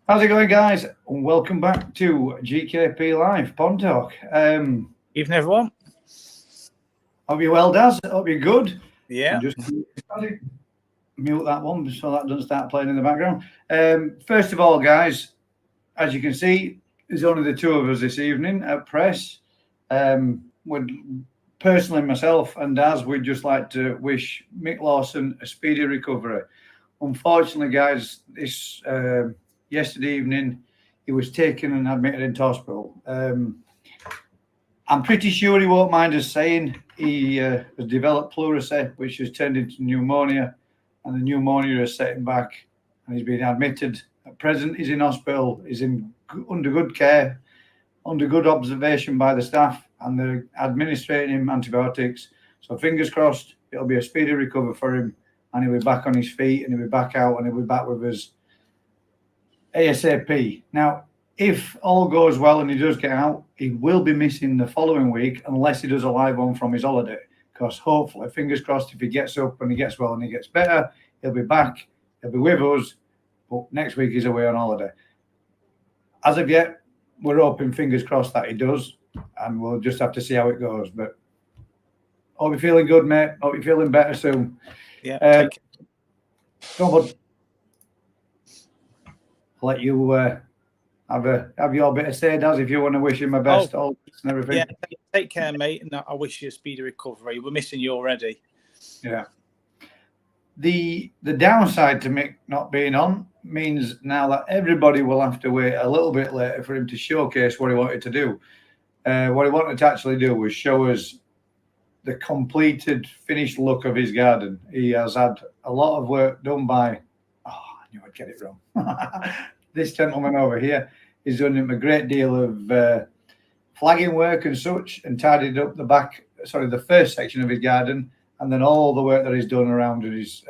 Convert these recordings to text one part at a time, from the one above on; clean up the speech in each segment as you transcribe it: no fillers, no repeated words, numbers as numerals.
How's it going, guys? Welcome back to GKP Live Pond Talk. Evening, everyone. Hope you're well, Daz. Hope you're good. Yeah. Just mute that one so that doesn't start playing in the background. First of all, guys, as you can see, there's only the two of us this evening at press. Personally, myself and Daz, we'd just like to wish Mick Lawson a speedy recovery. Unfortunately, guys, this yesterday evening, he was taken and admitted into hospital. I'm pretty sure he won't mind us saying he has developed pleurisy, which has turned into pneumonia, and the pneumonia has set him back, and he's been admitted. At present, he's in hospital. He's under good care, under good observation by the staff, and they're administrating him antibiotics. So fingers crossed, it'll be a speedy recovery for him, and he'll be back on his feet, and he'll be back out, and he'll be back with us ASAP. Now, if all goes well and he does get out, he will be missing the following week unless he does a live one from his holiday. Because hopefully, fingers crossed, if he gets up and he gets well and he gets better, he'll be back, he'll be with us. But next week he's away on holiday. As of yet, we're hoping, fingers crossed, that he does, and we'll just have to see how it goes. But hope you're feeling good, mate. Hope you're feeling better soon. Yeah. Go on, bud. I'll let you have your bit of say, Daz, if you want to wish him my best, all and everything. Yeah, take care, mate, and I wish you a speedy recovery. We're missing you already. Yeah. The downside to Mick not being on means now that everybody will have to wait a little bit later for him to showcase what he wanted to do. What he wanted to actually do was show us the completed, finished look of his garden. He has had a lot of work done by, I knew I'd get it wrong. This gentleman over here is done him a great deal of flagging work and such, and tidied up the first section of his garden, and then all the work that he's done around his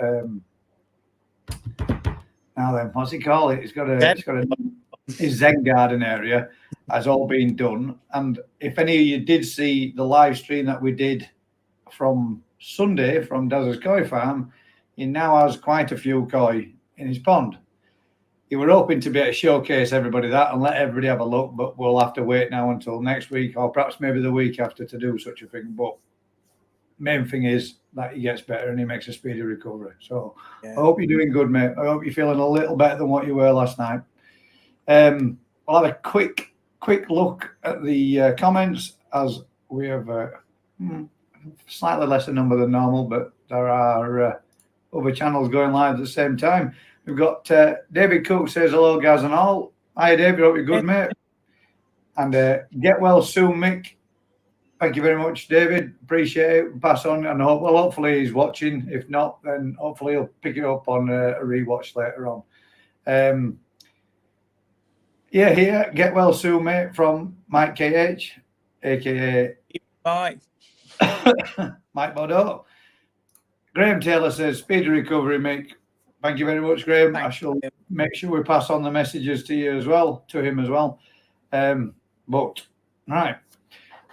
now then, what's he call it? He's got his Zen garden area has all been done. And if any of you did see the live stream that we did from Sunday from Daz's Koi Farm, he now has quite a few koi in his pond. You were hoping to be able to showcase everybody that and let everybody have a look, but we'll have to wait now until next week, or perhaps maybe the week after, to do such a thing. But main thing is that he gets better and he makes a speedy recovery. So yeah. I hope you're doing good, mate. I hope you're feeling a little better than what you were last night. I'll have a quick look at the comments, as we have slightly lesser number than normal, but there are other channels going live at the same time. We've got David Cook says, hello, guys and all. Hi, David. Hope you're good, mate. And get well soon, Mick. Thank you very much, David. Appreciate it. Pass on. And hopefully he's watching. If not, then hopefully he'll pick it up on a rewatch later on. Here. Get well soon, mate, from Mike KH, a.k.a. Mike. Mike Bordeaux. Graham Taylor says, speedy recovery, Mick. Thank you very much, Graham. I shall make sure we pass on the messages to him as well. But right,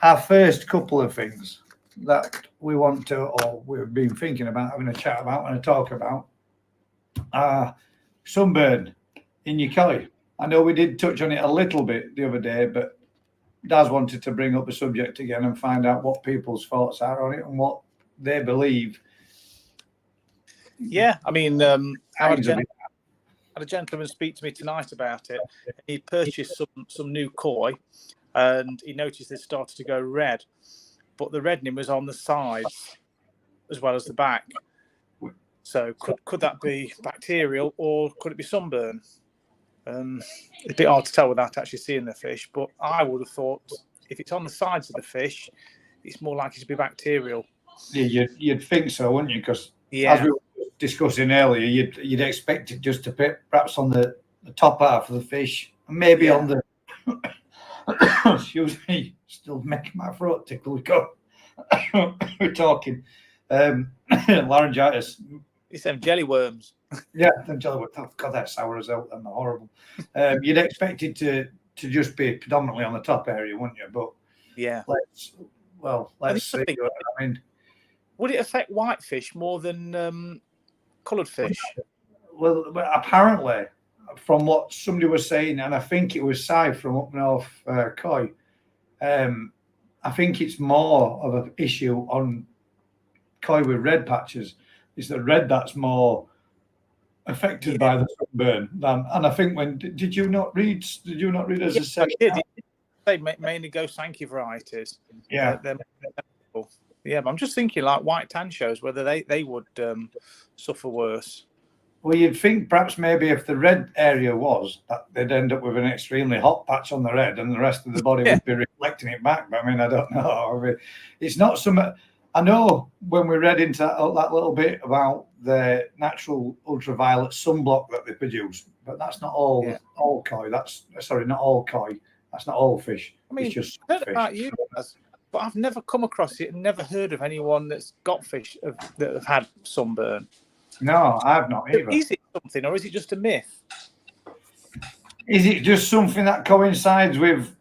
our first couple of things that we want to, or we've been thinking about having a chat about and a talk about, are sunburn in your koi. I know we did touch on it a little bit the other day, but Daz wanted to bring up the subject again and find out what people's thoughts are on it and what they believe. Yeah, I mean, I had a gentleman speak to me tonight about it. He purchased some new koi, and he noticed it started to go red, but the reddening was on the sides as well as the back. So could that be bacterial, or could it be sunburn? It's a bit hard to tell without actually seeing the fish, but I would have thought if it's on the sides of the fish, it's more likely to be bacterial. Yeah, you'd think so, wouldn't you? Because as we were discussing earlier, you'd expect it just to pick perhaps on the top half of the fish, maybe on the excuse me, still making my throat tickle. We're talking laryngitis. It's them jelly worms. Yeah, them jelly worms. Oh, God, that's sour as hell and horrible. You'd expect it to just be predominantly on the top area, wouldn't you? But yeah, let's see. I mean, would it affect whitefish more than coloured fish. Well, apparently, from what somebody was saying, and I think it was Si from up north, Coy, I think it's more of an issue on Coy with red patches. It's the red that's more affected by the sunburn than. And I think did you not read as a second? I did. They mainly go Sankey varieties. Yeah. Yeah, but I'm just thinking like white tan shows whether they would suffer worse. Well, you'd think perhaps maybe if the red area was, that they'd end up with an extremely hot patch on the red, and the rest of the body would be reflecting it back. But I mean, I don't know. I mean, it's not some. I know when we read into that little bit about the natural ultraviolet sunblock that they produce, but that's not all koi. That's not all koi. That's not all fish. I mean, it's just I don't know fish. about you guys, but I've never come across it and never heard of anyone that's got fish that have had sunburn. No, I've not either. Is it something, or is it just a myth? Is it just something that coincides with,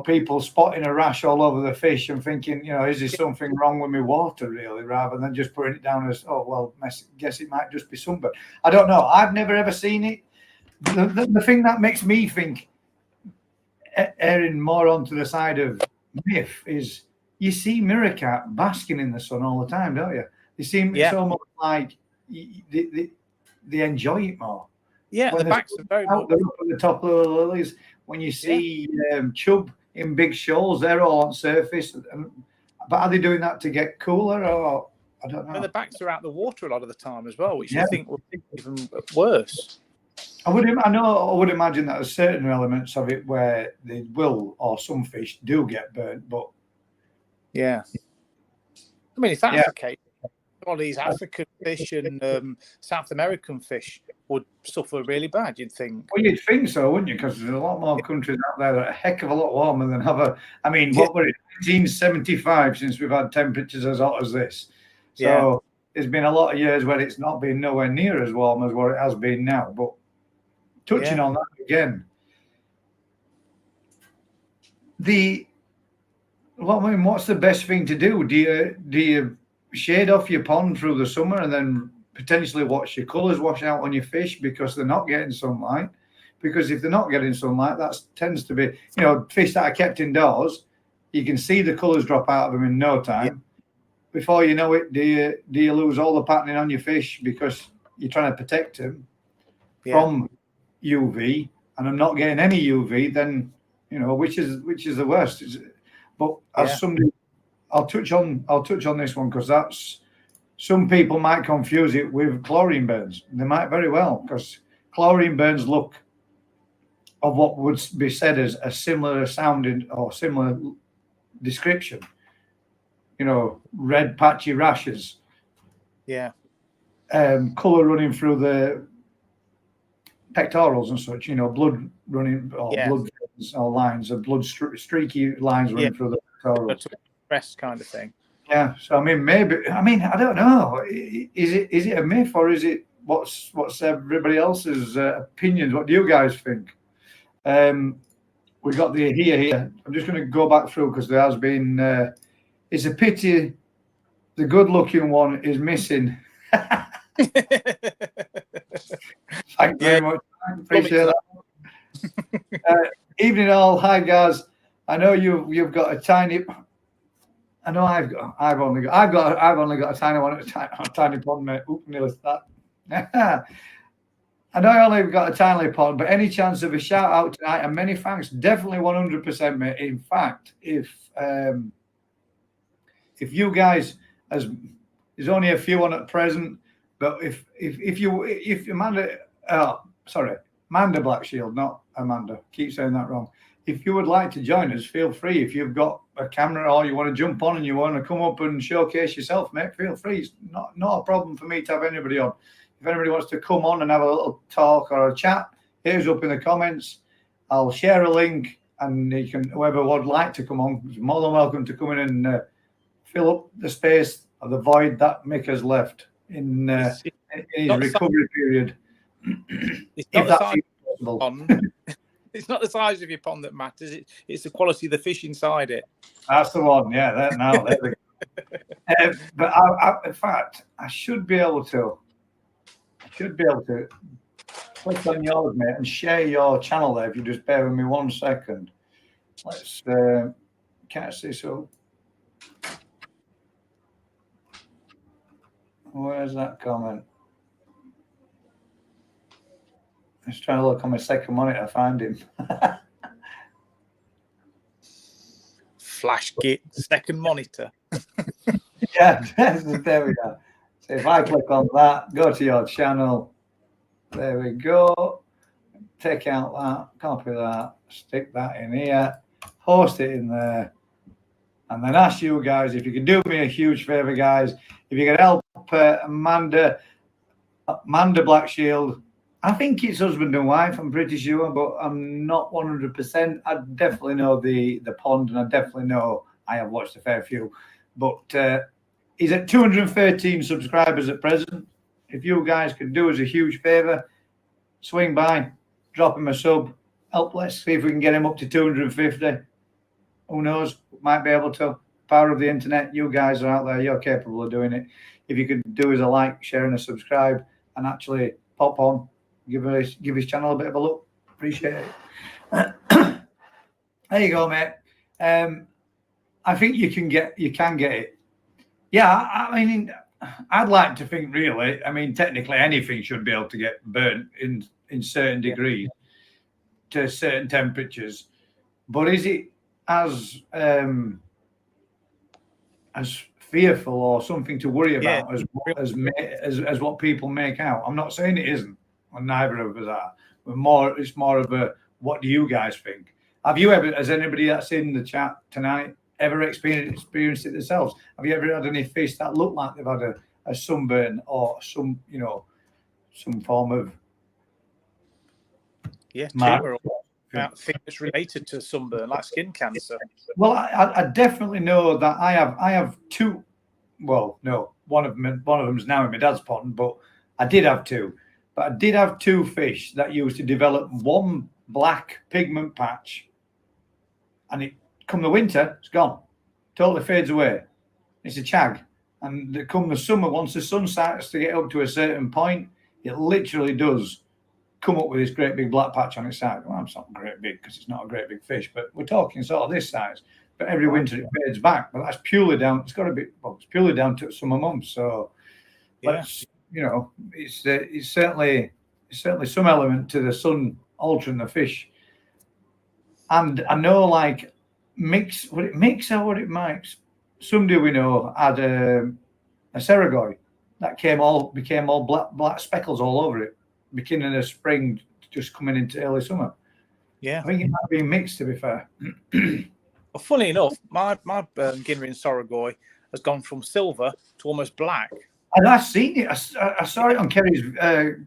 people spotting a rash all over the fish and thinking, is there something wrong with my water, really, rather than just putting it down as, oh, well, guess it might just be sunburn. I don't know. I've never ever seen it. The thing that makes me think, erring more onto the side of myth, is you see meerkat basking in the sun all the time, don't you? They seem it's almost like they enjoy it more. Yeah, when the backs are very much. They're up at the top of the lilies. When you see chub in big shoals, they're all on surface. But are they doing that to get cooler, or I don't know? And the backs are out the water a lot of the time as well, which I think would be even worse. I would imagine that there's certain elements of it where they will, or some fish do get burnt, but I mean, if that's the case, all these African fish and South American fish would suffer really bad, you'd think. Well, you'd think so, wouldn't you? Because there's a lot more countries out there that are a heck of a lot warmer than I mean, what were it, 1975 since we've had temperatures as hot as this. So there's been a lot of years where it's not been nowhere near as warm as what it has been now. But touching on that again, what's the best thing to do? Do you shade off your pond through the summer and then potentially watch your colours wash out on your fish because they're not getting sunlight? Because if they're not getting sunlight, that tends to be, fish that are kept indoors, you can see the colours drop out of them in no time. Before you know it, do you lose all the patterning on your fish because you're trying to protect them from UV, and I'm not getting any UV, then which is the worst. But as somebody, I'll touch on this one because that's, some people might confuse it with chlorine burns. They might very well, because chlorine burns look of what would be said as a similar sounding or similar description. Red patchy rashes. Yeah. Colour running through the pectorals and such, blood running, or blood or lines of blood, streaky lines running through the pectorals. Breast kind of thing. Yeah. So I mean, I don't know. Is it a myth, or is it what's everybody else's opinions? What do you guys think? We got the here. I'm just going to go back through because there has been. It's a pity the good-looking one is missing. Thank you very much. Appreciate that. Evening all. Hi guys. I know you've got a tiny. I know I've only got a tiny one, a tiny pond, mate. Oop, nearly that. I know I only got a tiny pond, but any chance of a shout out tonight, and many thanks. Definitely 100%, mate. In fact, if you guys, there's only a few on at present, but if Amanda, Amanda Blackshield, not Amanda, keep saying that wrong. If you would like to join us, feel free. If you've got a camera or you want to jump on and you want to come up and showcase yourself, mate, feel free. It's not a problem for me to have anybody on. If anybody wants to come on and have a little talk or a chat, here's up in the comments. I'll share a link, and you can, whoever would like to come on, is more than welcome to come in and fill up the space or the void that Mick has left in his recovery period. It's not the size of your pond. It's not the size of your pond that matters. It's the quality of the fish inside it. That's the one. Yeah, there we go. But in fact, I should be able to. should be able to click on yours, mate, and share your channel there. If you just bear with me 1 second. Let's catch this up. Where's that comment? I was trying to look on my second monitor to find him. Flash kit, second monitor. Yeah, there we go. So if I click on that, go to your channel. There we go. Take out that, copy that, stick that in here, post it in there, and then ask you guys if you can do me a huge favor, guys. If you could help Amanda Black Shield. I think it's husband and wife, I'm pretty sure, but I'm not 100%. I definitely know the pond, and I definitely know I have watched a fair few. But he's at 213 subscribers at present. If you guys could do us a huge favor, swing by, drop him a sub, help. Let's see if we can get him up to 250. Who knows? Might be able to. Power of the internet. You guys are out there. You're capable of doing it. If you could do us a like, share, and a subscribe, and actually pop on, give his channel a bit of a look. Appreciate it. There you go, mate. I think you can get it. Yeah, I mean, I'd like to think, really. I mean, technically, anything should be able to get burnt in certain degrees to certain temperatures. But is it as fearful or something to worry about as what people make out? I'm not saying it isn't, and neither of us are. But it's more of a, what do you guys think? Has anybody that's in the chat tonight ever experienced it themselves? Have you ever had any fish that look like they've had a sunburn or some form of tumor or thing that's related to sunburn, like skin cancer? Well, I definitely know that I have two. Well, no, one of them's now in my dad's pond, but I did have two. But I did have two fish that used to develop one black pigment patch, and it come the winter, it's gone, totally fades away. It's a chag, and come the summer, once the sun starts to get up to a certain point, it literally does come up with this great big black patch on its side. Well, it's not great big because it's not a great big fish, but we're talking sort of this size. But every winter it fades back. But that's purely down. It's got to be. Well, it's purely down to summer months. So, it's certainly some element to the sun altering the fish. And I know, like, would it mix or would it mix? Somebody we know had a Saragoy that became all black speckles all over it, beginning of spring, just coming into early summer. Yeah, I think it might be mixed, to be fair. Well, funny enough, my Ginrin Saragoy has gone from silver to almost black. And I've seen it. I saw it on Kerry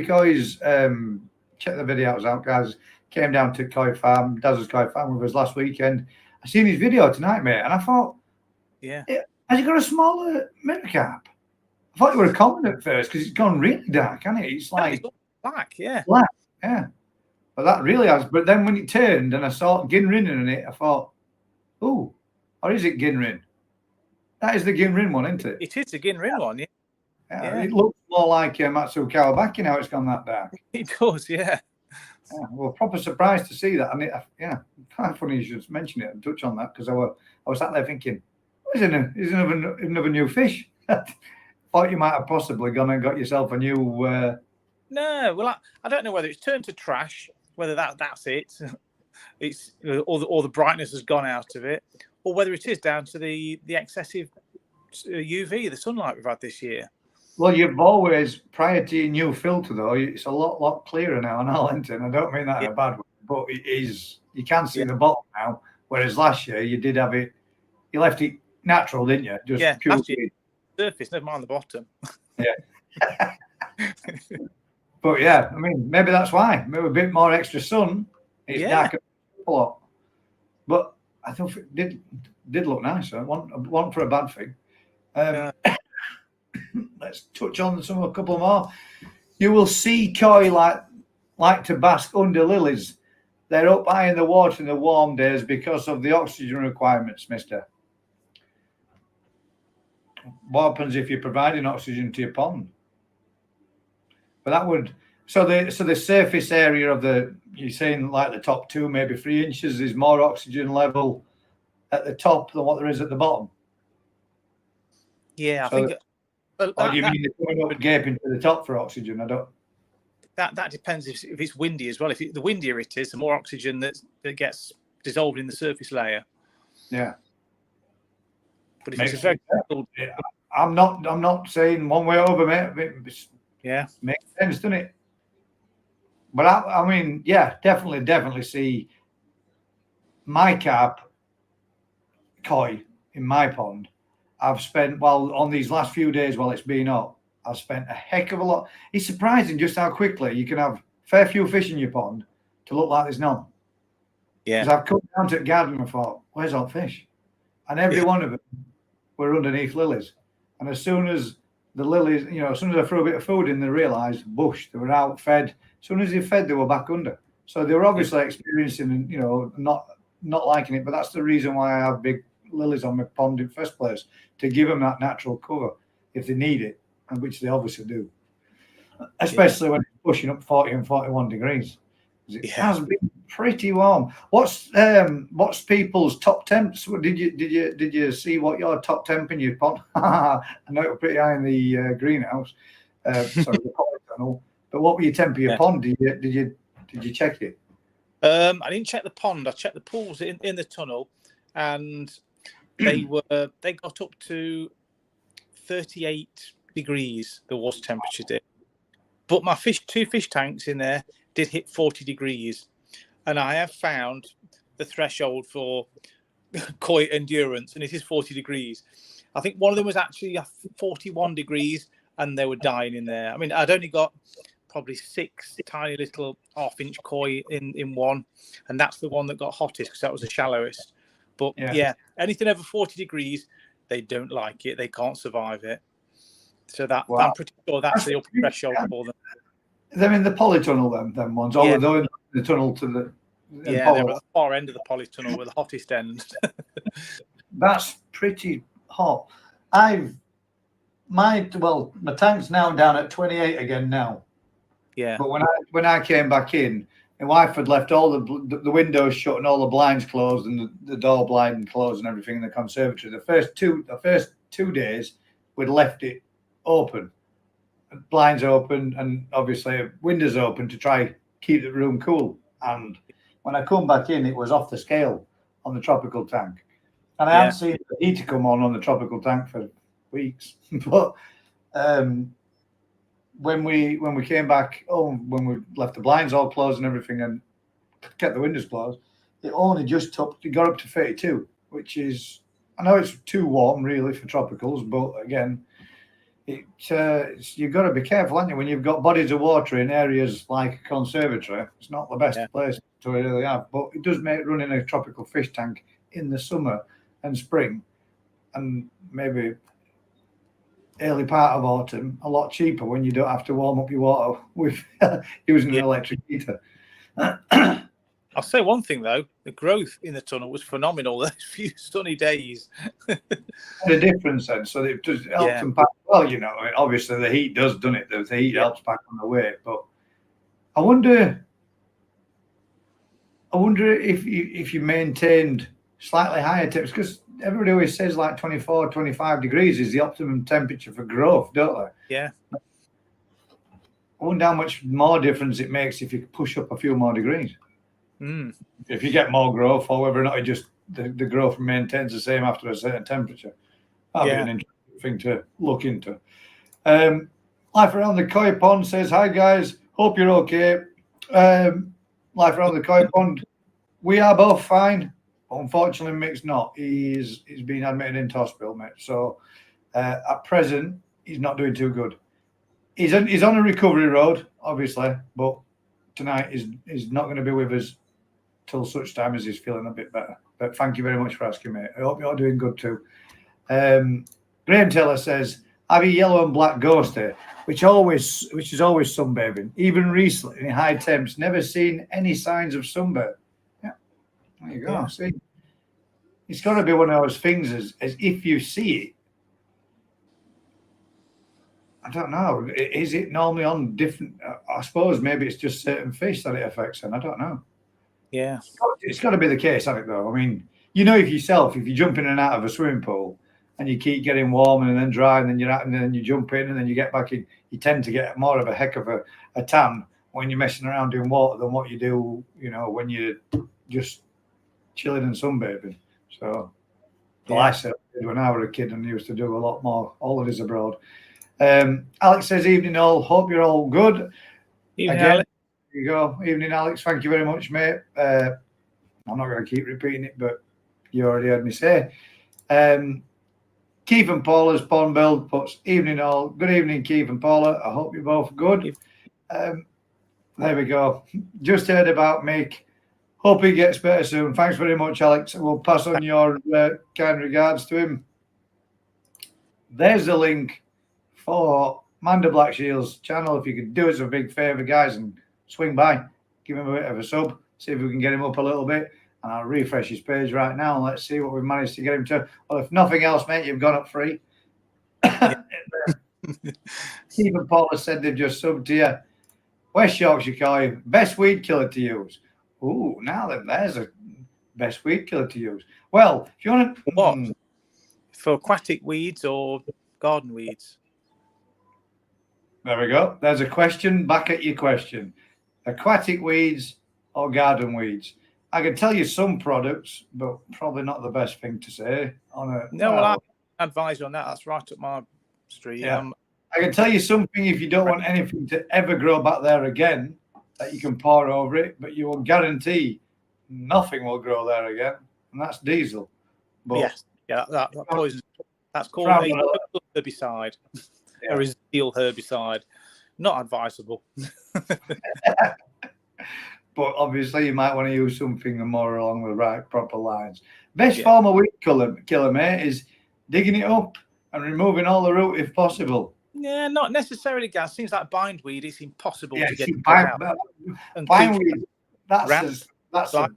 Coy's. Check the videos out, guys. Came down to Koi Farm, Daz's Koi Farm with us last weekend. I seen his video tonight, mate, and I thought, has he got a smaller metacarp? I thought it were a common at first because it's gone really dark, hasn't it? It's like black, black, yeah. But that really has. But then when it turned and I saw Ginrin in it, I thought, oh, or is it Ginrin? That is the Ginrin one, isn't it? It is the Ginrin one, yeah. It looks more like Matsu Kawabaki now. It's gone that dark. It does, yeah. Well, proper surprised to see that. I mean, kind of funny you should mention it and touch on that, because I was sat there thinking, is another new fish? Thought you might have possibly gone and got yourself a new. No, well, I don't know whether it's turned to trash, whether that's it. It's all the brightness has gone out of it, or whether it is down to the excessive UV, the sunlight we've had this year. Well, you've always, prior to your new filter, though, it's a lot clearer now on Arlington. I don't mean that in a bad way, but it is. You can see the bottom now, whereas last year you did have it. You left it natural, didn't you? Just pure surface, never mind the bottom. Yeah. But yeah, I mean, maybe that's why. Maybe a bit more extra sun. It's darker a lot. But I thought it did look nice. I want for a bad thing. Let's touch on a couple more. You will see koi like to bask under lilies. They're up high in the water in the warm days because of the oxygen requirements, mister. What happens if you're providing oxygen to your pond? But that would so the surface area of you're saying like the top 2, maybe 3 inches is more oxygen level at the top than what there is at the bottom. Yeah, so I think. Or do you mean they're coming up gaping to the top for oxygen? I don't. That depends if it's windy as well. The windier it is, the more oxygen that gets dissolved in the surface layer. Yeah. But if it's a very cold, I'm not saying one way over, mate. Yeah, makes sense, doesn't it? But I mean, yeah, definitely see my carp koi in my pond. I've spent on these last few days while it's been up, I've spent a heck of a lot. It's surprising just how quickly you can have a fair few fish in your pond to look like there's none. Yeah. Because I've come down to the garden and thought, where's all fish? And every one of them were underneath lilies. And as soon as the lilies, as soon as I threw a bit of food in, they realised, bush, they were out fed. As soon as they fed, they were back under. So they were obviously experiencing, not liking it. But that's the reason why I have big lilies on my pond in the first place, to give them that natural cover if they need it, and which they obviously do. Especially when it's pushing up 40 and 41 degrees. It has been pretty warm. What's people's top temps? Did you see what your top temp in your pond? I know it was pretty high in the greenhouse. Sorry, the polytunnel. But what were your temp of your pond? Did you check it? I didn't check the pond. I checked the pools in the tunnel, and they got up to 38 degrees. The water temperature did, but my two fish tanks in there did hit 40 degrees, and I have found the threshold for koi endurance, and it is 40 degrees. I think one of them was actually 41 degrees, and they were dying in there. I mean, I'd only got probably 6 tiny little half-inch koi in one, and that's the one that got hottest because that was the shallowest. But yeah, anything over 40 degrees, they don't like it. They can't survive it. So I'm pretty sure that's the upper threshold for them. They're in the polytunnel, them ones. Or they're in the tunnel to the they're at the far end of the polytunnel with the hottest end. That's pretty hot. My tank's now down at 28 again now. Yeah. But when I came back in, my wife had left all the windows shut and all the blinds closed and the door blind closed and everything in the conservatory. The first 2 days, we'd left it open, blinds open, and obviously windows open to try keep the room cool. And when I come back in, it was off the scale on the tropical tank, and I hadn't seen the heater come on the tropical tank for weeks. But when we came back home, when we left the blinds all closed and everything and kept the windows closed, it only just got up to 32, which is, I know it's too warm really for tropicals, but again, you've got to be careful, haven't you, when you've got bodies of water in areas like a conservatory. It's not the best place to really have, but it does make running a tropical fish tank in the summer and spring and maybe early part of autumn a lot cheaper when you don't have to warm up your water with using an electric heater. I'll say one thing though, the growth in the tunnel was phenomenal those few sunny days. The difference then, so it just helps them pack. Well, obviously the heat doesn't it? The heat helps pack on the weight, but I wonder if you maintained slightly higher temps, because everybody always says like 24, 25 degrees is the optimum temperature for growth, don't they? Yeah. I wonder how much more difference it makes if you push up a few more degrees. If you get more growth, or whether or not the growth maintains the same after a certain temperature. That'd be an interesting thing to look into. Life Around the Koi Pond says, hi guys, hope you're okay. Life Around the Koi Pond, we are both fine. Unfortunately, Mick's not. He's been admitted into hospital, mate. So at present, he's not doing too good. He's on a recovery road, obviously, but tonight he's not going to be with us till such time as he's feeling a bit better. But thank you very much for asking, mate. I hope you're doing good too. Graham Taylor says, have a yellow and black ghosty, which is always sunbathing. Even recently, in high temps, never seen any signs of sunburn. Yeah, there you go. Yeah. See, it's got to be one of those things as if you see it, I don't know. Is it normally on different? I suppose maybe it's just certain fish that it affects, and I don't know. Yeah, it's got to be the case, hasn't it? Though, I mean, you know, if you jump in and out of a swimming pool and you keep getting warm and then dry, and then you're out, and then you jump in and then you get back in, you tend to get more of a heck of a tan when you're messing around in water than what you do, you know, when you're just chilling and sunbathing. So, well, I said when I was a kid and used to do a lot more holidays abroad. Alex says, evening all. Hope you're all good. evening, Again, Alex. there you go. Evening, Alex. Thank you very much, mate. I'm not going to keep repeating it, but you already heard me say. Keith and Paula's Pond Build puts, evening all. Good evening, Keith and Paula. I hope you're both good. There we go. Just heard about Mick. Hope he gets better soon. Thanks very much, Alex. We'll pass on your kind regards to him. There's the link for Manda Black Shield's channel. If you could do us a big favour, guys, and swing by, give him a bit of a sub, see if we can get him up a little bit. And I'll refresh his page right now and let's see what we've managed to get him to. Well, if nothing else, mate, you've gone up free. Stephen Paula said they've just subbed to you. West Yorkshire Koi, best weed killer to use. Ooh, now then, there's a best weed killer to use. Well, if you want to... What? For aquatic weeds or garden weeds? There we go. There's a question back at your question. Aquatic weeds or garden weeds? I can tell you some products, but probably not the best thing to say. I advise you on that. That's right up my street. Yeah. I can tell you something if you don't want anything to ever grow back there again, that you can pour over it, but you will guarantee nothing will grow there again, and that's diesel. But yes, that poison. That's called a herbicide, a residual herbicide. Not advisable. But obviously, you might want to use something more along the right, proper lines. Best form of weed killer, mate, is digging it up and removing all the root if possible. Yeah, not necessarily, Gaz. Seems like bindweed. It's impossible to get out. Bindweed. That's the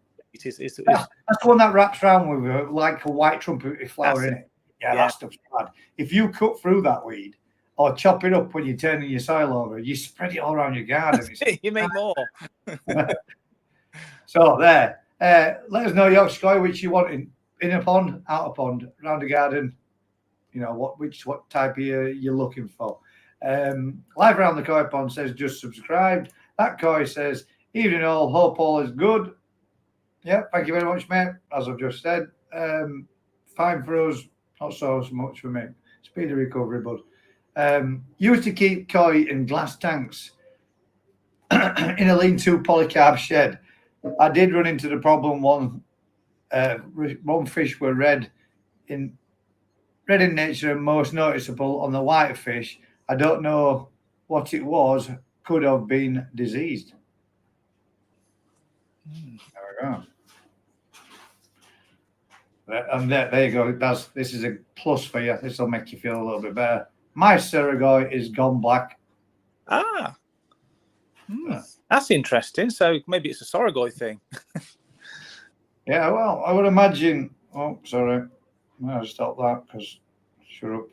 one that wraps around with like a white trumpet flower in it. Yeah, that stuff's bad. If you cut through that weed or chop it up when you're turning your soil over, you spread it all around your garden. You make more. So there. Let us know Yorkshire Koi which you want in a pond, out of pond, around the garden. You know what type of you're looking for. Live around the koi pond says just subscribed. That koi says evening all. Hope all is good. Yeah, thank you very much, mate. As I've just said, fine for us, not so much for me. Speedy recovery, bud. Used to keep koi in glass tanks in a lean-to polycarb shed. I did run into the problem one fish were red in nature and most noticeable on the white fish. I don't know what it was. Could have been diseased. There we go. And there you go. This is a plus for you. This will make you feel a little bit better. My Surrogoi is gone black. That's interesting. So maybe it's a Surrogoi thing. Yeah, well, I would imagine. Oh, sorry. I'll stop that because shut up.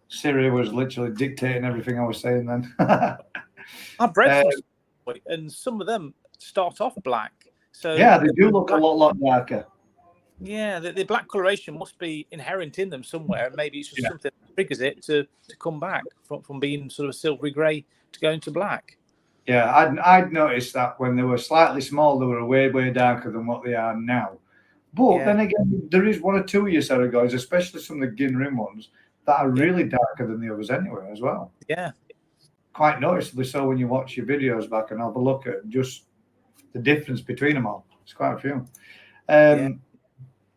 Siri was literally dictating everything I was saying then. I've read some, and some of them start off black. So yeah, they do look a lot darker. Yeah, the black coloration must be inherent in them somewhere. Maybe it's just something that triggers it to come back from being sort of silvery grey to go into black. Yeah, I'd noticed that when they were slightly small, they were way darker than what they are now. But then again, there is one or two of your Surrogois, especially some of the gin rim ones, that are really darker than the others anyway as well. Yeah. Quite noticeably so when you watch your videos back and have a look at just the difference between them all. It's quite a few.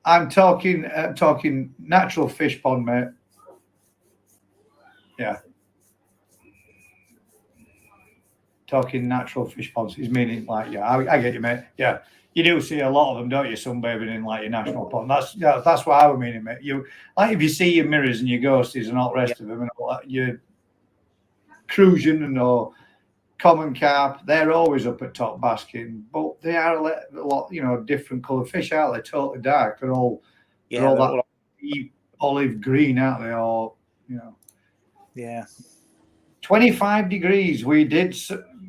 I'm talking natural fish pond, mate. Yeah. Talking natural fish ponds. He's meaning like, I get you, mate. Yeah. You do see a lot of them, don't you? Sunbathing in like your national pond. That's what I was meaning, mate. You like if you see your mirrors and your ghosties and all the rest of them and all that, your crucian or common carp, they're always up at top basking, but they are a lot, different coloured fish, aren't they? Totally dark. They're all that deep olive green, aren't they? Or Yeah. 25 degrees. We did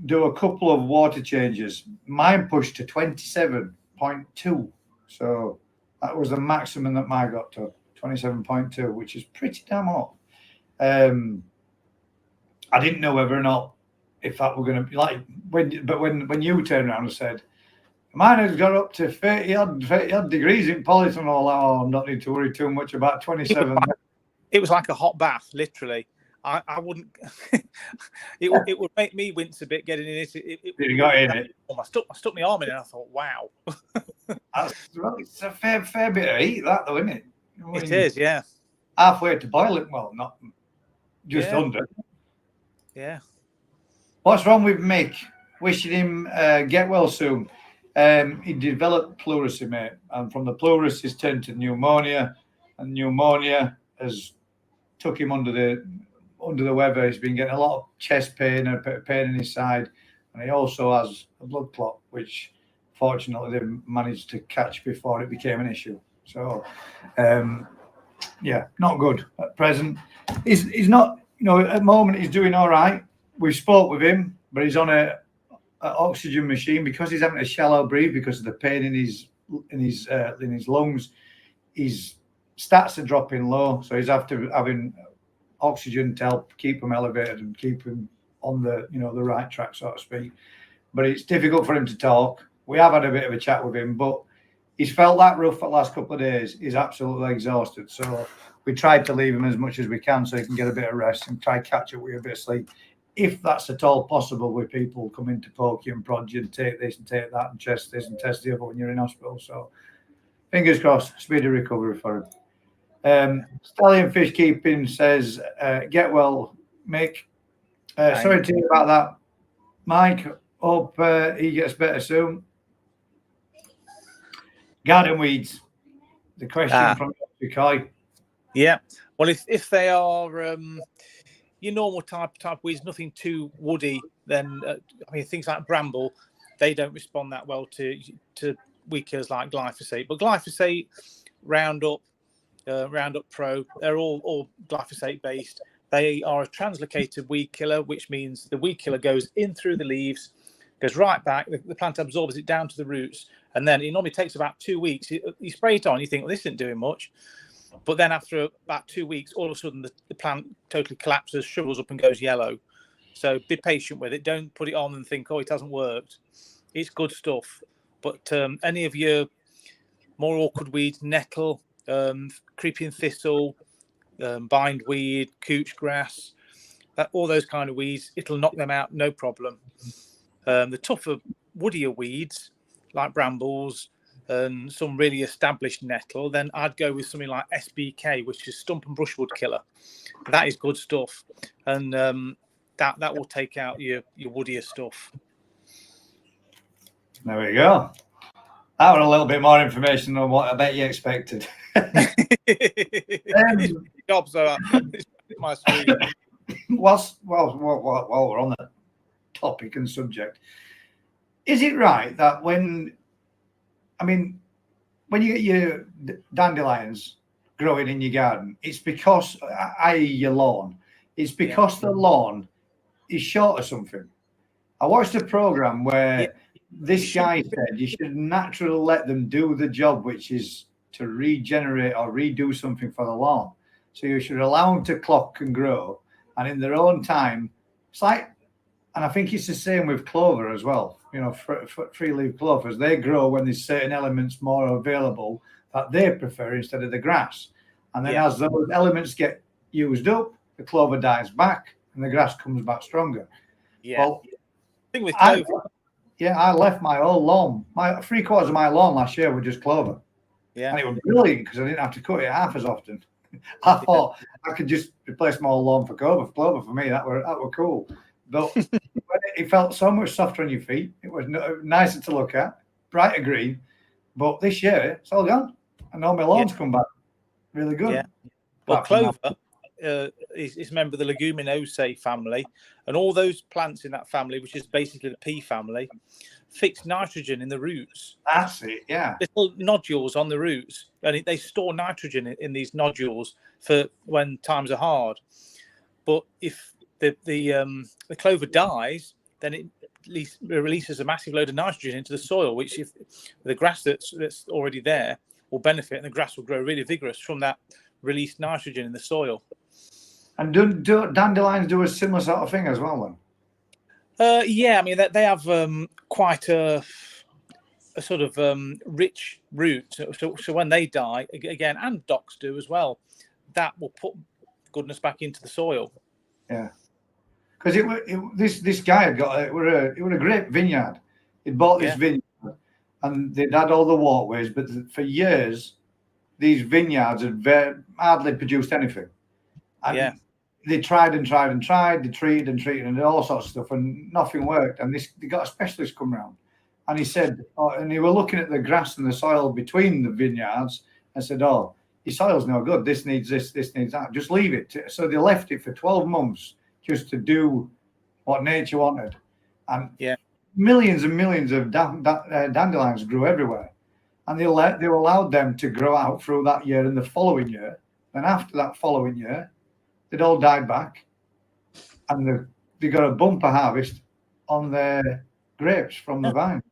do a couple of water changes. Mine pushed to 27.2. So that was the maximum that mine got to, 27.2, which is pretty damn hot. I didn't know whether or not if that were going to be like when you turned around and said, mine has got up to 30 odd degrees in polyethanol. Oh, I don't need to worry too much about 27. It was like a hot bath, literally. I wouldn't. it would make me wince a bit getting in it. You got in it. I stuck my arm in, and I thought, wow. It's a fair bit of heat, that though, isn't it? It is, yeah. Halfway to boiling. Well, not just under. Yeah. What's wrong with Mick? Wishing him get well soon. He developed pleurisy, mate, and from the pleurisy he's turned to pneumonia, and pneumonia has took him under the weather. He's been getting a lot of chest pain and pain in his side, and he also has a blood clot, which fortunately they managed to catch before it became an issue. So, yeah, not good at present. He's not, at the moment he's doing all right. We spoke with him, but he's on an oxygen machine because he's having a shallow breathe because of the pain in his lungs. His stats are dropping low, so he's having oxygen to help keep him elevated and keep him on the the right track, so to speak. But it's difficult for him to talk. We have had a bit of a chat with him, but he's felt that rough for the last couple of days. He's absolutely exhausted. So we tried to leave him as much as we can so he can get a bit of rest and try catch up with a bit of sleep, if that's at all possible, with people coming to poke you and prod you and take this and take that and test this and test the other when you're in hospital. So fingers crossed, speedy recovery for him. Stallion Fish Keeping says, get well, Mick. Sorry to hear about that, Mike. Hope he gets better soon. Garden weeds. The question from Koi. Yeah. Well, if they are your normal type weeds, nothing too woody, then things like bramble, they don't respond that well to weed killers like glyphosate. But glyphosate, Roundup, Roundup Pro, they're all glyphosate based. They are a translocated weed killer, which means the weed killer goes in through the leaves, goes right back. The plant absorbs it down to the roots, and then it normally takes about 2 weeks. You spray it on, you think, well, this isn't doing much. But then after about 2 weeks, all of a sudden the plant totally collapses, shrivels up and goes yellow. So be patient with it. Don't put it on and think, oh, it hasn't worked. It's good stuff. But any of your more awkward weeds, nettle, creeping thistle, bindweed, couch grass, all those kind of weeds, it'll knock them out, no problem. The tougher, woodier weeds, like brambles, and some really established nettle, then I'd go with something like SBK, which is stump and brushwood killer. That is good stuff, and that will take out your woodier stuff. There we go. That was a little bit more information than what I bet you expected. Job, so my screen. While we're on the topic and subject, is it right that when you get your dandelions growing in your garden, it's because, i.e. your lawn, it's because the lawn is short of something? I watched a program where this guy said you should naturally let them do the job, which is to regenerate or redo something for the lawn. So you should allow them to clock and grow, and in their own time. It's like, and I think it's the same with clover as well. Free-leaf clovers, they grow when there's certain elements more available that they prefer instead of the grass. And then as those elements get used up, the clover dies back and the grass comes back stronger. Yeah. Well, thing with clover. I left my whole lawn. My 3/4 of my lawn last year were just clover. Yeah. And it was brilliant because I didn't have to cut it half as often. I thought I could just replace my whole lawn for clover. Clover for me, that were cool. But it felt so much softer on your feet. It was nicer to look at, brighter green. But this year, it's all gone. And all my lawns come back really good. Yeah. Well, clover is a member of the Leguminosae family. And all those plants in that family, which is basically the pea family, fix nitrogen in the roots. That's it, yeah. Little nodules on the roots. And they store nitrogen in these nodules for when times are hard. But if the clover dies, then it releases a massive load of nitrogen into the soil, which if the grass that's already there will benefit, and the grass will grow really vigorous from that released nitrogen in the soil. And do dandelions do a similar sort of thing as well then? Yeah, I mean they have quite a sort of rich root. So when they die again, and docks do as well, that will put goodness back into the soil. Yeah, because this guy had got it was a great vineyard. He'd bought this vineyard, and they'd had all the waterways, but for years these vineyards had hardly produced anything. And they tried and tried and tried. They treated and treated and all sorts of stuff, and nothing worked. And they got a specialist come round, and he said, and they were looking at the grass and the soil between the vineyards, and said, "Oh, your soil's no good. This needs this. This needs that. Just leave it." So they left it for 12 months just to do what nature wanted, and millions and millions of dandelions grew everywhere, and they allowed them to grow out through that year and the following year. And after that following year, they'd all died back, and they got a bumper harvest on their grapes from the vine.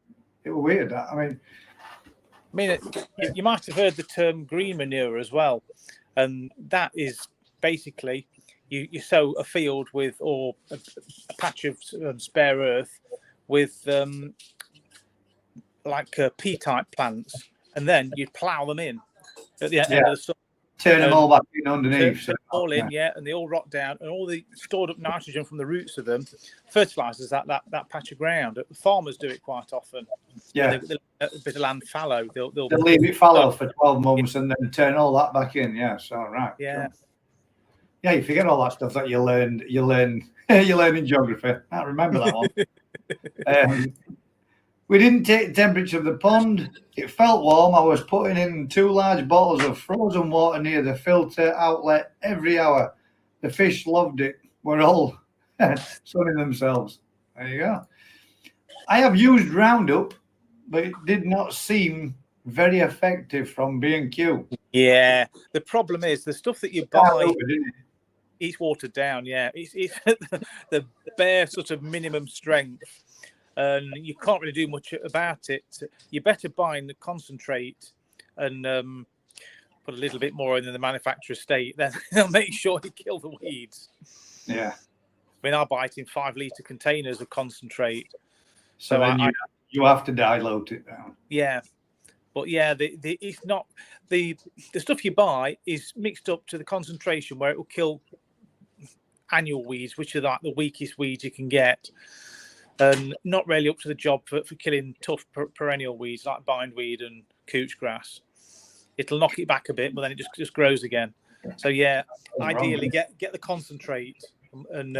It was weird. I mean, you might have heard the term green manure as well, and that is basically you sow a field with, or a patch of spare earth with like pea-type plants, and then you plough them in at the end of the summer. Turn them all back in underneath. Turn them all in, and they all rot down, and all the stored up nitrogen from the roots of them fertilises that patch of ground. The farmers do it quite often. Yeah, they a bit of land fallow. They'll leave it fallow for 12 months and then turn all that back in. Yeah, so right. Yeah. Sure. Yeah, you forget all that stuff that you learn in geography. I remember that one. We didn't take the temperature of the pond. It felt warm. I was putting in 2 large bottles of frozen water near the filter outlet every hour. The fish loved it. We're all sunning themselves. There you go. I have used Roundup, but it did not seem very effective from B&Q. Yeah, the problem is the stuff that you buy, it's watered down. Yeah, it's the bare sort of minimum strength. And you can't really do much about it. You're better buying the concentrate and put a little bit more in than the manufacturer's state. Then they'll make sure you kill the weeds. Yeah. I mean, I buy it in 5-litre containers of concentrate. So then you have to dilute it down. Yeah. But yeah, it's not the stuff you buy is mixed up to the concentration where it will kill annual weeds, which are like the weakest weeds you can get. And not really up to the job for killing tough perennial weeds like bindweed and couch grass. It'll knock it back a bit, but then it just grows again. So yeah, ideally get the concentrate and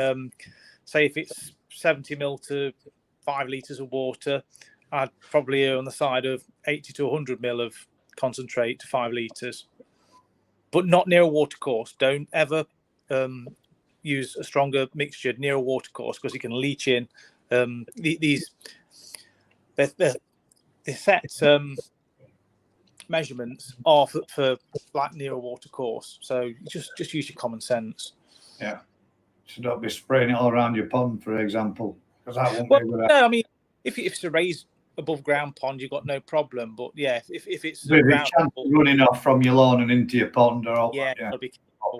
say if it's 70 ml to 5 litres of water, I'd probably err on the side of 80 to 100 ml of concentrate to 5 litres, but not near a watercourse. Don't ever use a stronger mixture near a watercourse because it can leach in. These set measurements are for like near a water course, so just use your common sense. Yeah, should not be spraying it all around your pond, for example, because that won't be good. No, I mean if it's a raised above ground pond, you've got no problem. But yeah, if it's running off from your lawn and into your pond or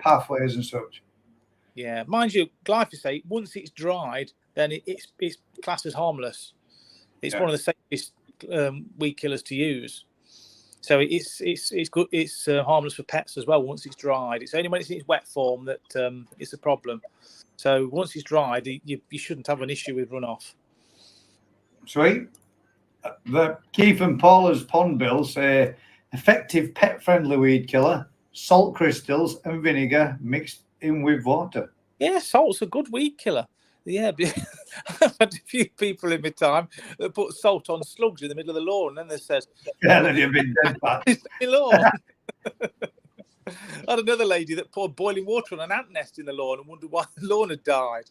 pathways and such. Yeah, mind you, glyphosate, once it's dried, then it's classed as harmless. It's one of the safest weed killers to use. So it's good. It's harmless for pets as well. Once it's dried, it's only when it's in its wet form that it's a problem. So once it's dried, you shouldn't have an issue with runoff. Sweet. The Keith and Paula's pond bill say effective pet-friendly weed killer: salt crystals and vinegar mixed in with water. Yeah, salt's a good weed killer. Yeah, I've had a few people in my time that put salt on slugs in the middle of the lawn, and then they says, then you've been dead back. Lawn. I had another lady that poured boiling water on an ant nest in the lawn and wondered why the lawn had died.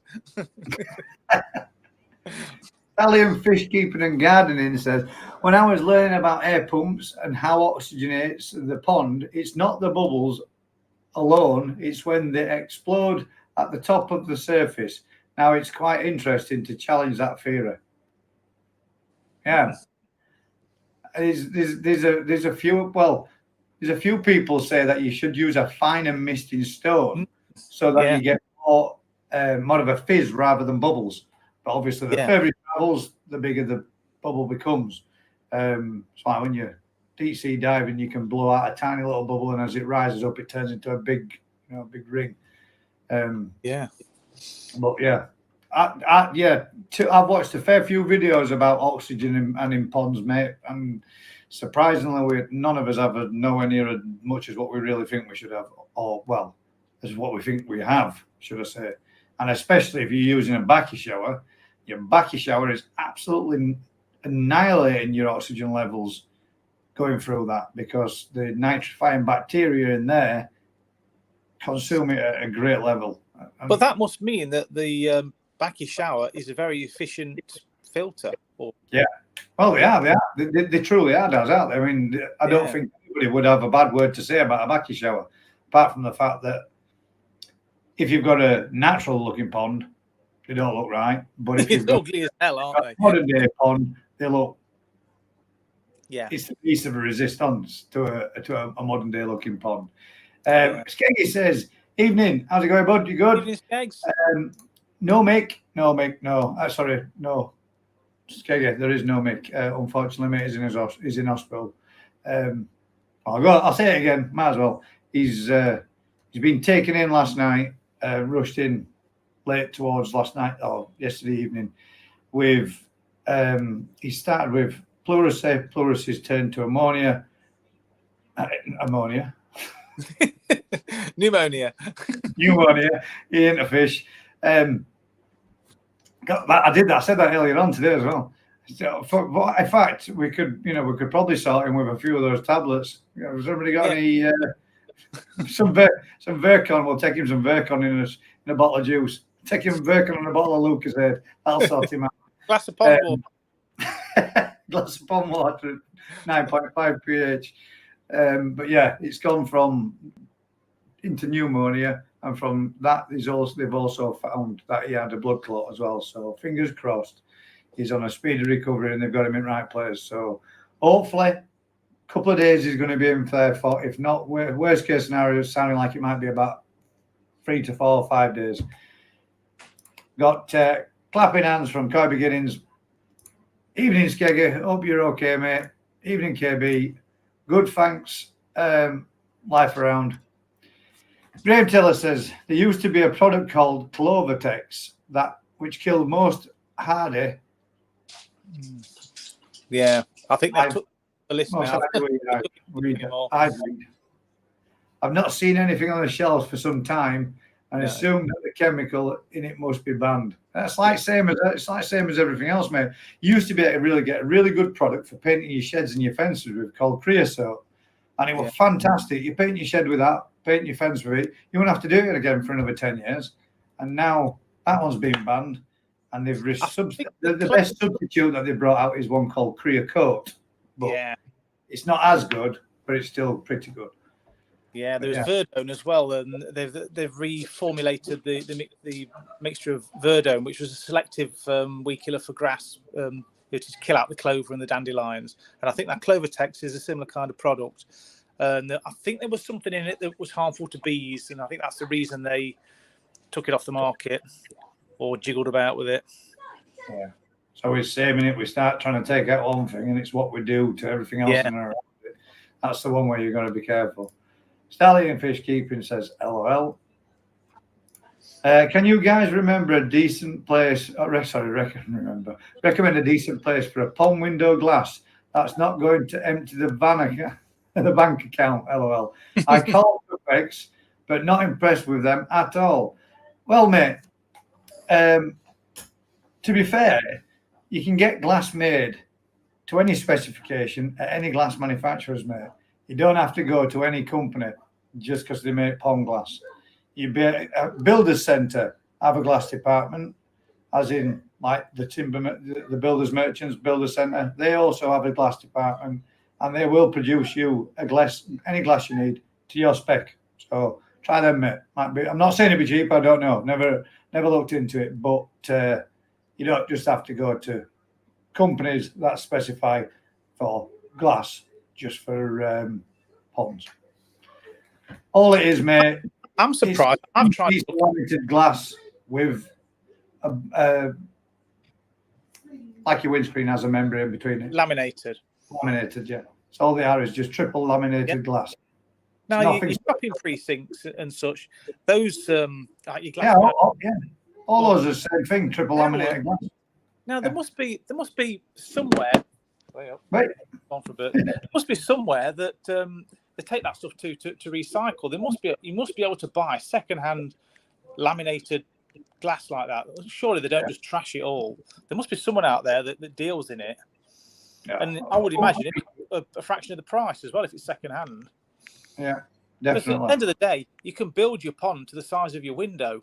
Italian Fish Keeping and Gardening says, when I was learning about air pumps and how oxygenates the pond, it's not the bubbles alone, it's when they explode at the top of the surface. Now it's quite interesting to challenge that theory. Yeah. There's a few people say that you should use a finer misting stone so that you get more of a fizz rather than bubbles. But obviously, the further it travels, the bigger the bubble becomes. It's like when you're deep sea diving, you can blow out a tiny little bubble, and as it rises up, it turns into a big ring. But yeah. I've watched a fair few videos about oxygen and in ponds, mate, and surprisingly, none of us have nowhere near as much as what we really think we should have, or well, as what we think we have, should I say? And especially if you're using a backy shower, your backy shower is absolutely annihilating your oxygen levels going through that, because the nitrifying bacteria in there consume it at a great level. But that must mean that the backy shower is a very efficient filter. Yeah. Well, they truly are, Daz, aren't they? I mean, I don't think anybody would have a bad word to say about a backy shower, apart from the fact that if you've got a natural looking pond, they don't look right. But if you've got ugly as hell, aren't they? Modern day pond, they look. Yeah. It's the piece of a resistance to a modern day looking pond. Skeggy says, "Evening, how's it going, bud? You good?" Evening, Skeggs. No Mick. Sorry, no. Skeggy, there is no Mick. Unfortunately, mate, he's in hospital. I'll say it again. Might as well. He's been taken in last night, rushed in late towards last night or yesterday evening. With he started with pleurisy. Pleurisy turned to ammonia. Pneumonia. He ain't a fish. I said that earlier on today as well. So in fact, we could probably sort him with a few of those tablets. Has somebody got any some Vercon? We'll take him some Vercon in a bottle of juice. Take him Vercon and a bottle of Lucozade. That'll sort him out. Glass of pond water. Glass of pond water, 9.5 pH. But yeah, it's gone into pneumonia, and from that they've also found that he had a blood clot as well. So fingers crossed, he's on a speedy recovery and they've got him in the right place. So hopefully, a couple of days he's going to be in there for. If not, worst case scenario, it's sounding like it might be about 3 to 4 or 5 days. Got clapping hands from Coy Beginnings. Evening, Skeggy. Hope you're okay, mate. Evening, KB. Good, thanks. Life around. Graham Taylor says there used to be a product called Clovertex which killed most hardy. Yeah, I think they took the list now. I've not seen anything on the shelves for some time, and assume that the chemical in it must be banned. It's like same as everything else, mate. You used to be able to get a really good product for painting your sheds and your fences with called creosote, and it was fantastic. You paint your shed with that, paint your fence with it. You won't have to do it again for another 10 years. And now that one's been banned, and they've the best substitute that they brought out is one called Creocoat. But it's not as good, but it's still pretty good. Yeah, there's Verdone as well, and they've reformulated the mixture of Verdone, which was a selective weed killer for grass, to kill out the clover and the dandelions. And I think that Clovertex is a similar kind of product. And I think there was something in it that was harmful to bees, and I think that's the reason they took it off the market or jiggled about with it. Yeah. So we're saving it. We start trying to take out one thing, and it's what we do to everything else in around it. That's the one where you've got to be careful. Stallion Fish Keeping says, LOL. Can you guys remember a decent place? Recommend a decent place for a pond window glass that's not going to empty the bank account. LOL. I call Perfects, but not impressed with them at all. Well, mate, to be fair, you can get glass made to any specification at any glass manufacturer's, mate. You don't have to go to any company just because they make pond glass. You be a builder's centre have a glass department, as in like the builders merchants builder's centre. They also have a glass department, and they will produce you any glass you need to your spec. So Try them, mate. Might be. I'm not saying it'd be cheap. I don't know. Never looked into it. But you don't just have to go to companies that specify for glass just for ponds. All it is, mate. I'm surprised. I've tried laminated glass with like your windscreen has a membrane between it. Laminated, yeah. So all they are is just triple laminated glass. Now, your shopping precincts and such, those like your glass. All those are the same thing, triple laminated glass. Now there must be somewhere. Wait. On for a bit. There must be somewhere that they take that stuff to recycle. You must be able to buy second-hand laminated glass like that. Surely they don't just trash it all. There must be someone out there that deals in it. Yeah. And I would imagine it's a fraction of the price as well if it's second-hand. Yeah, definitely. At the end of the day, you can build your pond to the size of your window.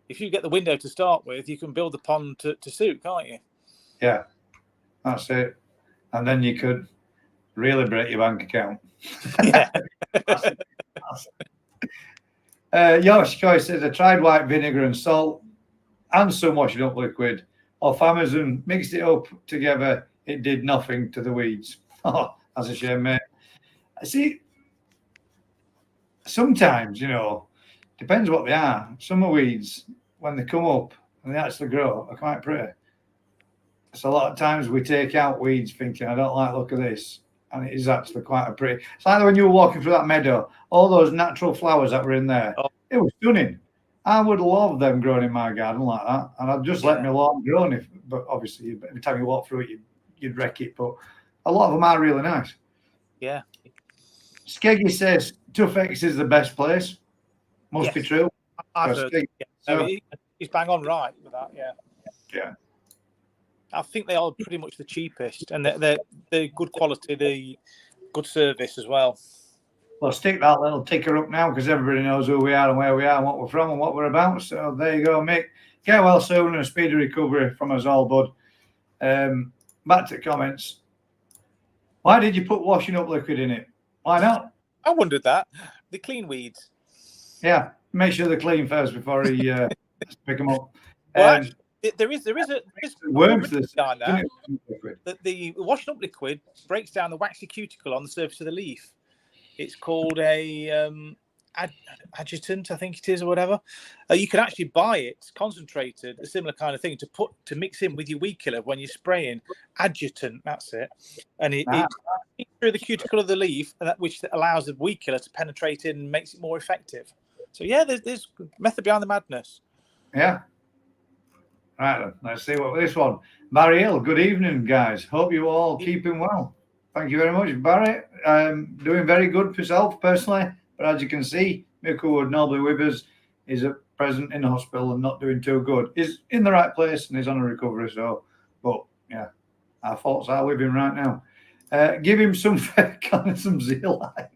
If you get the window to start with, you can build the pond to suit, can't you? Yeah, that's it. And then you could really break your bank account. Yeah. Yosh Coy says, I tried white vinegar and salt and some washing up liquid off Amazon, mixed it up together. It did nothing to the weeds. Oh, that's a shame, mate. See, sometimes, depends what they are. Some of weeds, when they come up and they actually grow, are quite pretty. So a lot of times we take out weeds thinking, I don't like the look of this. And it is actually quite a pretty. It's like when you were walking through that meadow, all those natural flowers that were in there. Oh. It was stunning. I would love them growing in my garden like that. And I'd just let my lawn grow. But obviously, every time you walk through it, you'd wreck it. But a lot of them are really nice. Yeah. Skeggy says Tuffex is the best place. Must be true. I've heard. So, he's bang on right with that. Yeah. Yeah. I think they are pretty much the cheapest, and they're good quality, the good service as well. Well, stick that little ticker up now because everybody knows who we are and where we are and what we're from and what we're about. So there you go, Mick. Get well soon and a speedy recovery from us all, bud. Back to comments. Why did you put washing up liquid in it? Why not? I wondered that. The clean weeds. Yeah, make sure they're clean first before he pick them up. Well, there is worms behind that. The washing up liquid breaks down the waxy cuticle on the surface of the leaf. It's called a adjutant, I think it is, or whatever. You can actually buy it concentrated, a similar kind of thing to mix in with your weed killer when you're spraying. Adjutant, that's it. And it through the cuticle of the leaf, which allows the weed killer to penetrate in and makes it more effective. So yeah, there's method behind the madness. Yeah. Right then, let's see what this one. Barry Hill, good evening, guys. Hope you all keeping well. Thank you very much, Barry. Doing very good for yourself personally, but as you can see, Mick Wood, nobly with us, is at present in the hospital and not doing too good. He's in the right place and he's on a recovery. So, but yeah, our thoughts are with him right now. Give him some fake and some zeolite.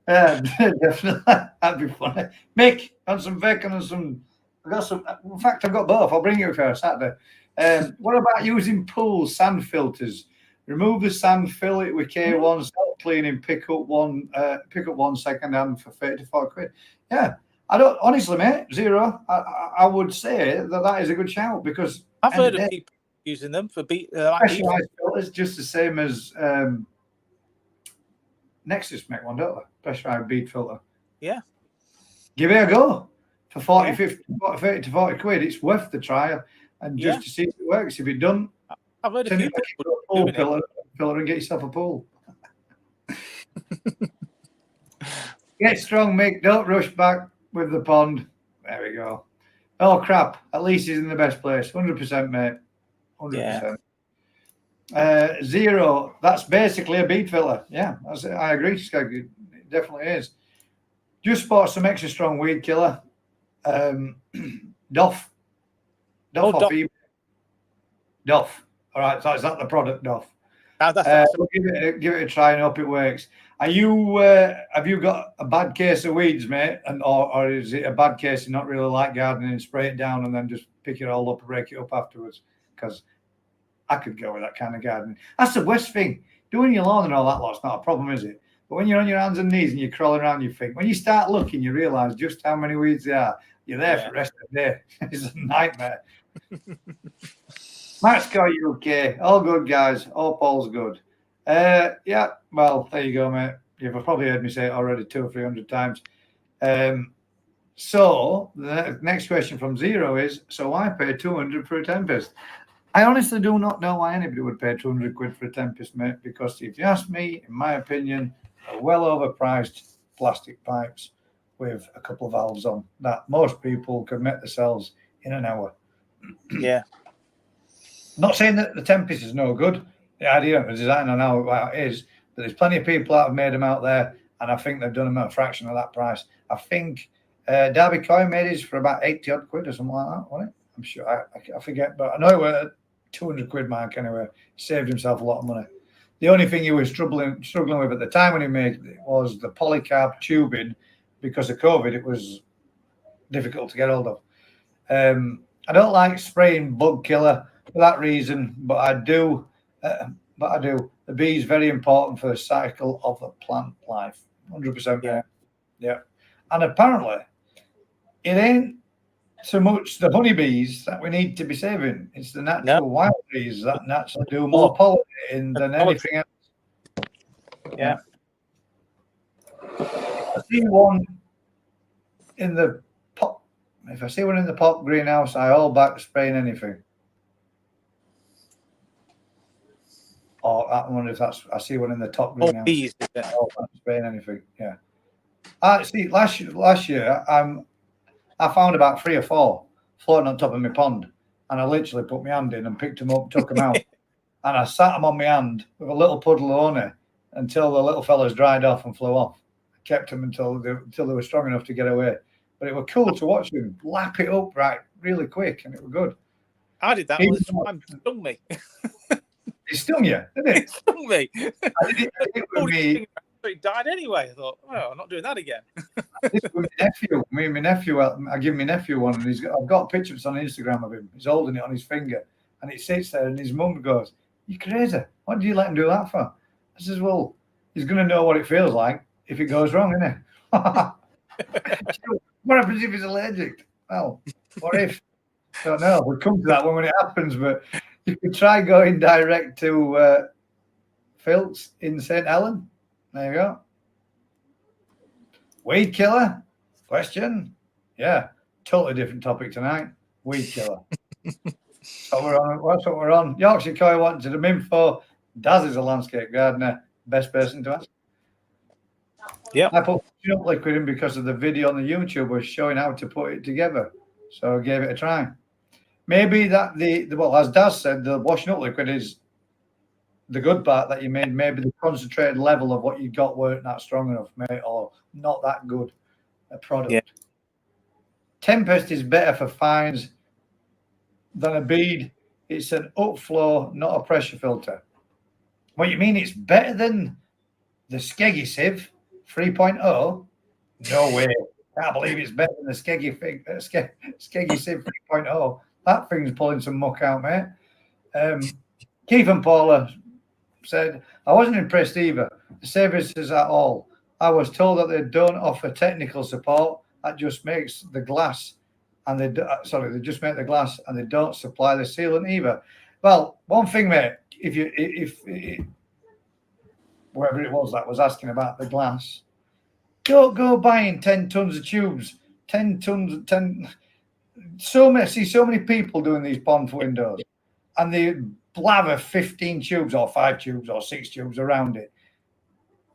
Yeah, definitely. That'd be funny. Mick, and some bacon and some. I got some. In fact, I've got both. I'll bring you for a Saturday. What about using pool sand filters? Remove the sand, fill it with K1, self cleaning, pick up one second hand for 30 to 40 quid. Yeah, I don't honestly, mate. Zero. I would say that is a good shout because I've heard of people using them for specialized filters, just the same as. Nexus make one, don't they? Pressurized bead filter. Yeah. Give it a go. For 40, 50, 30 to 40 quid, it's worth the trial. And just to see if it works. If it doesn't, I've heard a few people doing pillar and get yourself a pool. Get strong, Mick. Don't rush back with the pond. There we go. Oh, crap. At least he's in the best place. 100%, mate. 100%. Yeah. Zero. That's basically a bead filler. Yeah, I agree. It definitely is. Just bought some extra strong weed killer. Doff. Off eBay. Doff. All right. So is that the product, Doff? So give it a try and hope it works. Are you? Have you got a bad case of weeds, mate? Or is it a bad case and not really like gardening and spray it down and then just pick it all up and break it up afterwards? Because I could go with that kind of gardening. That's the worst thing. doing your lawn and all that lot's not a problem, is it? But when you're on your hands and knees and you're crawling around, you think, when you start looking, you realise just how many weeds there are. You're there for the rest of the day. It's a nightmare. Matt Scott, UK. All good, guys. All Paul's good. Yeah, well, there you go, mate. You've probably heard me say it already 200 or 300 times. So the next question from Zero is, so I paid 200 for a Tempest. I honestly do not know why anybody would pay 200 quid for a Tempest, mate, because if you ask me, in my opinion, are well overpriced plastic pipes with a couple of valves on that most people could make themselves in an hour. Yeah. Not saying that the Tempest is no good. The idea of the design, I know what it is, but there's plenty of people that have made them out there, and I think they've done them at a fraction of that price. I think Derby Coy made his for about 80 odd quid or something like that, wasn't it? I'm sure. I forget, but I know it was at 200 quid mark anyway. He saved himself a lot of money. The only thing he was struggling with at the time when he made it was the polycarb tubing. Because of COVID, it was difficult to get hold of. I don't like spraying bug killer for that reason, but I do. The bee is very important for the cycle of the plant life. 100%. Yeah. And apparently, it ain't so much the honeybees that we need to be saving. It's the natural wild bees that naturally do more pollinating than anything else. Yeah. I see one in the pot. If I see one in the pot greenhouse, I hold back spraying anything. Or I wonder if that's. I see one in the top greenhouse. Bees, I hold back spraying anything. Yeah. I see. Last year, I found about 3 or 4 floating on top of my pond, and I literally put my hand in and picked them up, took them out, and I sat them on my hand with a little puddle of honey until the little fellas dried off and flew off. I kept them until they were strong enough to get away. But it was cool to watch them lap it up really quick, and it was good. I did that all the time. It stung me. It stung you, didn't it? It stung me. I did it with me. It died anyway. I thought, oh, I'm not doing that again. With my nephew. Me and my nephew, I give my nephew one, and I've got pictures on Instagram of him. He's holding it on his finger, and it sits there, and his mum goes, "You crazy? What do you let him do that for?" I says, "Well, he's going to know what it feels like if it goes wrong, isn't it?" What happens if he's allergic? Well, what if? I don't know. We'll come to that when it happens, but you could try going direct to Filts in St. Helen. There you go. Weed killer? Question? Yeah, totally different topic tonight. Weed killer. That's what we're on. Yorkshire Coy wanted some info. Daz is a landscape gardener. Best person to ask. Yeah. I put washing up liquid in because of the video on the YouTube was showing how to put it together. So I gave it a try. Maybe that well, as Daz said, the washing up liquid is the good part that you made. Maybe the concentrated level of what you got weren't that strong enough, mate, or not that good a product. Yeah. Tempest is better for fines than a bead. It's an upflow, not a pressure filter. What you mean? It's better than the Skeggy Sieve 3.0? No way. Can't believe it's better than the Skeggy Sieve 3.0. That thing's pulling some muck out, mate. Keith and Paula said, I wasn't impressed either. The services at all. I was told that they don't offer technical support. That just makes the glass, and they just make the glass, and they don't supply the sealant either. Well, one thing, mate, if whoever it was that was asking about the glass, don't go buying 10 tons of tubes, 10 tons, 10. So many people doing these pond windows, and they blather 15 tubes or 5 tubes or 6 tubes around it.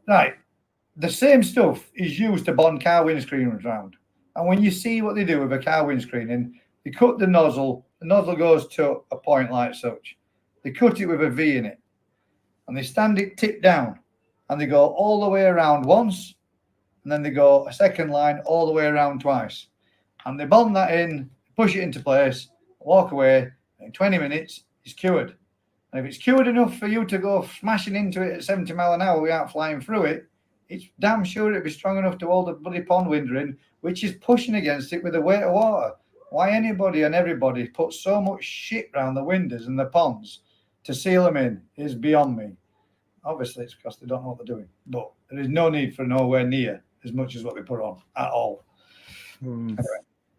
Right. The same stuff is used to bond car windscreens around. And when you see what they do with a car windscreen, they cut the nozzle goes to a point like such. They cut it with a V in it, and they stand it tip down, and they go all the way around once, and then they go a second line all the way around twice. And they bond that in, push it into place, walk away, and in 20 minutes, it's cured. And if it's cured enough for you to go smashing into it at 70 miles an hour without flying through it, it's damn sure it'll be strong enough to hold the bloody pond window in, which is pushing against it with the weight of water. Why anybody and everybody puts so much shit around the windows and the ponds to seal them in is beyond me. Obviously, it's because they don't know what they're doing. But there is no need for nowhere near as much as what they put on at all. Anyway,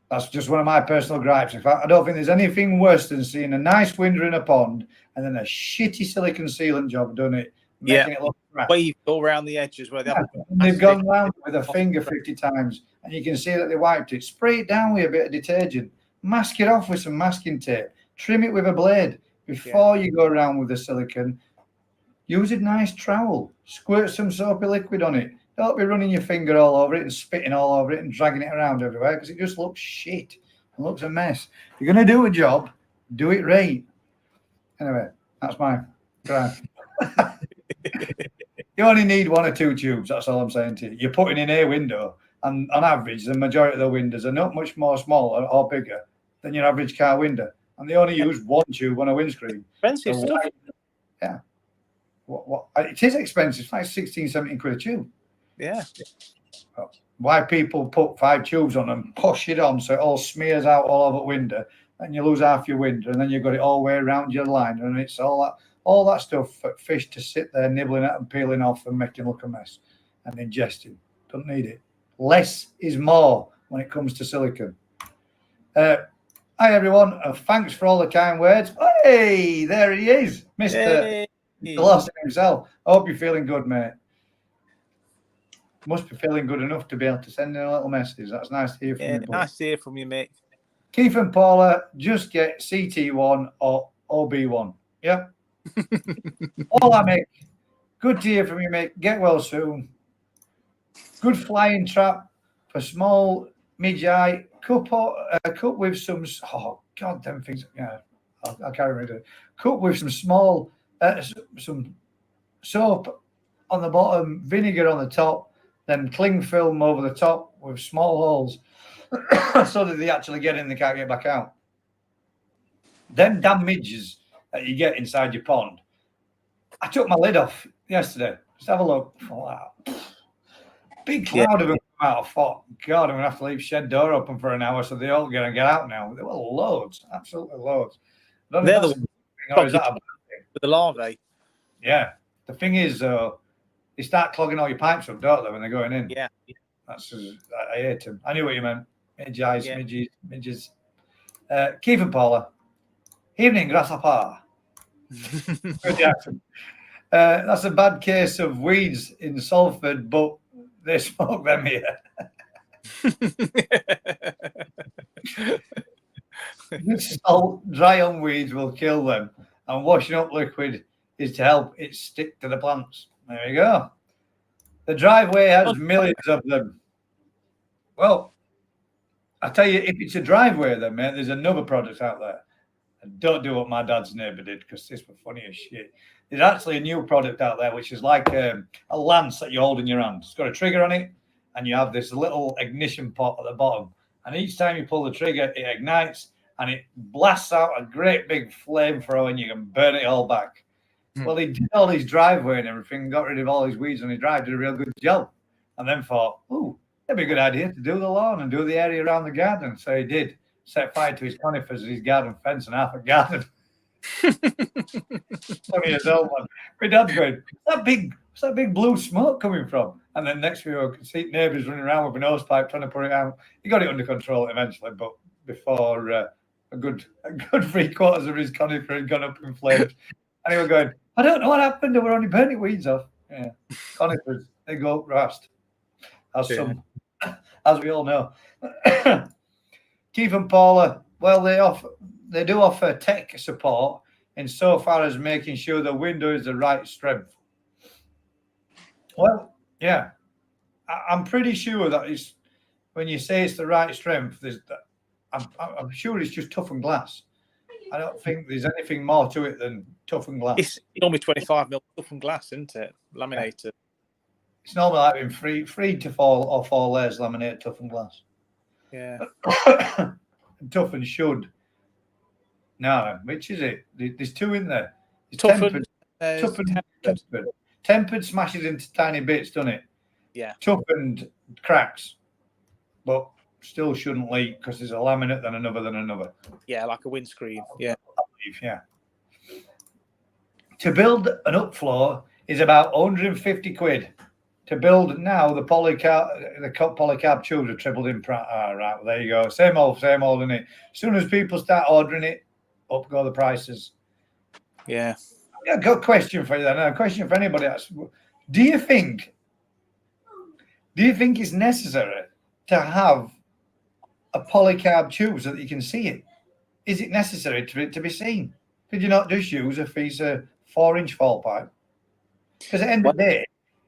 that's just one of my personal gripes. In fact, I don't think there's anything worse than seeing a nice window in a pond and then a shitty silicon sealant job done it, making it look crap. Wave all around the edges where they've gone round with a finger 50 times, and you can see that they wiped it. Spray it down with a bit of detergent. Mask it off with some masking tape. Trim it with a blade before you go around with the silicon. Use a nice trowel. Squirt some soapy liquid on it. Don't be running your finger all over it and spitting all over it and dragging it around everywhere, because it just looks shit. It looks a mess. If you're going to do a job, do it right. Anyway, that's my gripe. You only need 1 or 2 tubes. That's all I'm saying to you. You're putting in a window, and on average, the majority of the windows are not much more smaller or bigger than your average car window, and they only use 1 tube on a windscreen. Expensive stuff. Yeah. It is expensive. It's like 16, 17 quid a tube. Yeah. Why people put 5 tubes on and push it on so it all smears out all over the window, and you lose half your window, and then you've got it all the way around your liner, and it's all that stuff for fish to sit there nibbling at and peeling off and making look a mess and ingesting. Don't need it. Less is more when it comes to silicon. Hi everyone, thanks for all the kind words. Hey, there he is, Mr. Velocity himself. I hope you're feeling good, mate. Must be feeling good enough to be able to send in a little message. That's nice to hear from you. Nice to hear from you, mate. Keith and Paula, just get CT1 or OB1. Yep. All I make. Good to hear from you, mate. Get well soon. Good flying trap for small midge-eye. Cup with some. Oh God, them things. Yeah, I can't remember. Cup with some small, some soap on the bottom, vinegar on the top, then cling film over the top with small holes, so that they actually get in, they can't get back out. Them damn midges that you get inside your pond. I took my lid off yesterday. Just have a look. Wow. Big cloud of them come out. I thought, God, I'm going to have to leave shed door open for an hour so they all going to get out now. There were loads, absolutely loads. They're the with the larvae. Yeah. The thing is, they start clogging all your pipes up, don't they, when they're going in? Yeah. That's I hate them. I knew what you meant. Midges. Keith and Paula. Evening, grasshopper. That's a bad case of weeds in Salford, but they smoke them here. Salt, dry on weeds will kill them, and washing up liquid is to help it stick to the plants. There you go. The driveway has millions of them. Well, I tell you, if it's a driveway, then, mate, there's another product out there. And don't do what my dad's neighbour did, because this was funny as shit. There's actually a new product out there, which is like a lance that you hold in your hand. It's got a trigger on it, and you have this little ignition pot at the bottom. And each time you pull the trigger, it ignites, and it blasts out a great big flamethrower, and you can burn it all back. Well, he did all his driveway and everything, got rid of all his weeds on his drive, did a real good job. And then thought, that'd be a good idea to do the lawn and do the area around the garden. So he did. Set fire to his conifers, his garden fence, and half a garden. 20 years old, man. My dad's going, what's that big blue smoke coming from? And then next thing you could see neighbours running around with a nose pipe trying to put it out. He got it under control eventually, but before a good 3/4 of his conifer had gone up in flames. And he was going, I don't know what happened. We're only burning weeds off. Yeah, conifers, they go up rust. As we all know. Keith and Paula, well, they do offer tech support in so far as making sure the window is the right strength. Well, yeah, I'm pretty sure that is when you say it's the right strength. I'm sure it's just toughened glass. I don't think there's anything more to it than toughened glass. It's normally 25mm toughened glass, isn't it? Laminated. It's normally like in 3 to 4 layers laminated toughened glass. Yeah. Toughened should. No, which is it? There's 2 in there. Tempered smashes into tiny bits, doesn't it? Yeah. Toughened cracks, but still shouldn't leak because there's a laminate, then another. Yeah, like a windscreen. Yeah. Yeah. To build an upfloor is about 150 quid to build now. The polycarb tubes are tripled in price. Right, well, there you go. Same old, isn't it? As soon as people start ordering it, up go the prices. Yeah. I've got a question for you then. A question for anybody else. Do you think it's necessary to have a polycarb tube so that you can see it? Is it necessary for it to be seen? Could you not just use a piece of 4-inch fall pipe? Because at the end of the day,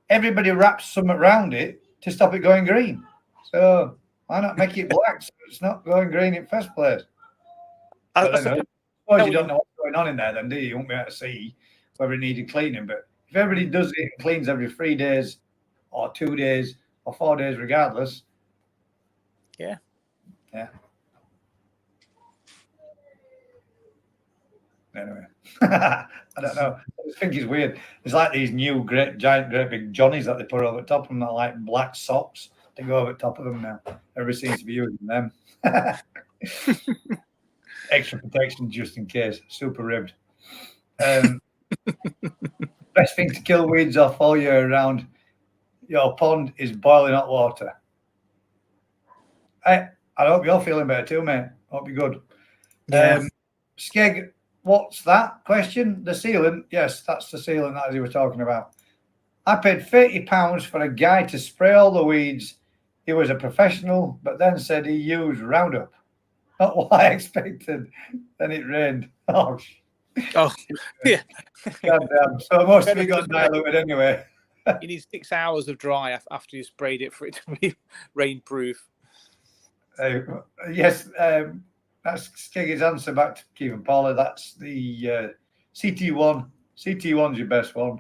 everybody wraps something around it to stop it going green. So why not make it black so it's not going green in the first place? I suppose you don't know what's going on in there then, do you? You won't be able to see whether it needed cleaning. But if everybody does it and cleans every 3 days or 2 days or 4 days regardless. Yeah. Anyway, I don't know. I just think it's weird. It's like these new great big Johnnies that they put over the top of them, that like black socks to go over the top of them now. Everybody seems to be using them. Extra protection just in case. Super ribbed. Best thing to kill weeds off all year round. Your pond is boiling hot water. I hope you're feeling better too, mate. Hope you're good. Yeah. Skeg, what's that question? The sealant? Yes, that's the sealant that you were talking about. I paid £30 for a guy to spray all the weeds. He was a professional, but then said he used Roundup. Not what I expected. Then it rained. Oh, yeah. Goddamn. So most of it got diluted anyway. You need 6 hours of dry after you sprayed it for it to be rainproof. Yes, that's Skeggy's answer back to Kevin Paula. That's the CT1. CT1's your best one.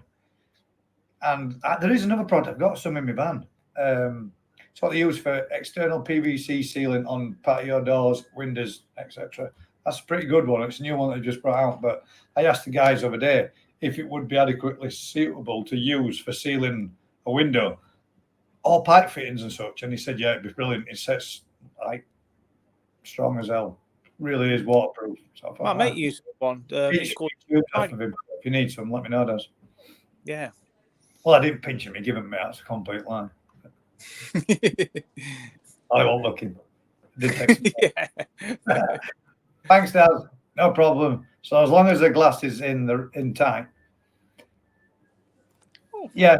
And there is another product. I've got some in my van. It's what they use for external PVC sealant on patio doors, windows, etc. That's a pretty good one. It's a new one that I just brought out. But I asked the guys over there if it would be adequately suitable to use for sealing a window or pipe fittings and such. And he said, yeah, it'd be brilliant. It sets like strong as hell. Really is waterproof. So my mate used one. It's called if you need some, let me know, Des. Yeah. Well, I didn't pinch him. He gave him me. That's a complete lie. I won't look him. Did text him. Yeah. Thanks, Dad. No problem. So as long as the glass is in tight. Yeah,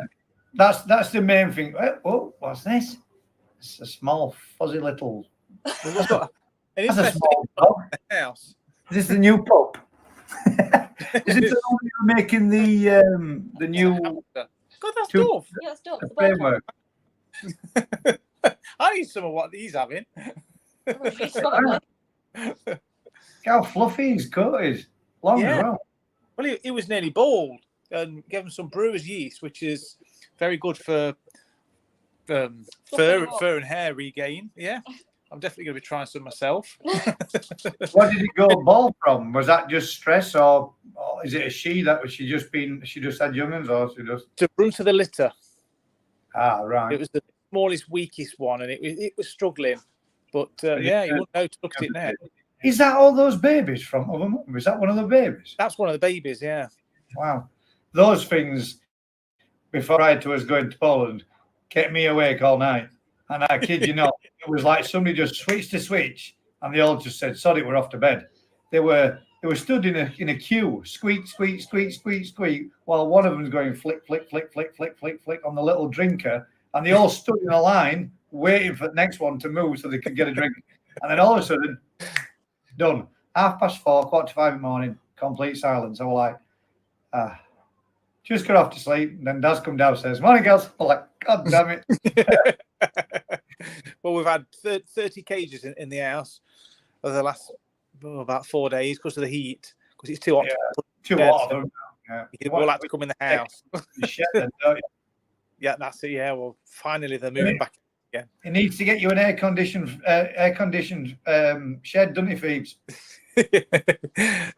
that's the main thing. Oh, what's this? It's a small, fuzzy little. That's a small dog. House. Is this the new pup? Is it the one you're making the new? God, that's Dove. Yeah, it's Dove. The framework. I need some of what he's having. How fluffy his coat is. Long as well. Well, he was nearly bald, and gave him some brewer's yeast, which is very good for fur and hair regain. Yeah, I'm definitely going to be trying some myself. Where did it go bald from? Was that just stress, or is it a she that she just had young'uns, or she just to run to the litter? Ah, right. It was the smallest, weakest one, and it was struggling. But yeah, you wouldn't know to look at it now. Is that all those babies from other mum? Is that one of the babies? That's one of the babies, yeah. Wow. Those things, before I was going to Poland, kept me awake all night. And I kid you not, it was like somebody just switched a switch and they all just said, sorry, we're off to bed. They were stood in a queue, squeak, squeak, squeak, squeak, squeak, while one of them was going flick, flick, flick, flick, flick, flick, flick on the little drinker. And they all stood in a line waiting for the next one to move so they could get a drink. And then all of a sudden, done. 4:30, 4:45 in the morning, complete silence. I was like, just got off to sleep. And then Daz come downstairs. Morning, girls. I'm like, God damn it. Well, we've had 30 cages in the house over the last about 4 days because of the heat, because it's too hot. Too hot. So you all like to come in the house. Yeah, that's it. Yeah, well, finally they're moving back again. It needs to get you an air-conditioned shed, doesn't it, Phoebes?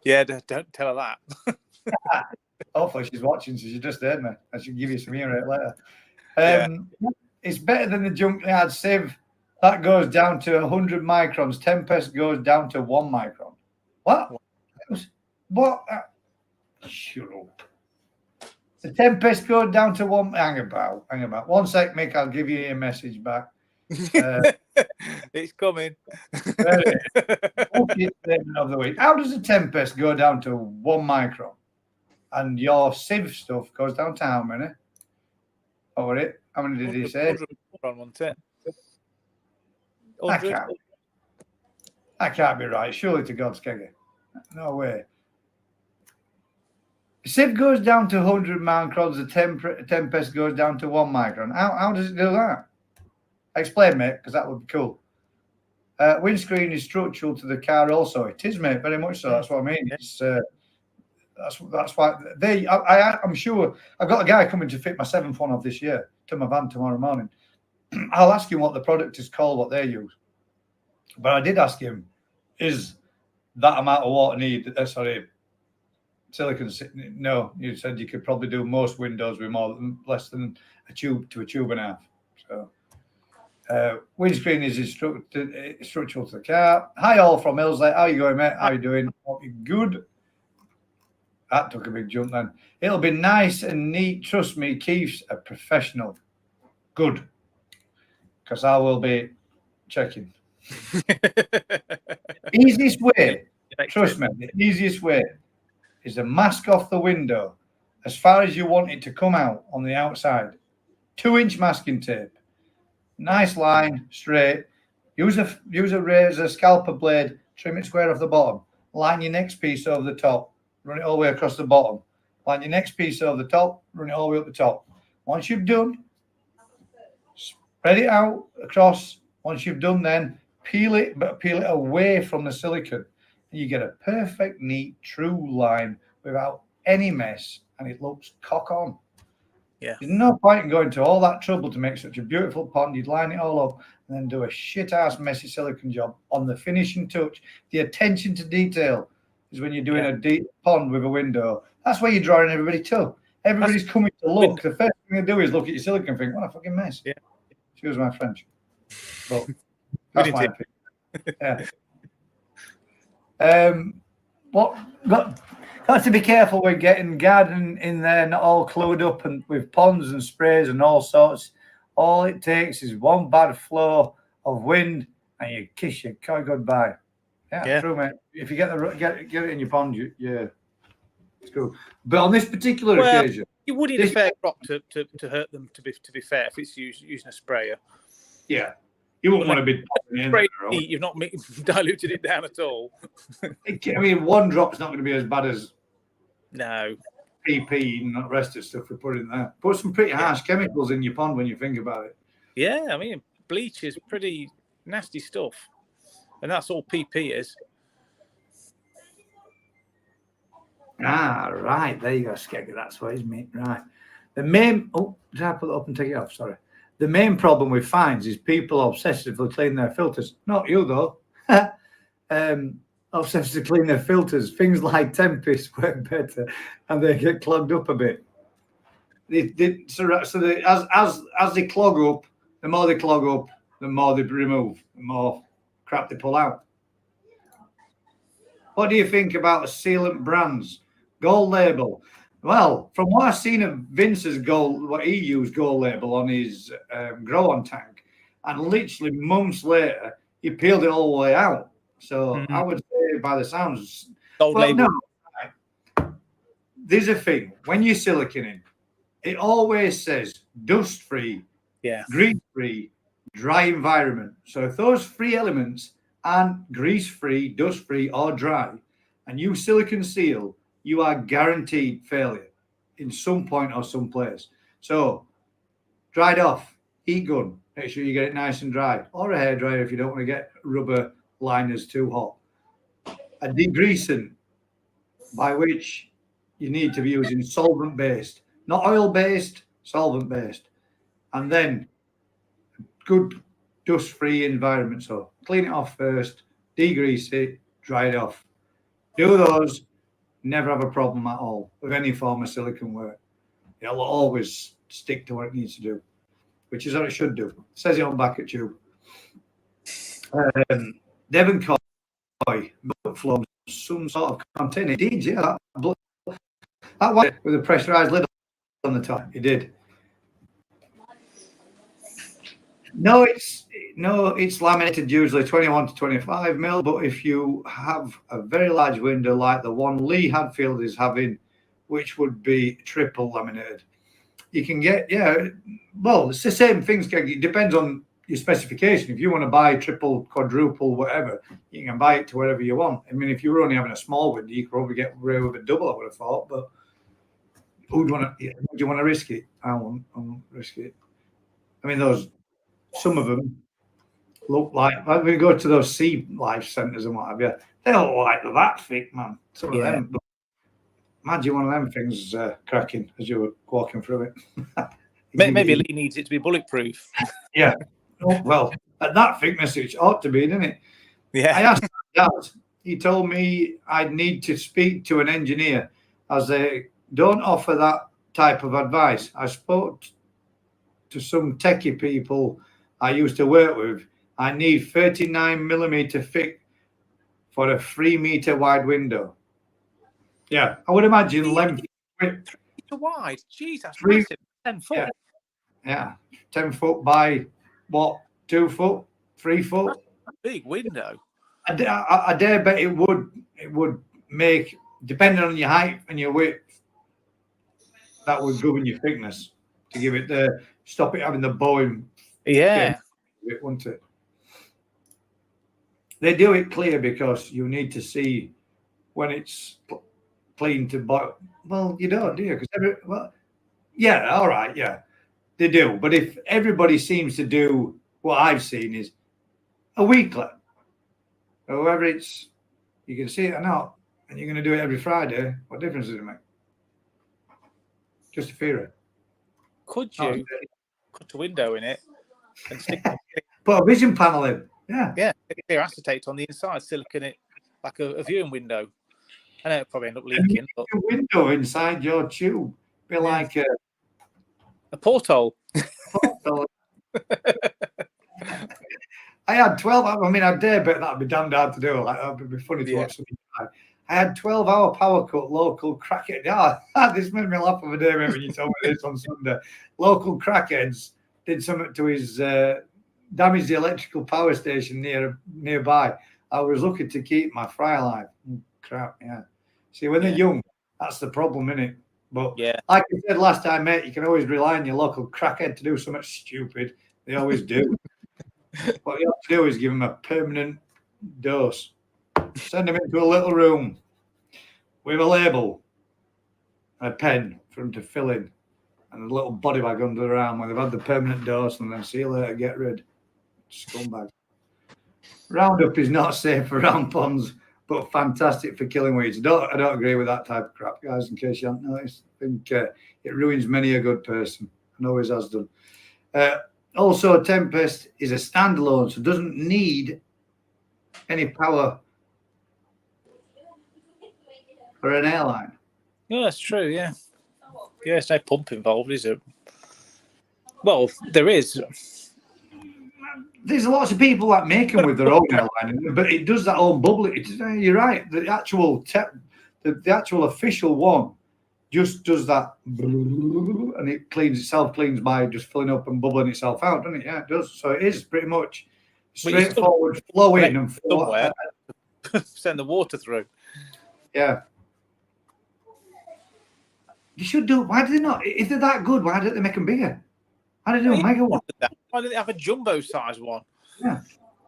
Yeah, don't tell her that. Hopefully she's watching, so she just heard me. I should give you some ear later. It's better than the junkyard sieve. That goes down to 100 microns. Tempest goes down to 1 micron. What? What? Shut up. The Tempest goes down to one. Hang about. 1 sec, Mick. I'll give you a message back. It's coming. Statement of the week. How does the Tempest go down to 1 micron? And your sieve stuff goes down to how many? How many did he say? 100 micron, wasn't it? That can't be right. Surely to God's kegger. No way. The sieve goes down to 100 microns. The Tempest goes down to 1 micron. How does it do that? Explain, mate, because that would be cool. Windscreen is structural to the car also. It is, mate, very much so. That's what I mean. It's that's why I'm sure I've got a guy coming to fit my 7th one of this year to my van tomorrow morning. I'll ask him what the product is called, what they use. But I did ask him, is that amount of water silicon? No, you said you could probably do most windows with less than a tube to a tube and a half. So windscreen is structural to the car. Hi all from Hillsley. How you going, mate? How you doing? Hope you're good. That took a big jump then. It'll be nice and neat. Trust me, Keith's a professional. Good. Because I will be checking. Easiest way, trust me, the easiest way is to mask off the window as far as you want it to come out on the outside. 2-inch masking tape. Nice line, straight. Use a razor, scalper blade, trim it square off the bottom. Line your next piece over the top. Run it all the way across the bottom. Line your next piece over the top. Run it all the way up the top. Once you've done, spread it out across. Once you've done, then peel it away from the silicon. And you get a perfect, neat, true line without any mess. And it looks cock on. Yeah. There's no point in going to all that trouble to make such a beautiful pond. You'd line it all up and then do a shit-ass messy silicon job on the finishing touch. The attention to detail is when you're doing a deep pond with a window. That's where you're drawing everybody to. Everybody's coming to look. The first thing they do is look at your silicon and think, what a fucking mess. Yeah. Excuse my French. But that's my opinion. Yeah. Got to be careful with getting garden in there, not all clued up and with ponds and sprays and all sorts. All it takes is one bad flow of wind and you kiss your car goodbye. Yeah, true, mate. If you get it in your pond, it's cool. But on this particular occasion, you wouldn't a fair crop to hurt them. To be fair, if it's using a sprayer, yeah, you wouldn't want to be. You've not diluted it down at all. I mean, one drop's not going to be as bad as PP and the rest of the stuff we put in there. Put some pretty harsh chemicals in your pond when you think about it. Yeah, I mean, bleach is pretty nasty stuff. And that's all PP is. Right. There you go, Skegger. That's what it's meant. Right. The main... Oh, did I put it up and take it off? Sorry. The main problem with fines is people obsessively clean their filters. Not you, though. Obsessively clean their filters. Things like Tempest work better and they get clogged up a bit. As they clog up, the more they clog up, the more they remove, the more crap they pull out. What do you think about sealant brands? Gold label. Well, from what I've seen of Vince's gold, what he used gold label on his grow-on tank, and literally months later, he peeled it all the way out. So I would say by the sounds, gold label. No, there's a thing. When you're siliconing, it always says dust-free, grease-free, dry environment. So if those 3 elements aren't grease-free, dust-free, or dry, and you silicon seal, you are guaranteed failure in some point or some place. So dried off, heat gun, make sure you get it nice and dry, or a hairdryer if you don't want to get rubber liners too hot. A degreasant, by which you need to be using solvent-based, not oil-based, solvent-based. And then good dust-free environment. So clean it off first, degrease it, dry it off. Do those, never have a problem at all with any form of silicon work. It'll always stick to what it needs to do, which is what it should do. It says it on back at tube. Devon Coy, flow some sort of container. It did, yeah. That one with a pressurized lid on the top. He did. No, it's laminated usually 21 to 25 mil. But if you have a very large window like the one Lee Hadfield is having, which would be triple laminated, you can get well, it's the same things. It depends on your specification. If you want to buy triple, quadruple, whatever, you can buy it to whatever you want. I mean, if you were only having a small window, you could probably get away with a double, I would have thought. But would you want to risk it? I won't risk it. I mean, some of them look like when we go to those sea life centres and what have you, they don't look like that thick, man. Some of them. But imagine one of them things cracking as you were walking through it. Maybe Lee needs it to be bulletproof. Yeah. Oh, well, at that thickness, it ought to be, didn't it? Yeah. I asked Dad. He told me I'd need to speak to an engineer, as they don't offer that type of advice. I spoke to some techie people I used to work with. I need 39 millimeter thick for a 3 meter wide window. Yeah, I would imagine length. 3 meter wide. Jeez, that's massive. 10 foot. Yeah, 10 foot by what? 2 foot, 3 foot. That's a big window. I dare bet it would make, depending on your height and your width, that would govern your thickness to give it stop it having the bowing. Yeah. It, wouldn't it? They do it clear because you need to see when it's clean to boil. Well, you don't, do you? Because all right, yeah, they do. But if everybody seems to do what I've seen is a weekly, or whether it's you can see it or not, and you're going to do it every Friday, what difference does it make? Just a theory. Could you cut a window in it and stick put a vision panel in? Yeah, clear acetate on the inside, silicon it like a viewing window. I know it'll probably end up leaking. But a window inside your tube, be like a porthole. I had 12. I mean, I dare bet that'd be damned hard to do. Like that'd be funny to watch something. I had 12-hour power cut local crackhead. This made me laugh of a day when you told me this on Sunday. Local crackheads did something to his damaged the electrical power station nearby. I was looking to keep my fry alive. Crap, yeah. See, when they're young, that's the problem, isn't it? But like I said last time, mate, you can always rely on your local crackhead to do something stupid. They always do. What you have to do is give them a permanent dose. Send them into a little room with a label, a pen for them to fill in, and a little body bag under their arm where they've had the permanent dose, and then see you later, get rid. Scumbag. Roundup is not safe for round ponds, but fantastic for killing weeds. I don't agree with that type of crap, guys, in case you haven't noticed. I think it ruins many a good person, and always has done. Also, Tempest is a standalone, so doesn't need any power for an airline. Yeah, that's true, yeah. Yeah, there's no pump involved, is it? Well, there is. There's lots of people that make them with their own airline, but it does that own bubble. You're right. The actual the actual official one just does that, and it cleans by just filling up and bubbling itself out, doesn't it? Yeah, it does. So it is pretty much straightforward, flow in and flow. Send the water through. Yeah. You should do. Why do they not? If they're that good, why don't they make them bigger? Why do they do a mega one? Why do they have a jumbo size one? Yeah.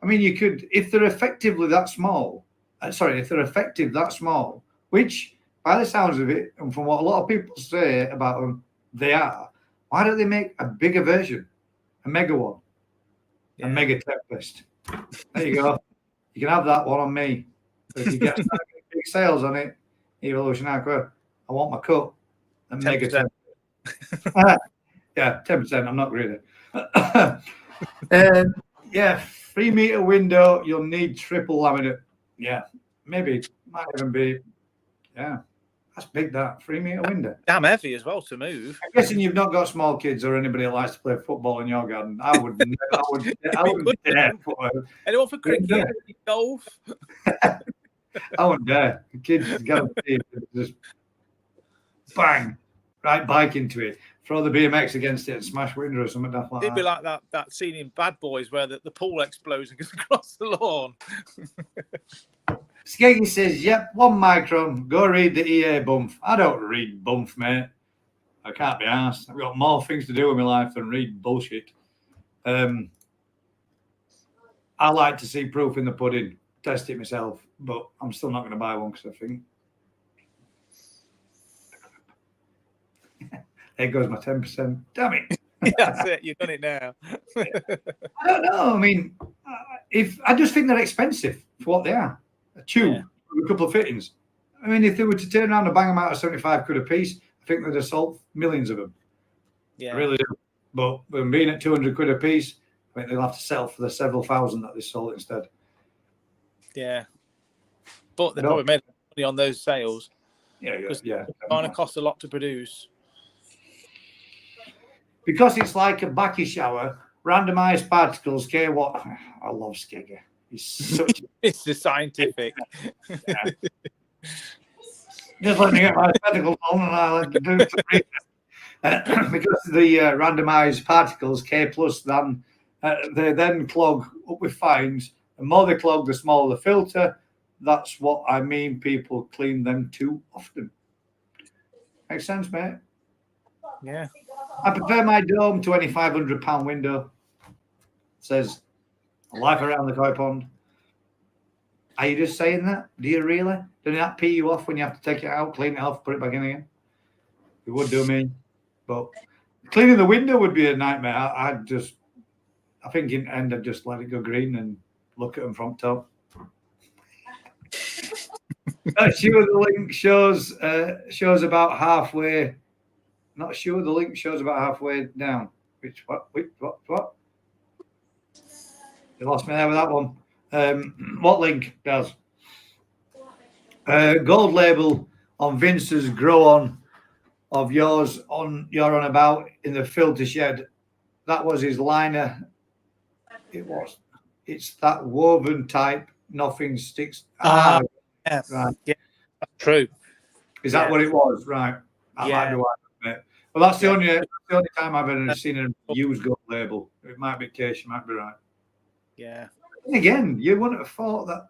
I mean, you could, if they're effectively that small, if they're effective that small, which by the sounds of it, and from what a lot of people say about them, they are, why don't they make a bigger version? A mega one. Yeah. A mega Tempest. There you go. You can have that one on me. So if you get big sales on it, Evolution Aqua, I want my cut. A mega Tempest. Yeah, 10%. I'm not greedy. 3 meter window. You'll need triple laminate. Yeah, maybe. Might even be. Yeah, that's big. That 3 meter window. Damn heavy as well to move. I'm guessing you've not got small kids or anybody that likes to play football in your garden. I would. I wouldn't dare. Anyone for cricket, golf? I wouldn't dare. The kids got to just bang. Right bike into it. throw the BMX against it and smash window or something like that. It'd be like that scene in Bad Boys where the pool explodes and goes across the lawn. Skeggy says, yep, 1 micron. Go read the EA bump. I don't read bump, mate. I can't be asked. I've got more things to do in my life than read bullshit. I like to see proof in the pudding, test it myself, but I'm still not going to buy one because I think there goes my 10%. Damn it. That's it. You've done it now. I don't know. I mean, I just think they're expensive for what they are. A tube with a couple of fittings. I mean, if they were to turn around and bang them out at 75 quid a piece, I think they'd have sold millions of them. Yeah. I really do. But them being at 200 quid a piece, I think they'll have to sell for the several thousand that they sold instead. Yeah. But they probably made money on those sales. Yeah. It kind of costs a lot to produce. Because it's like a backy shower, randomized particles, what? I love Skegger. He's such It's the scientific. Yeah. Just let me get my spectacles on and I'll do some research. Because the randomized particles, K plus, they then clog up with fines. The more they clog, the smaller the filter. That's what I mean. People clean them too often. Makes sense, mate? Yeah. I prefer my dome to any £500 window. It says life around the koi pond. Are you just saying that? Do you really? Doesn't that pee you off when you have to take it out, clean it off, put it back in again? It would do me. But cleaning the window would be a nightmare. I think in the end I'd just let it go green and look at them from top. Not sure the link shows about halfway. Not sure the link shows about halfway down. What? You lost me there with that one. What link does? Gold label on Vince's grow on of yours you're on about in the filter shed. That was his liner. It's that woven type. Nothing sticks. Yeah. Right. Yeah, that's true. Is that what it was? Right. That might be why. Well, that's the only time I've ever seen a used gold label. It might be the case. You might be right. Yeah. And again, you wouldn't have thought that.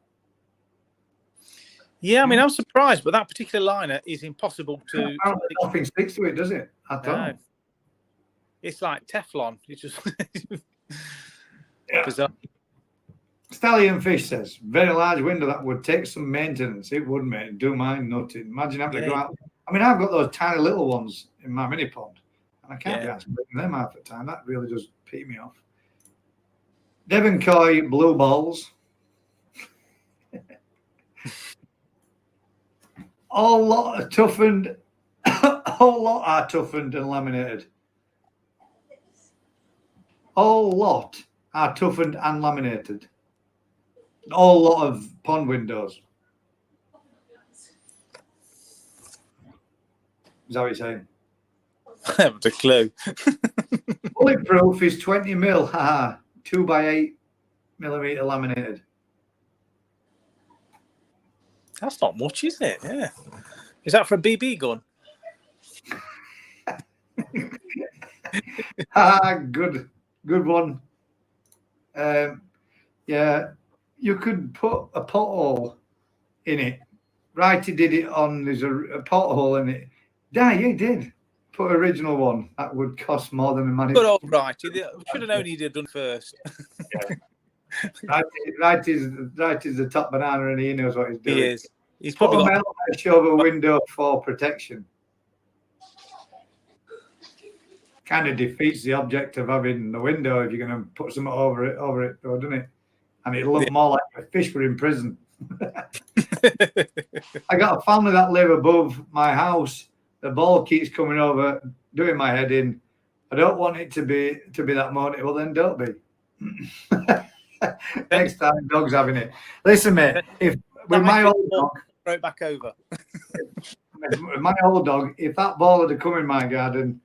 Yeah, I mean, I'm surprised, but that particular liner is impossible to. Nothing sticks to it, does it? I don't. No. It's like Teflon. It's just. Yeah. Stallion Fish says, very large window that would take some maintenance. It would, mate. Do mine nothing. Imagine having to go out. I mean, I've got those tiny little ones in my mini pond, and I can't be asking them half the time. That really does pee me off. Devon Koi blue balls. All lot are toughened. All lot are toughened and laminated. All lot are toughened and laminated. All lot of pond windows. Is that what you're saying? I haven't a clue. Bulletproof is 20 mil. Haha. 2x8 millimeter laminated. That's not much, is it? Yeah. Is that for a BB gun? Good one. Yeah, you could put a pothole in it. Righty did it on. There's a pothole in it. Yeah, you did. Put original one. That would cost more than the money. Good old Righty. Should have known he'd have done first. Yeah. Right is the top banana, and he knows what he's doing. He is. He's probably got a shower window for protection. Kind of defeats the object of having the window if you're going to put something over it, though, doesn't it? And it looked more like a fish were in prison. I got a family that live above my house. The ball keeps coming over, doing my head in. I don't want it to be that morning. Well, then don't be. Next time, dog's having it. Listen, mate. If with my old dog, throw it back over. My old dog, if that ball had come in my garden,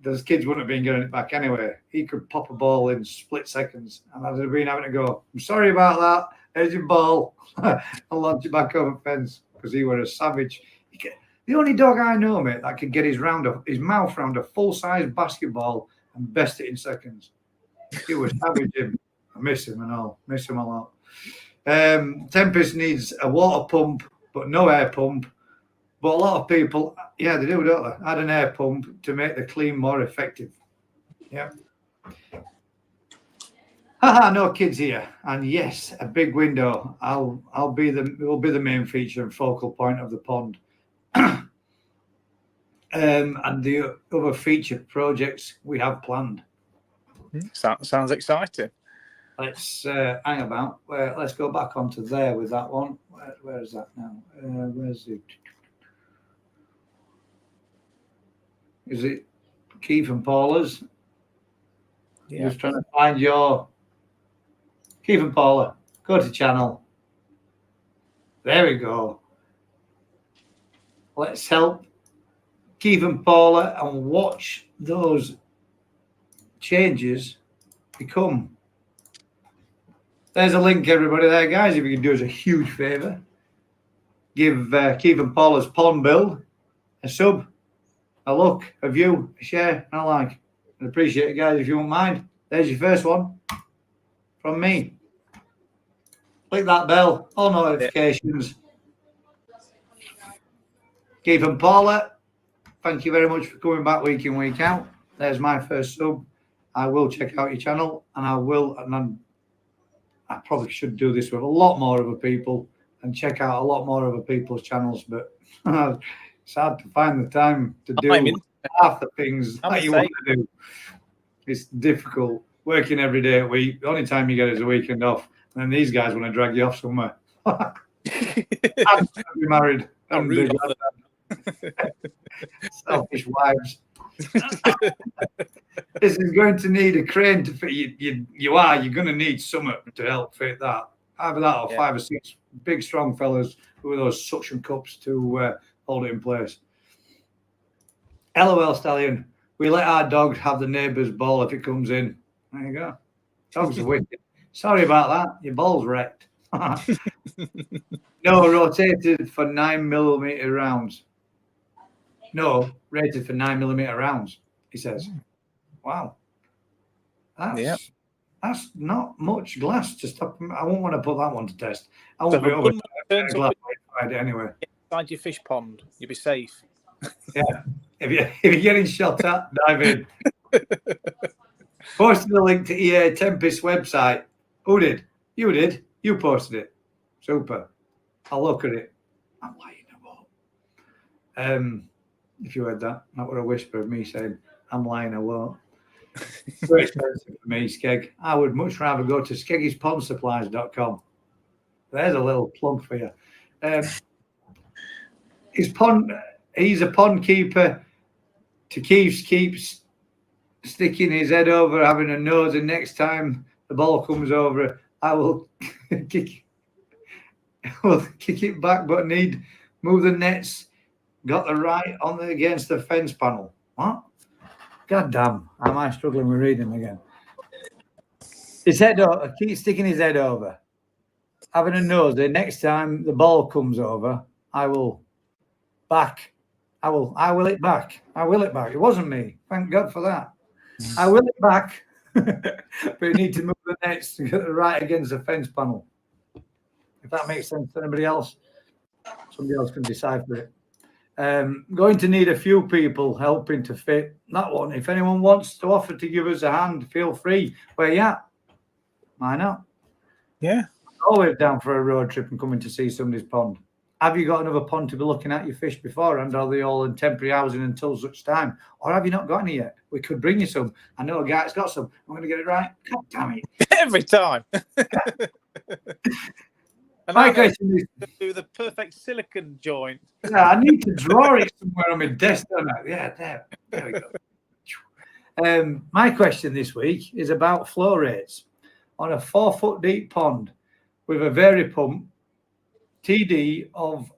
those kids wouldn't have been getting it back anyway. He could pop a ball in split seconds, and I'd have been having to go, I'm sorry about that. There's your ball. I'll launch it back over the fence because he was a savage. The only dog I know, mate, that could get his mouth round a full-size basketball and best it in seconds. It was savage him. I miss him and all. Miss him a lot. Tempest needs a water pump, but no air pump. But a lot of people, yeah, they do, don't they? Add an air pump to make the clean more effective. Yeah. Haha, no kids here. And yes, a big window. We'll be the main feature and focal point of the pond. And the other featured projects we have planned. Sounds exciting. Let's hang about. Let's go back onto there with that one. Where is that now? Where's it? Is it Keith and Paula's? Yeah. Just trying to find your Keith and Paula. Go to channel. There we go. Let's help Keith and Paula and watch those changes become. There's a link, everybody, there, guys. If you can do us a huge favour, give Keith and Paula's pond build a sub, a look, a view, a share, and a like. I'd appreciate it, guys, if you won't mind. There's your first one from me. Click that bell, all notifications. Keith and Paula, thank you very much for coming back week in, week out. There's my first sub. I will check out your channel, and I probably should do this with a lot more other people and check out a lot more other people's channels, but it's hard to find the time to do half the things that you want to do. It's difficult working every day a week. The only time you get is a weekend off, and then these guys want to drag you off somewhere. I'm going to be married. Selfish wives. This is going to need a crane to fit you. You're going to need something to help fit that. Either that or 5 or 6 big, strong fellas with those suction cups to hold it in place. LOL, Stallion. We let our dog have the neighbour's ball if it comes in. There you go. Dogs are wicked. Sorry about that. Your ball's wrecked. No, rotated for 9mm rounds. No, rated for 9mm rounds, he says. Wow. That's not much glass to stop. I won't want to put that one to test. I won't be over glass anyway. Inside your fish pond, you'll be safe. Yeah. If you're getting shot at, dive in. Posted the link to EA Tempest website. Who did? You did. You posted it. Super. I'll look at it. I'm lying about. If you heard that was a whisper of me saying, I'm lying, I won't. Very expensive for me, Skeg. I would much rather go to skeggysponsupplies.com. There's a little plug for you. He's a pond keeper to keeps sticking his head over, having a nose, and next time the ball comes over, I will kick it back, but move the nets. Got the right on against the fence panel. What? God damn, am I struggling with reading again? His head over, keep sticking his head over. Having a nose, the next time the ball comes over, I will it back. I will it back. It wasn't me. Thank God for that. I will it back. But you need to move the nets to get it right against the fence panel. If that makes sense to anybody else, somebody else can decipher it. Going to need a few people helping to fit that one. If anyone wants to offer to give us a hand, feel free. Where you at? Why not? Yeah. Always down for a road trip and coming to see somebody's pond. Have you got another pond to be looking at your fish beforehand? Are they all in temporary housing until such time? Or have you not got any yet? We could bring you some. I know a guy that's got some. I'm going to get it right. God damn it. Every time. And my question is, do the perfect silicon joint. Yeah, I need to draw it somewhere on my desk. Yeah, there we go. My question this week is about flow rates on a 4-foot deep pond with a vari-pump TD of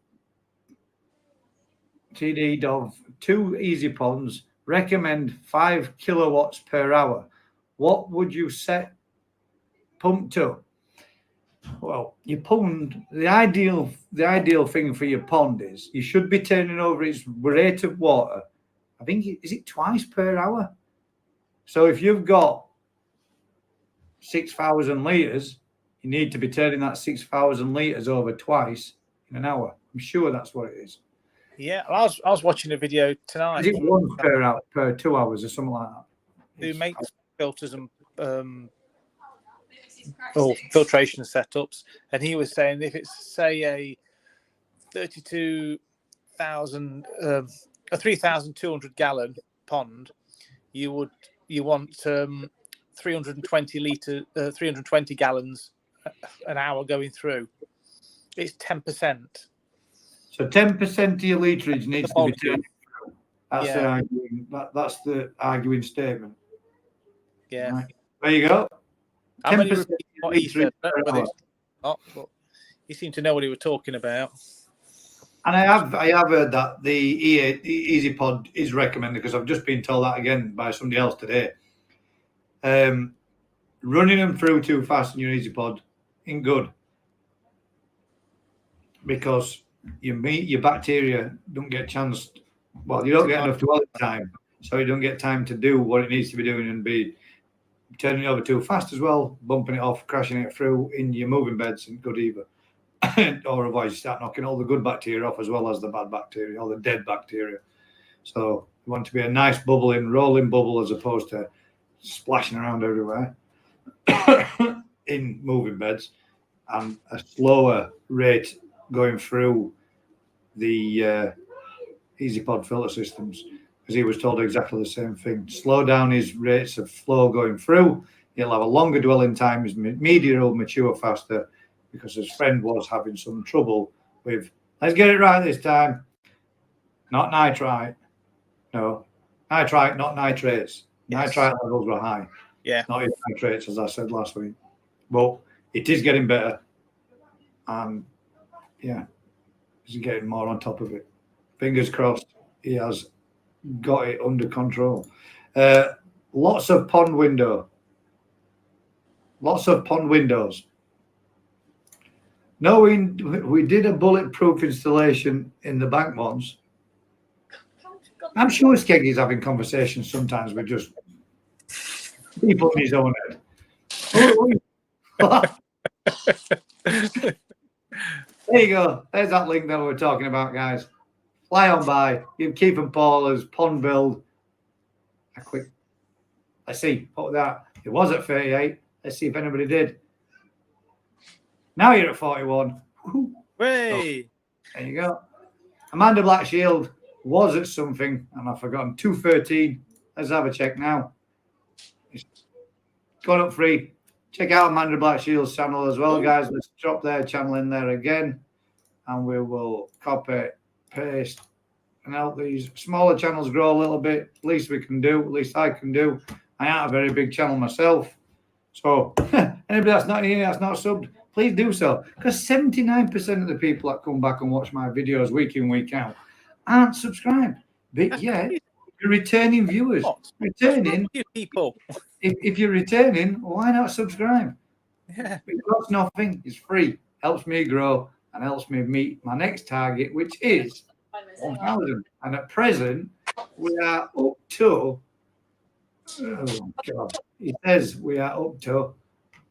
2 easy ponds. Recommend 5 kilowatts per hour. What would you set pump to? Well, your pond, the ideal thing for your pond is you should be turning over its rate of water. I think is it twice per hour. So if you've got 6,000 litres, you need to be turning that 6,000 litres over twice in an hour. I'm sure that's what it is. Yeah, I was watching a video tonight. Is it once per hour, per 2 hours or something like that? Who makes filters and filtration setups, and he was saying if it's say a 32,000 a 3,200 gallon pond, you want 320 gallons an hour going through. It's 10%. So 10% of your literage needs to be taken through. That's the arguing statement. Yeah. Right. There you go. 10% what he said, but he seemed to know what he was talking about. And I have heard that the Easy Pod is recommended, because I've just been told that again by somebody else today. Running them through too fast in your Easy Pod ain't good, because your bacteria don't get a chance. Well, you don't get enough dwelling time, so you don't get time to do what it needs to be doing and be turning it over too fast as well, bumping it off, crashing it through in your moving beds and good either. Or otherwise you start knocking all the good bacteria off as well as the bad bacteria, all the dead bacteria. So you want to be a nice bubbling, rolling bubble as opposed to splashing around everywhere in moving beds, and a slower rate going through the Easy Pod filter systems, because he was told exactly the same thing. Slow down his rates of flow going through. He'll have a longer dwelling time. His media will mature faster, because his friend was having some trouble with, let's get it right this time. Not nitrite. No. Nitrite, not nitrates. Yes. Nitrite levels were high. Yeah. Not even nitrates, as I said last week. But it is getting better. And yeah, he's getting more on top of it. Fingers crossed he has got it under control. Lots of pond window. Lots of pond windows. Knowing we did a bulletproof installation in the bank once, I'm sure Skeggy's having conversations sometimes with just people in his own head. There you go. There's that link that we were talking about, guys. Fly on by. Give Keith and Paula's pond build a quick. Let's see. What was that? It was at 38. Let's see if anybody did. Now you're at 41. Hey. So, there you go. Amanda Blackshield was at something, and I've forgotten. 213. Let's have a check now. It's gone up free. Check out Amanda Blackshield's channel as well, guys. Let's drop their channel in there again, and we will copy, paste, and help these smaller channels grow a little bit. Least we can do, at least I can do. I am a very big channel myself. So anybody that's not here, that's not subbed, please do so. Because 79% of the people that come back and watch my videos week in, week out aren't subscribed. But yet, you're returning viewers. Returning people. If you're returning, why not subscribe? Yeah. It costs nothing. It's free. Helps me grow and helps me meet my next target, which is 1,000. And at present, we are up to, oh God, it says we are up to,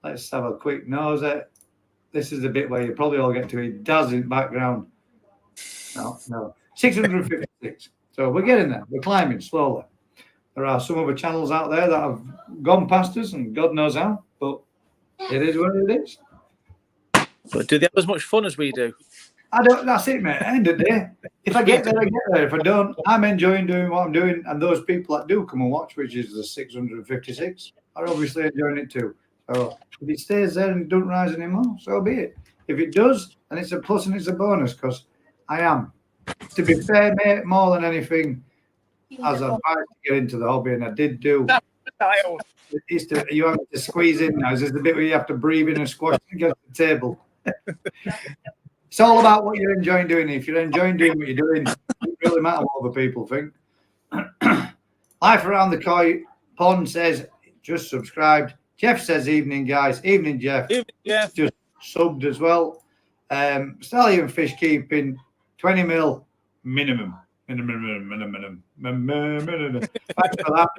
let's have a quick nose at. This is the bit where you probably all get to. It does in background. No, 656. So we're getting there. We're climbing slowly. There are some other channels out there that have gone past us, and God knows how, but it is what it is. But do they have as much fun as we do? I don't. That's it, mate. At the end of the day, if I get there, I get there. If I don't, I'm enjoying doing what I'm doing, and those people that do come and watch, which is the 656, are obviously enjoying it too. So if it stays there and it doesn't rise anymore, so be it. If it does, then it's a plus and it's a bonus, because I am, to be fair, mate, more than anything, as I tried to get into the hobby, and I did do. You have to squeeze in now. Is this the bit where you have to breathe in and squash against the table? It's all about what you're enjoying doing. If you're enjoying doing what you're doing, it doesn't really matter what other people think. Life Around the Koi Pond says, just subscribed. Jeff says, evening, guys. Evening, Jeff. Evening, Jeff. Just subbed as well. Stallion fish keeping 20 mil minimum. Minimum. Thanks for that.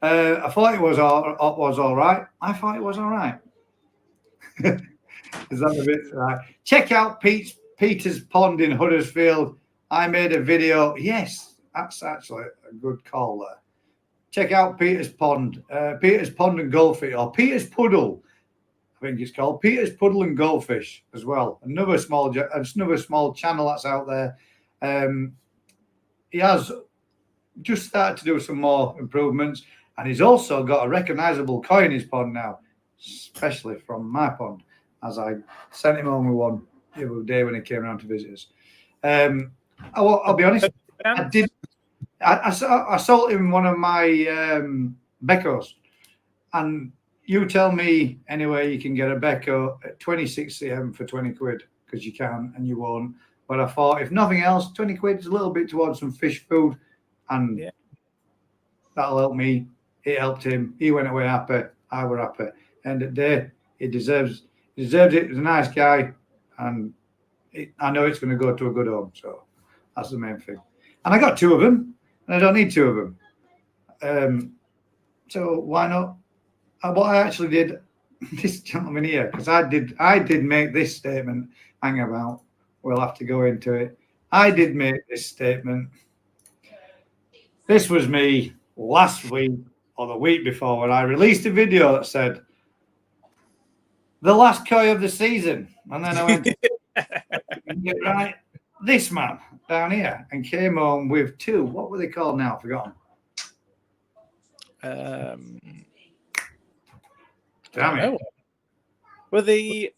I thought it was all right. I thought it was all right. Is that a bit right? Check out Peter's Pond in Huddersfield. I made a video. Yes, that's actually a good call there. Check out Peter's Pond. Peter's Pond and Goldfish, or Peter's Puddle, I think it's called. Peter's Puddle and Goldfish as well. Another small channel that's out there. He has just started to do some more improvements, and he's also got a recognisable koi in his pond now, especially from my pond, as I sent him home with one the other day when he came around to visit us. I'll be honest, I sold him one of my Beckos, and you tell me anyway you can get a Becco at 26 cm for 20 quid, because you can and you won't. But I thought, if nothing else, 20 quid is a little bit towards some fish food, and that'll help me. It helped him. He went away happy. I were happy. End of the day, he deserved it. He's a nice guy, and I know it's going to go to a good home. So that's the main thing. And I got 2 of them, and I don't need 2 of them. So why not? What I actually did, this gentleman here, because I did make this statement. Hang about. We'll have to go into it. I did make this statement. This was me last week or the week before, when I released a video that said the last koi of the season, and then I went right, this man down here, and came home with 2. What were they called now? I've forgotten. Damn it! Were the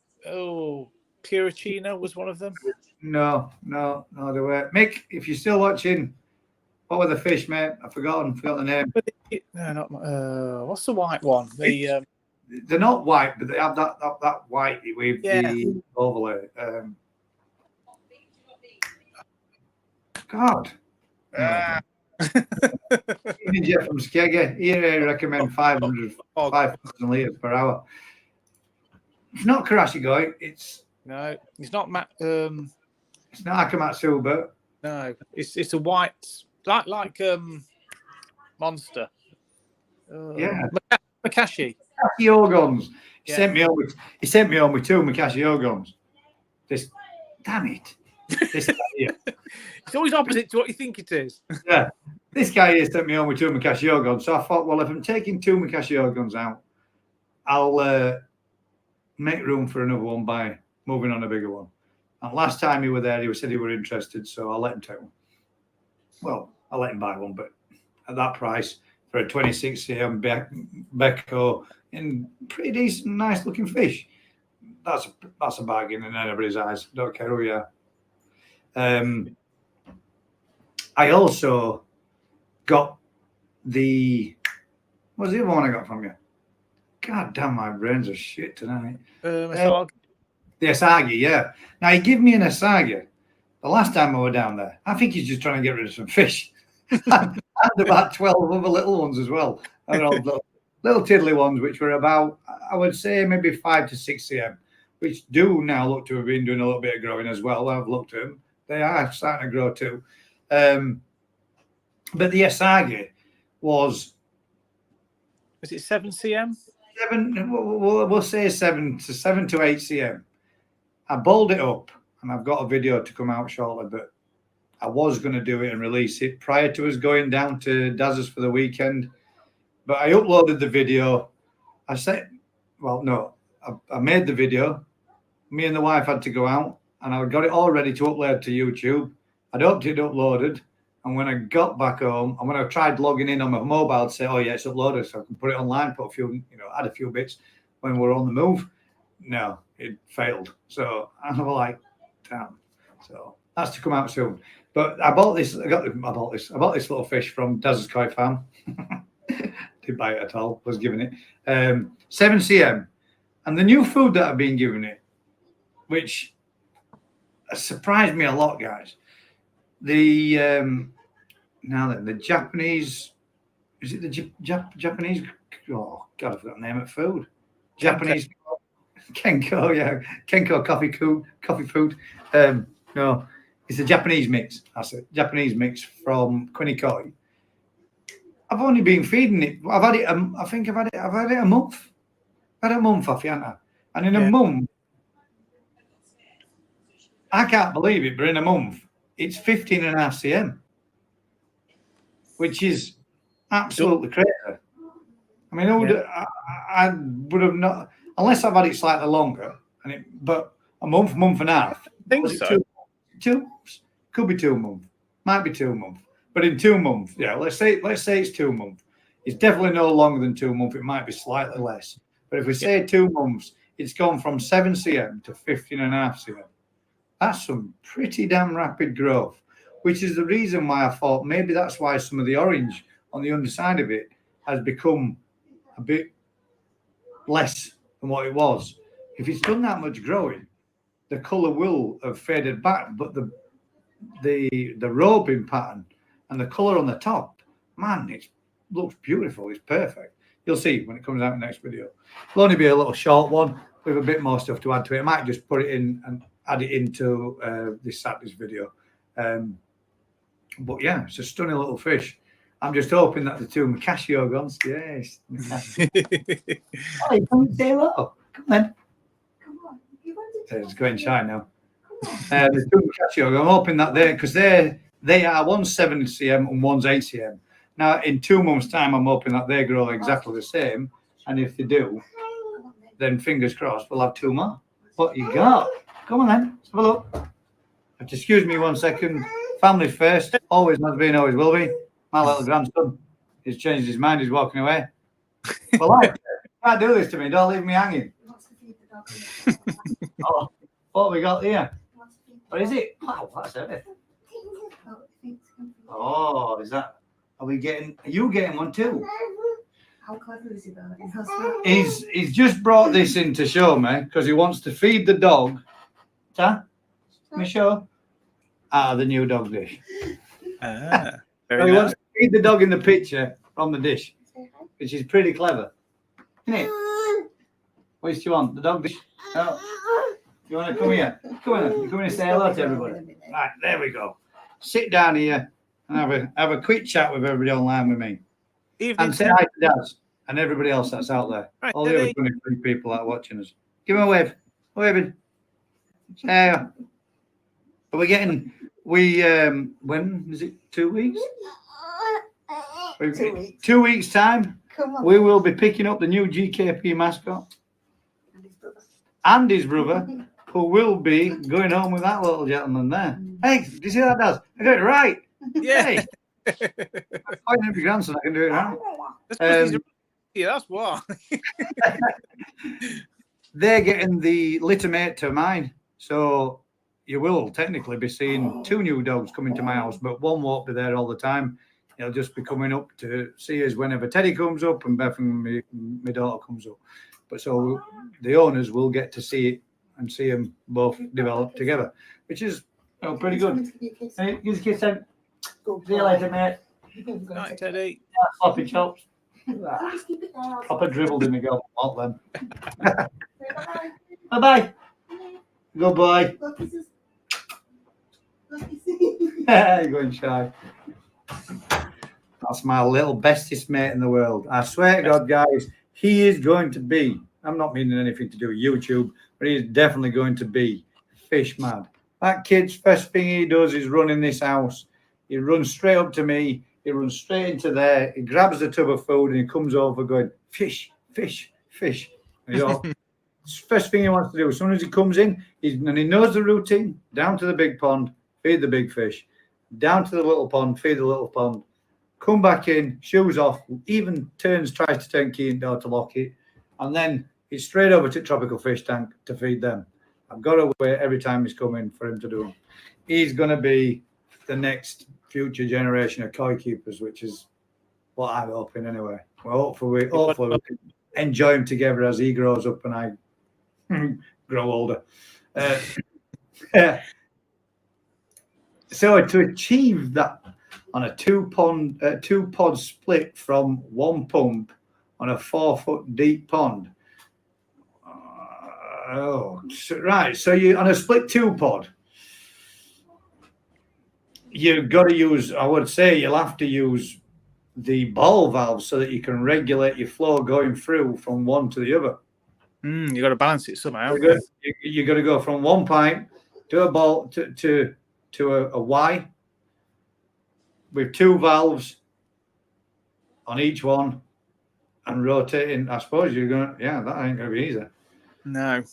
Puricino was one of them? No, they were. Mick, if you're still watching, what were the fish, mate? I've forgotten the name. No, not. What's the white one? They're not white, but they have that white with the overlay. God. Ninja from Skeggy. Here I recommend 5,000 litres per hour. It's not Karashigoi. It's not it's not Akamatsu, but no, it's a white like monster. Makashi. Makashi Ogons. He sent me home with 2 Makashi Ogons. Damn it. This guy here. It's always opposite to what you think it is. Yeah. This guy here sent me home with 2 Makashi Ogons. So I thought, well, if I'm taking 2 Makashi Ogons out, I'll make room for another one by moving on a bigger one. And last time he were there, he said he were interested, so I'll let him take one. Well, I'll let him buy one, but at that price for a 26 cm Becco in pretty decent, nice looking fish, that's a bargain in anybody's eyes. Don't care who you are. I also got what's the other one I got from you? God damn, my brains are shit tonight. The Asagi, yeah. Now, he gave me an Asagi the last time I were down there. I think he's just trying to get rid of some fish. And about 12 other little ones as well. Little tiddly ones, which were about, I would say, maybe 5 to 6 cm, which do now look to have been doing a little bit of growing as well. I've looked at them. They are starting to grow too. But the Asagi was it 7 cm? We'll say 7 to 8 cm. I balled it up, and I've got a video to come out shortly, but I was going to do it and release it prior to us going down to Daz's for the weekend. But I uploaded the video. I made the video. Me and the wife had to go out, and I got it all ready to upload to YouTube. I'd hoped it uploaded, and when I got back home, and when I tried logging in on my mobile to say, oh yeah, it's uploaded, so I can put it online, put a few, add a few bits when we're on the move. No, it failed. So I was like, damn. So that's to come out soon. But I bought this little fish from Daz's Koi Farm. Didn't buy it at all, was giving it 7 cm. And the new food that I've been giving it, which surprised me a lot, guys. The Japanese, is it the Japanese? Oh God, I forgot the name of food. Japanese. Kenko, yeah, Kenko coffee food. No, it's a Japanese mix. That's a Japanese mix from Quinnykoi. I've only been feeding it. I've had it. I think I've had it a month. I've had a month off, haven't I? And in a month, I can't believe it, but in a month, it's 15.5 cm, which is absolutely crazy. I mean, I would have not, unless I've had it slightly longer, but a month and a half. I think so. 2 months. Could be 2 months. Might be 2 months. But in 2 months, yeah, let's say it's 2 months. It's definitely no longer than 2 months. It might be slightly less. But if we say 2 months, it's gone from 7 cm to 15.5 cm. That's some pretty damn rapid growth, which is the reason why I thought maybe that's why some of the orange on the underside of it has become a bit less than what it was. If it's done that much growing, the colour will have faded back, but the robing pattern and the colour on the top, man, it looks beautiful. It's perfect. You'll see when it comes out in the next video. It'll only be a little short one with a bit more stuff to add to it. I might just put it in and add it into this Saturday's video. But yeah, it's a stunning little fish. I'm just hoping that the two Macashiogons, yes. Oh, come and say hello. Come then. Come on. It's going shy now. The two Macashiogons, I'm hoping that they are one's 7 cm and one's 8 cm. Now, in 2 months' time, I'm hoping that they grow exactly the same. And if they do, then fingers crossed, we'll have 2 more. What you got? Come on then. Let's have a look. Excuse me 1 second. Family first. Always has been, always will be. My little grandson, he's changed his mind. He's walking away. Well, I can't do this to me. Don't leave me hanging. Oh, what have we got here? What is it? Wow, that's heavy. Oh, is that? Are you getting one too? How clever is he about it? He's just brought this in to show me because he wants to feed the dog. Let me show. The new dog dish. Very he nice. wants to feed the dog in the picture from the dish, which is pretty clever, isn't it? What do you want? The dog dish? Oh. You want to come here? Come on, you come in and say hello to everybody. Right, there we go. Sit down here and have a quick chat with everybody online with me. And say hi to Daz and everybody else that's out there. Right, all the other 23 people that are watching us. Give him a wave. Waving. Say hi. Are we getting? When is it? 2 weeks? 2 weeks. 2 weeks time. Come on. We will be picking up the new GKP mascot and his brother, who will be going home with that little gentleman there. Hey, do you see that, Daz? I got it right. Yeah. Hey. I can be grandson. I can do it right. That's why. They're getting the litter mate to mine, so you will technically be seeing 2 new dogs coming to my house, but one won't be there all the time. He'll just be coming up to see us whenever Teddy comes up and Beth and my daughter comes up. But so the owners will get to see it and see them both develop together, which is pretty good. Hey, give us a kiss then. See you later, mate. Night, Teddy. Sloppy chops. Proper dribbled in the golf malt then. Bye-bye. Good boy. You're going shy. That's my little bestest mate in the world. I swear to God, guys, he is going to be, I'm not meaning anything to do with YouTube, but he is definitely going to be fish mad. That kid's first thing he does is run in this house. He runs straight up to me. He runs straight into there. He grabs the tub of food and he comes over going, fish, fish, fish. And he's all, first thing he wants to do, as soon as he comes in, and he knows the routine, down to the big pond, feed the big fish. Down to the little pond, feed the little pond. Come back in, shoes off, even tries to turn key and door to lock it. And then he's straight over to tropical fish tank to feed them. I've got to wait every time he's coming for him to do them. He's going to be the next future generation of koi keepers, which is what I'm hoping anyway. Well, hopefully we can enjoy him together as he grows up and I grow older. So to achieve that on a two pod split from one pump on a 4 foot deep pond, Oh, right. So you on a split 2 pod, you've got to use. I would say you'll have to use the ball valve so that you can regulate your flow going through from one to the other. You got to balance it somehow. You got to go from one pipe to a ball to a Y with 2 valves on each one and rotating. I suppose you're going to, that ain't going to be easy. No.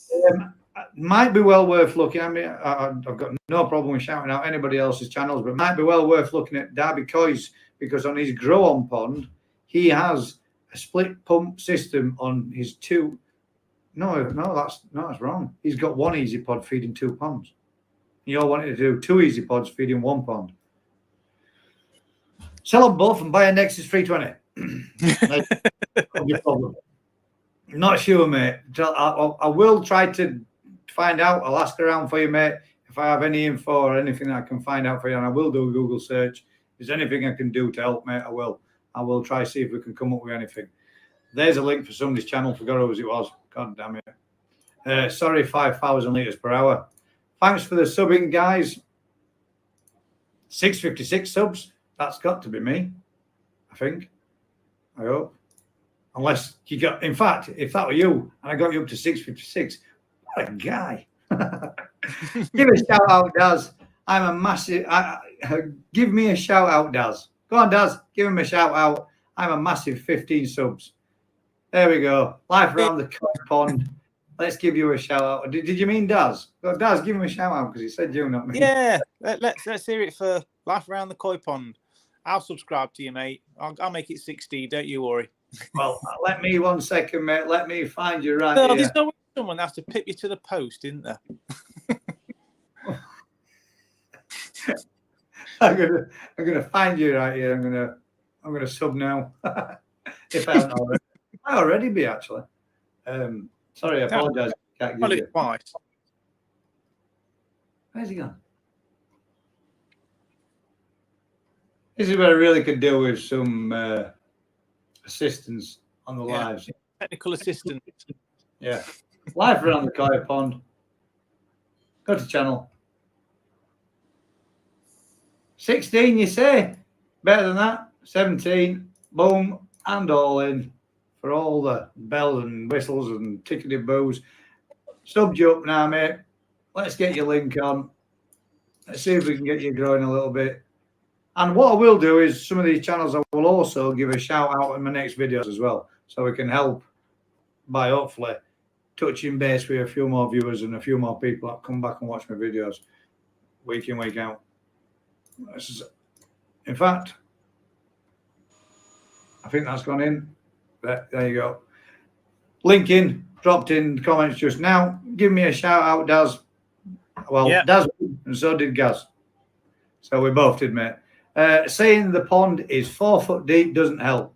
Might be well worth looking. I mean, I've got no problem with shouting out anybody else's channels, but might be well worth looking at Darby Coy's, because on his grow on pond, he has a split pump system on his 2. No, that's wrong. He's got 1 easy pod feeding 2 ponds. You're wanting to do 2 easy pods feeding 1 pond. Sell them both and buy a Nexus 320. No problem. Not sure, mate. I will try to find out. I'll ask around for you, mate. If I have any info or anything I can find out for you, and I will do a Google search. If there's anything I can do to help, mate, I will. I will try see if we can come up with anything. There's a link for somebody's channel. Forgot whose it was. God damn it. Sorry, 5,000 litres per hour. Thanks for the subbing, guys. 656 subs. That's got to be me, I think. I hope. Unless you got, in fact, if that were you and I got you up to 656, what a guy. Give a shout out, Daz. I'm a massive, give me a shout out, Daz. Go on, Daz, give him a shout out. I'm a massive 15 subs. There we go. Life around the pond. Let's give you a shout out. Did you mean Daz? Go, Daz, give him a shout out because he said you, not me. Yeah, let's hear it for Life Around the Koi Pond. I'll subscribe to you, mate. I'll make it 60. Don't you worry. Well, let me 1 second, mate. Let me find you right no, here. There's no way someone has to pip you to the post, isn't there? I'm gonna find you right here. I'm gonna sub now. If I haven't already. I already be actually. Sorry, I apologise. Can't give you. Twice. Where's he gone? This is where I really could do with some assistance on the lives. Technical assistance. Yeah. Live around the Koi Pond. Go to channel. 16, you say? Better than that? 17. Boom. And all in for all the bells and whistles and tickety boos. Subbed you up now, mate. Let's get your link on. Let's see if we can get you growing a little bit. And what I will do is some of these channels I will also give a shout out in my next videos as well. So we can help by hopefully touching base with a few more viewers and a few more people that come back and watch my videos week in, week out. In fact, I think that's gone in. There you go. Link in, dropped in the comments just now. Give me a shout out, Daz. Well, yeah. Daz, and so did Gaz. So we both did, mate. Saying the pond is 4 foot deep doesn't help.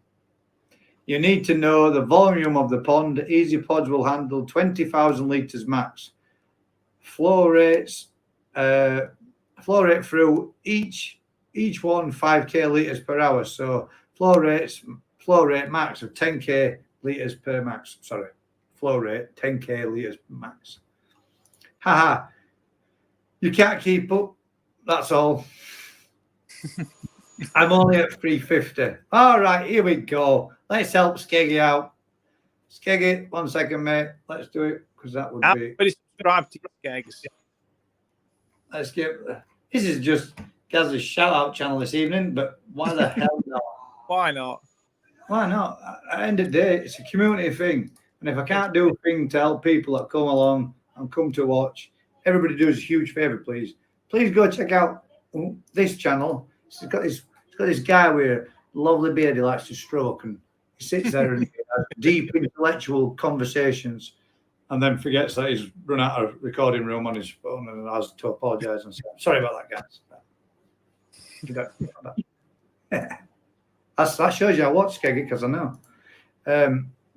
You need to know the volume of the pond. Easy pods will handle 20,000 litres max. Flow rate through each one 5k litres per hour. So flow rate max of 10k litres per max. Sorry, flow rate 10k litres max. Haha, you can't keep up. That's all. I'm only at 350. All right, here we go. Let's help Skeggy out. Skeggy, 1 second, mate. Let's do it because that would be. Everybody subscribe to Skeggs. Let's get. This is just Gaz's shout out channel this evening, but why the hell not? Why not? Why not? At the end of the day, it's a community thing. And if I can't do a thing to help people that come along and come to watch, everybody do us a huge favour, please. Please go check out this channel. It's got this guy with a lovely beard he likes to stroke, and he sits there and has deep intellectual conversations and then forgets that he's run out of recording room on his phone and has to apologise and say, sorry about that, guys. That shows you I watch Skeggy because I know.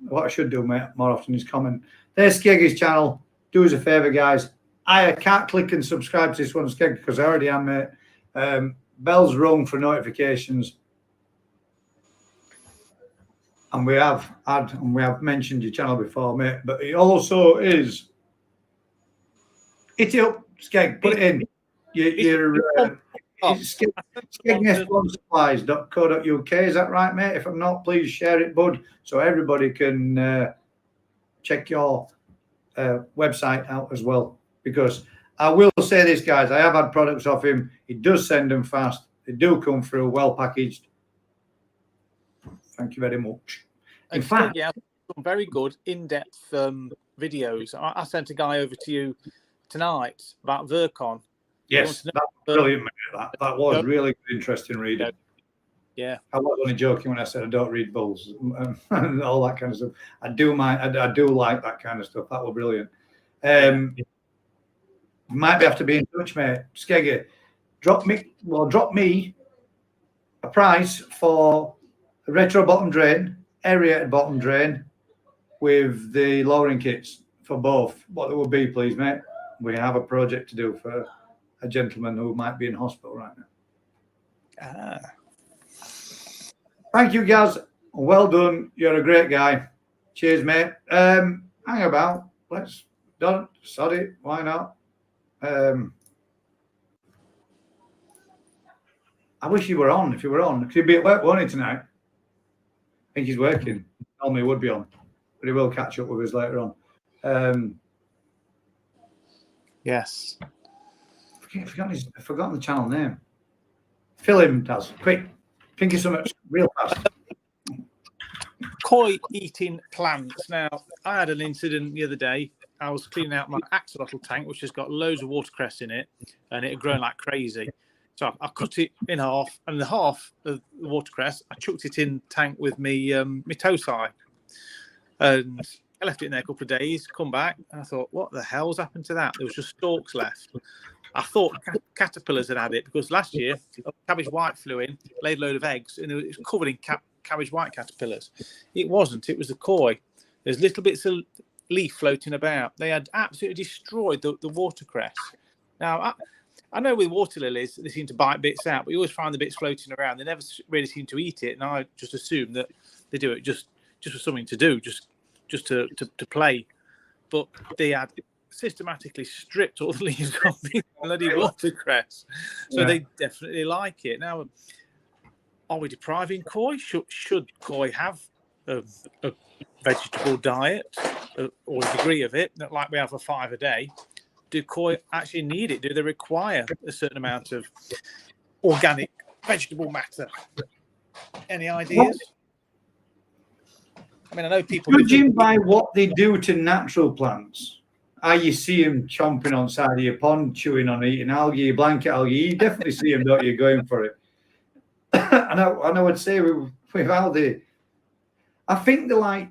What I should do, mate, more often is comment. There's Skeggy's channel. Do us a favour, guys. I can't click and subscribe to this one, Skeggy, because I already am, mate. Bell's rung for notifications. And we have mentioned your channel before, mate. But it also is Hit it up, Skeg. Put it in. It's skegnessbonsupplies.co.uk. Is that right, mate? If I'm not, please share it, bud, so everybody can check your website out as well. Because I will say this, guys, I have had products off him. He does send them fast. They do come through well packaged. Thank you very much. In fact, yeah, some very good in-depth videos. I sent a guy over to you tonight about Virkon. Yes, that's brilliant, mate. That was really interesting reading. Yeah, I was only joking when I said I don't read bulls and all that kind of stuff. I do like that kind of stuff. That was brilliant. Might have to be in touch, mate. Skeggy, drop me a price for a retro bottom drain, aerated bottom drain with the lowering kits for both. What it would be, please, mate. We have a project to do for a gentleman who might be in hospital right now. Thank you, guys. Well done. You're a great guy. Cheers, mate. Hang about. Let's done. Sorry, why not? I wish you were on. If you were on, because he'd be at work, won't he, tonight? I think he's working. Normally he would be on, but he will catch up with us later on. Yes. I've forgotten the channel name. Fill him, Taz. Quick. Think of something real fast. Koi eating plants. Now, I had an incident the other day. I was cleaning out my axolotl tank, which has got loads of watercress in it, and it had grown like crazy. So I cut it in half, and the half of the watercress, I chucked it in the tank with me tosai. And I left it in there a couple of days, come back, and I thought, what the hell's happened to that? There was just stalks left. I thought caterpillars had it, because last year, cabbage white flew in, laid a load of eggs, and it was covered in cabbage white caterpillars. It wasn't. It was the koi. There's little bits of leaf floating about. They had absolutely destroyed the watercress. Now, I know with water lilies, they seem to bite bits out, but you always find the bits floating around. They never really seem to eat it, and I just assume that they do it just for something to do, just to play. But they had systematically stripped all the leaves off the bloody watercress, so they definitely like it. Now, are we depriving koi? Should koi have a vegetable diet or a degree of it, like we have for 5 a day? Do koi actually need it? Do they require a certain amount of organic vegetable matter? Any ideas? I mean, I know people. Judging by what they do to natural plants, you see them chomping on side of your pond, chewing on eating algae, blanket algae. You definitely see them, don't you, going for it? And I would say with algae, I think they like,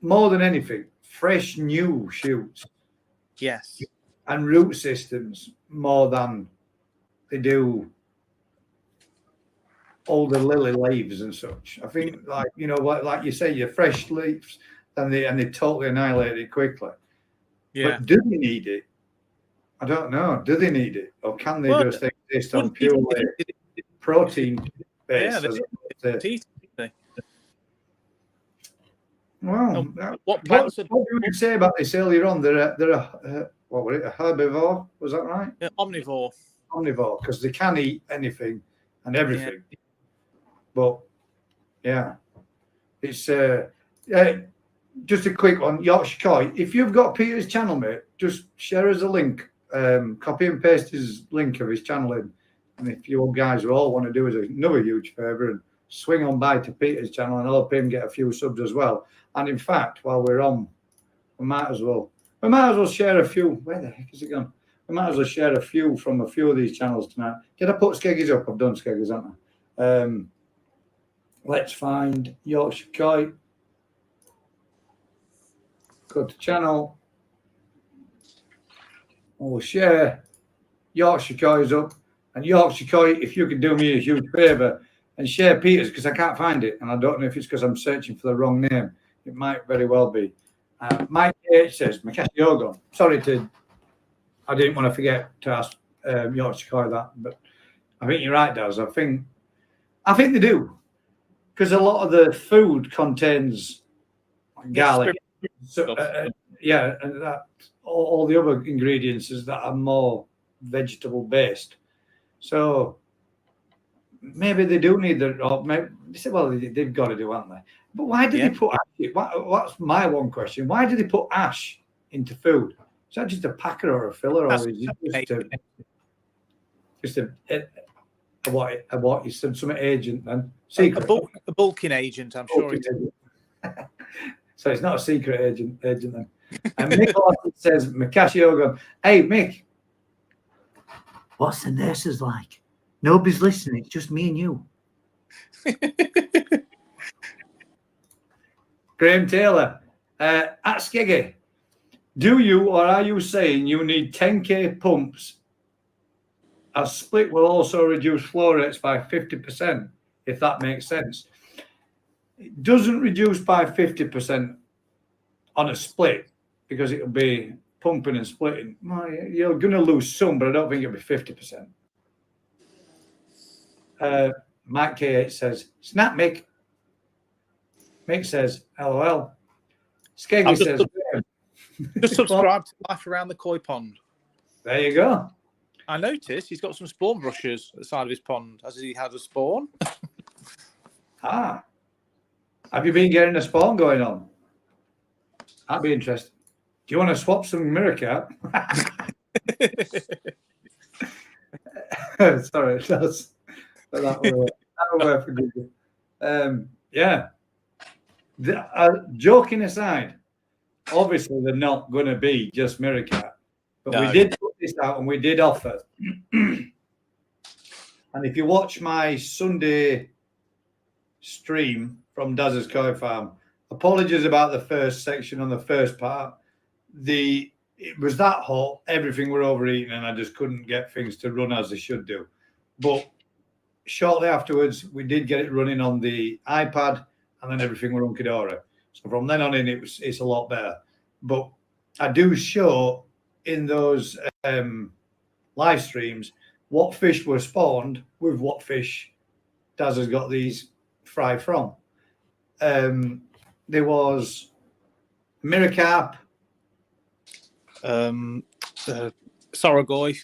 more than anything, fresh new shoots. Yes. And root systems more than they do all the lily leaves and such. I think, like you say, your fresh leaves, and they totally annihilate it quickly. Yeah. But do they need it? I don't know. Do they need it, or can they just exist on purely protein base? Well, what did you say about this earlier on? They're what were it? A herbivore? Was that right? Yeah, omnivore. Omnivore, because they can eat anything and everything. Yeah. But yeah, it's just a quick one. Yorkshire Koi. If you've got Peter's channel, mate, just share us a link. Copy and paste his link of his channel in, and if you guys all want to do us another huge favour and swing on by to Peter's channel and help him get a few subs as well. And in fact, while we're on, we might as well share a few. Where the heck is it gone? We might as well share a few from a few of these channels tonight. Did I put Skeggies up? I've done Skeggies, haven't I? Let's find Yorkshire Koi. Go to channel. We'll share Yorkshire Koi's up. And Yorkshire Koi, if you could do me a huge favour and share Peter's, because I can't find it, and I don't know if it's because I'm searching for the wrong name. It might very well be. Mike H says, Makashi Ogon. Sorry I didn't want to forget to ask Yorkshire Koi that, but I think you're right, Daz. I think they do, because a lot of the food contains garlic, yeah, and that all the other ingredients is that are more vegetable based. So maybe they do need the. Or maybe they say, well, they've got to do, haven't they? But why did they put ash? What's my one question? Why did they put ash into food? Is that just a packer or a filler, or is it just a what? You said some agent then? Secret. A bulking agent, I'm sure it is. So it's not a secret agent then. And Mick Lawson says, Makashi Ogun, hey Mick, what's the nurses like? Nobody's listening, it's just me and you. Graham Taylor, at Skeggy, do you or are you saying you need 10k pumps? A split will also reduce flow rates by 50%, if that makes sense. It doesn't reduce by 50% on a split because it'll be pumping and splitting. Well, you're going to lose some, but I don't think it'll be 50%. Mike K8 says, Snap Mick. Mick says, LOL. Skeggy says, just subscribe to Life Around the Koi Pond. There you go. I noticed he's got some spawn brushes at the side of his pond. Has he had a spawn? Have you been getting a spawn going on? That'd be interesting. Do you want to swap some Mirrorcat? Sorry, that will work for Google. Yeah. Joking aside, obviously they're not going to be just Mirrorcat, but we did put this out and we did offer. And if you watch my Sunday stream from Daz's Koi Farm, apologies about the first section on the first part. It was that hot, everything were overeating, and I just couldn't get things to run as they should do. But shortly afterwards, we did get it running on the iPad, and then everything were hunky-dory. So from then on in, it's a lot better. But I do show in those live streams what fish were spawned with what fish Daz has got these fry from. There was Mirrorcarp, Sorogoi,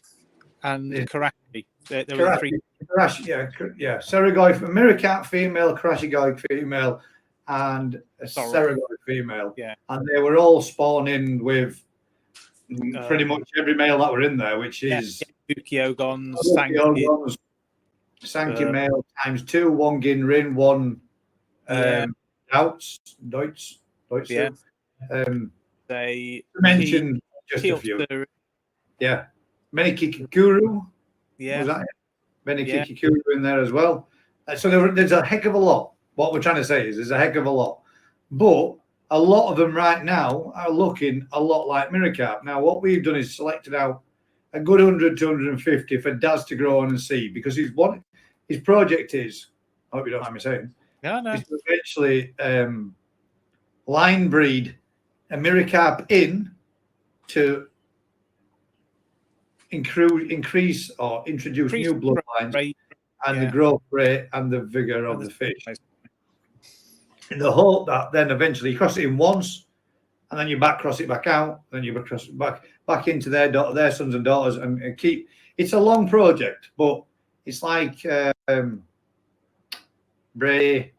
and Karachi. There were three. Karachi, yeah. Sorogoi, Mirrorcarp female, Karashigoi female, and a Sorogoi female. Yeah. And they were all spawning with pretty much every male that were in there, which is Ukiogons, Sankey male times 2, 1 Ginrin, 1 Deutz. Yeah. They mentioned just a few. Yeah. Many Kikikuru. Yeah. Was that it? Many Kikikuru in there as well. So there's a heck of a lot. What we're trying to say is there's a heck of a lot. But a lot of them right now are looking a lot like Mirrorcarp. Now, what we've done is selected out a good 100 to 150 for Daz to grow on and see, because his project is, I hope you don't mind me saying, is to eventually line breed a Mirrorcarp in to increase or introduce new bloodlines and the growth rate and the vigor of the fish. In the hope that then eventually you cross it in once, and then you cross it back out, then you cross it back into their sons and daughters, and keep. It's a long project, but it's like Bray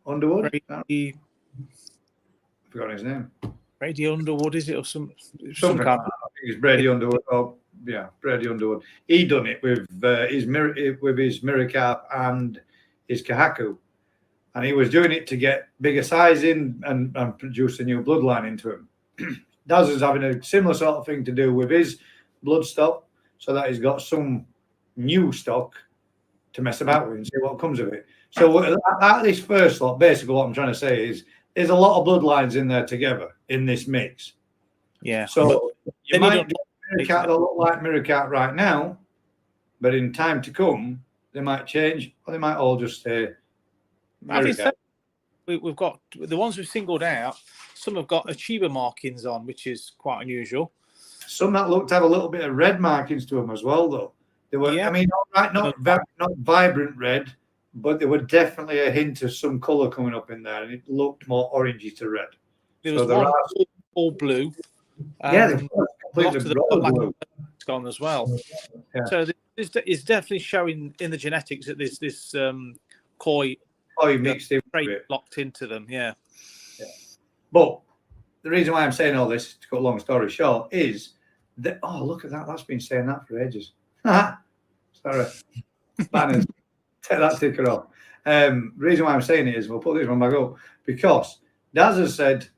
Underwood. I forgot his name. Brady Underwood, is it, or some kind of, I think it's Brady Underwood. Oh, yeah, Brady Underwood. He done it with his Mirrorcarp and his Kahaku, and he was doing it to get bigger size in and produce a new bloodline into him. Daz is having a similar sort of thing to do with his blood stock, so that he's got some new stock to mess about with and see what comes of it. So at this first lot, basically what I'm trying to say is there's a lot of bloodlines in there together in this mix. Yeah. So you might get Mirrorcat that look like Mirrorcat right now, but in time to come, they might change, or they might all just stay Mirrorcat. We've got the ones we've singled out. Some have got Achieva markings on, which is quite unusual. Some that looked to have a little bit of red markings to them as well, though. They were, I mean, not vibrant red, but there were definitely a hint of some colour coming up in there, and it looked more orangey to red. There was all blue. Yeah, A lot of them got like gone as well. Yeah. So it's definitely showing in the genetics that there's this koi mixed in with it. locked into them. Yeah. But the reason why I'm saying all this, to cut a long story short, is that look at that. That's been saying that for ages. Sorry. Banners. Take that sticker off. The reason why I'm saying it is, we'll put this one back up, because Daz has said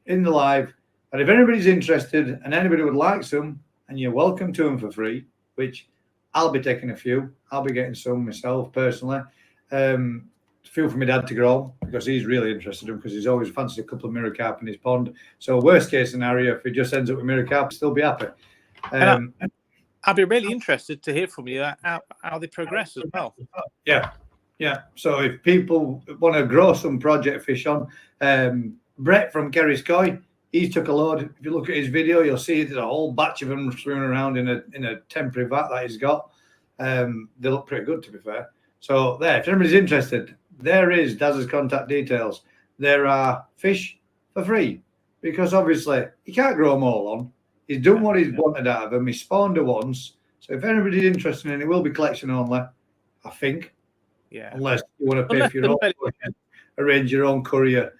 in the live, and if anybody's interested and anybody would like some, and you're welcome to them for free, which I'll be taking a few. I'll be getting some myself personally. Feel for my dad to grow, because he's really interested in them, because he's always fancied a couple of mirror carp in his pond. So worst case scenario, if he just ends up with mirror carp, he'll still be happy. I'd be really interested to hear from you how they progress as well. Yeah. So if people want to grow some project fish on, Brett from Kerry's Koi, he took a load. If you look at his video, you'll see there's a whole batch of them swimming around in a temporary vat that he's got. They look pretty good, to be fair. So there, if anybody's interested, there is Daz's contact details. There are fish for free, because obviously he can't grow them all on. He's done what he's wanted out of them. He spawned her once. So if anybody's interested in it, will be collection only, I think. Yeah. Unless you want to pay for your own, arrange your own courier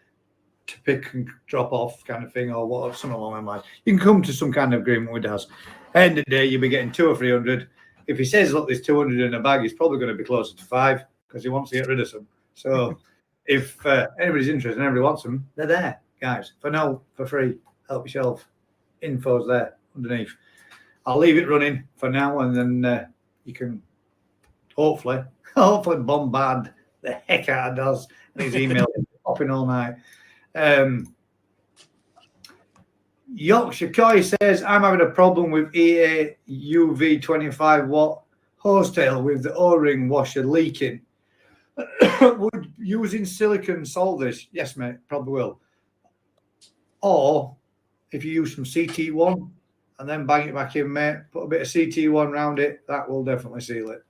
to pick and drop off kind of thing, or what, something along that line. You can come to some kind of agreement with Daz. End of the day, you'll be getting 200 or 300. If he says, look, there's 200 in a bag, he's probably going to be closer to 5, because he wants to get rid of some. So if anybody's interested and everybody wants them, they're there, guys. For now, for free. Help yourself. Info's there underneath. I'll leave it running for now, and then you can hopefully bombard the heck out of Daz and his email popping all night. Yorkshire Koi says, I'm having a problem with EA UV 25 watt hosetail with the O-ring washer leaking. Would using silicone solve this? Yes, mate, probably will. Or if you use some CT1 and then bang it back in, mate, put a bit of CT1 around it, that will definitely seal it.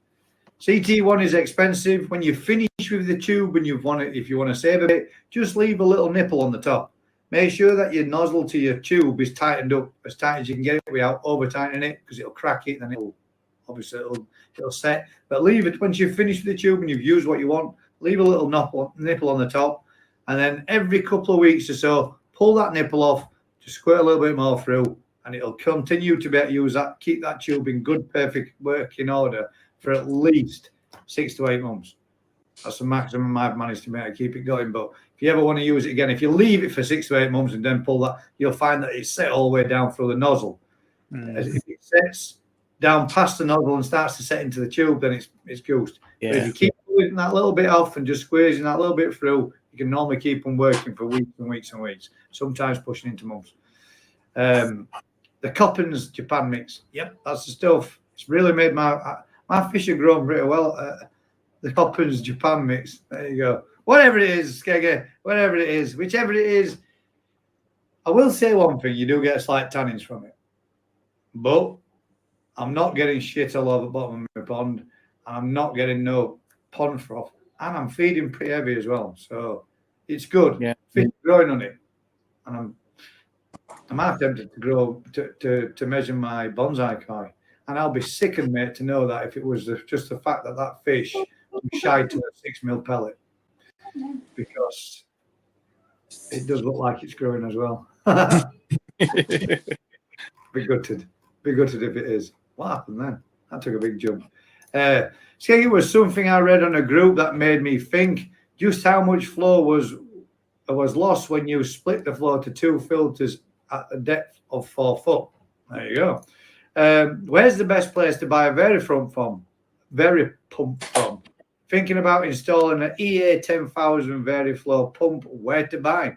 CT1 is expensive. When you finish with the tube and if you want to save a bit, just leave a little nipple on the top. Make sure that your nozzle to your tube is tightened up as tight as you can get it without over tightening it, because it'll crack it and it'll set. But leave it, once you've finished with the tube and you've used what you want, leave a little nipple on the top, and then every couple of weeks or so, pull that nipple off, just squirt a little bit more through, and it'll continue to be able to use that, keep that tube in good, perfect working order for at least 6 to 8 months. That's the maximum I've managed to make to keep it going. But if you ever want to use it again, if you leave it for 6 to 8 months and then pull that, you'll find that it's set all the way down through the nozzle. As if it sets down past the nozzle and starts to set into the tube, then it's goosed. Yeah. But if you keep pulling that little bit off and just squeezing that little bit through, you can normally keep them working for weeks and weeks and weeks, sometimes pushing into months. The Coppins Japan mix. Yep, that's the stuff. It's really made my fish have grown pretty well. The Coppins Japan mix. There you go. Whatever it is, Skeggy, whatever it is, whichever it is, I will say one thing: you do get a slight tannins from it, but I'm not getting shit all over the bottom of my pond, and I'm not getting no pond froth, and I'm feeding pretty heavy as well, so it's good. Yeah, fish growing on it, and I'm half tempted to grow to measure my bonsai koi, and I'll be sickened, mate, to know that if it was just the fact that fish was shy to a 6 mil pellet, because it does look like it's growing as well. Be gutted if it is. What happened then? That took a big jump. It was something I read on a group that made me think just how much flow was lost when you split the flow to 2 filters at a depth of 4 foot. There you go. Where's the best place to buy a Veripump from? Thinking about installing an EA 10,000 Veriflow pump. Where to buy?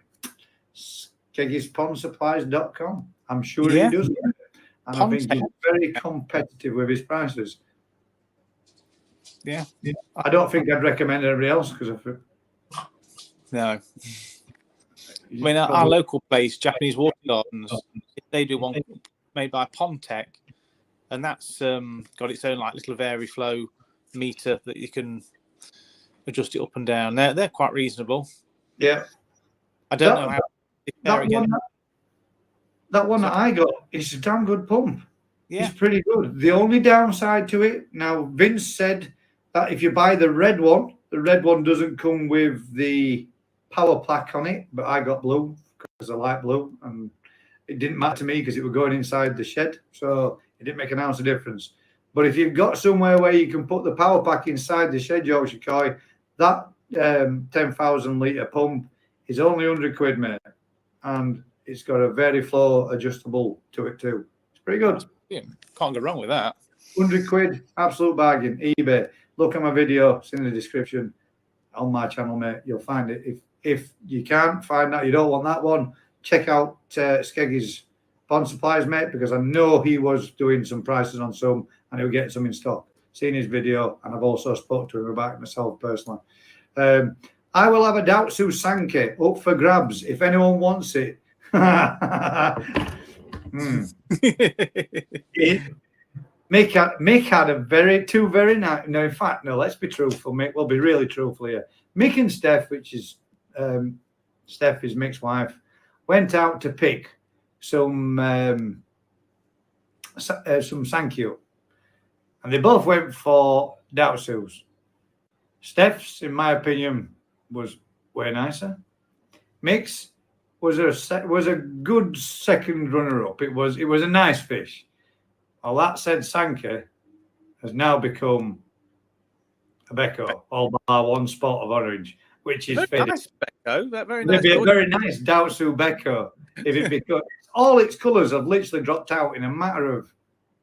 Keggy'sPondSupplies.com. I'm sure he does. And I think he's very competitive with his prices. Yeah. I don't think I'd recommend anybody else because of it. No. I mean, our local place, Japanese Water Gardens, they do one made by Pondtech, and that's got its own like little Veriflow meter that you can adjust it up and down. They're quite reasonable. Yeah. I don't know how. that one that I got is a damn good pump. Yeah. It's pretty good. The only downside to it, now Vince said that if you buy the red one doesn't come with the power pack on it, but I got blue because I like blue, and it didn't matter to me because it was going inside the shed, so it didn't make an ounce of difference. But if you've got somewhere where you can put the power pack inside the shed, Yorkshire Coy, that 10,000 litre pump is only 100 quid, mate, and it's got a very flow adjustable to it too. It's pretty good. Yeah, can't go wrong with that. 100 quid, absolute bargain. eBay. Look at my video. It's in the description on my channel, mate. You'll find it. If you can't find that, you don't want that one, check out Skeggy's Pond Supplies, mate, because I know he was doing some prices on some and he'll get some in stock. Seen his video, and I've also spoke to him about it myself personally. I will have a Dautsu Sankey up for grabs if anyone wants it. Mick had two very nice. No, in fact, no. Let's be truthful, Mick. We'll be really truthful here. Mick and Steph, which is Steph is Mick's wife, went out to pick some Sankey, and they both went for Dautsus. Steph's, in my opinion, was way nicer. Mick's was a good second runner-up. It was a nice fish. Well, that said, Sankey has now become a Becco, all bar one spot of orange, which is very nice Becco. That very nice. It'd be a very nice Dautsu Becco if it because all its colours have literally dropped out in a matter of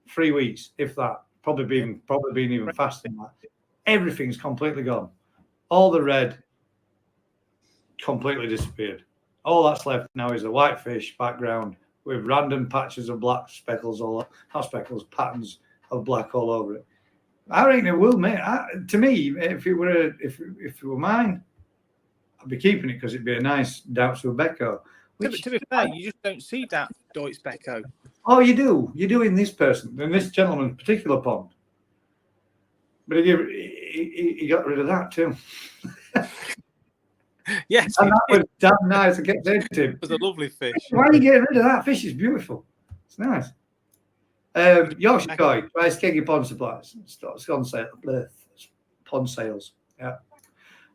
3 weeks, if that. Probably been even faster than that. Everything's completely gone. All the red completely disappeared. All that's left now is a white fish background with random patches of black speckles, patterns of black all over it. I reckon it will, mate. To me, if it were mine, I'd be keeping it because it'd be a nice Dautsu Becco. To be fair, you just don't see that Deutsch Becco. Oh, you do. You do in this gentleman's particular pond. But he got rid of that too. Yes, and that was damn nice. I kept saying to him, it was a lovely fish. Why are you getting rid of that fish? It's beautiful. It's nice. Yorkshire Coy, try Skeggy Pond Supplies. It's on sale. Pond sales. Yeah.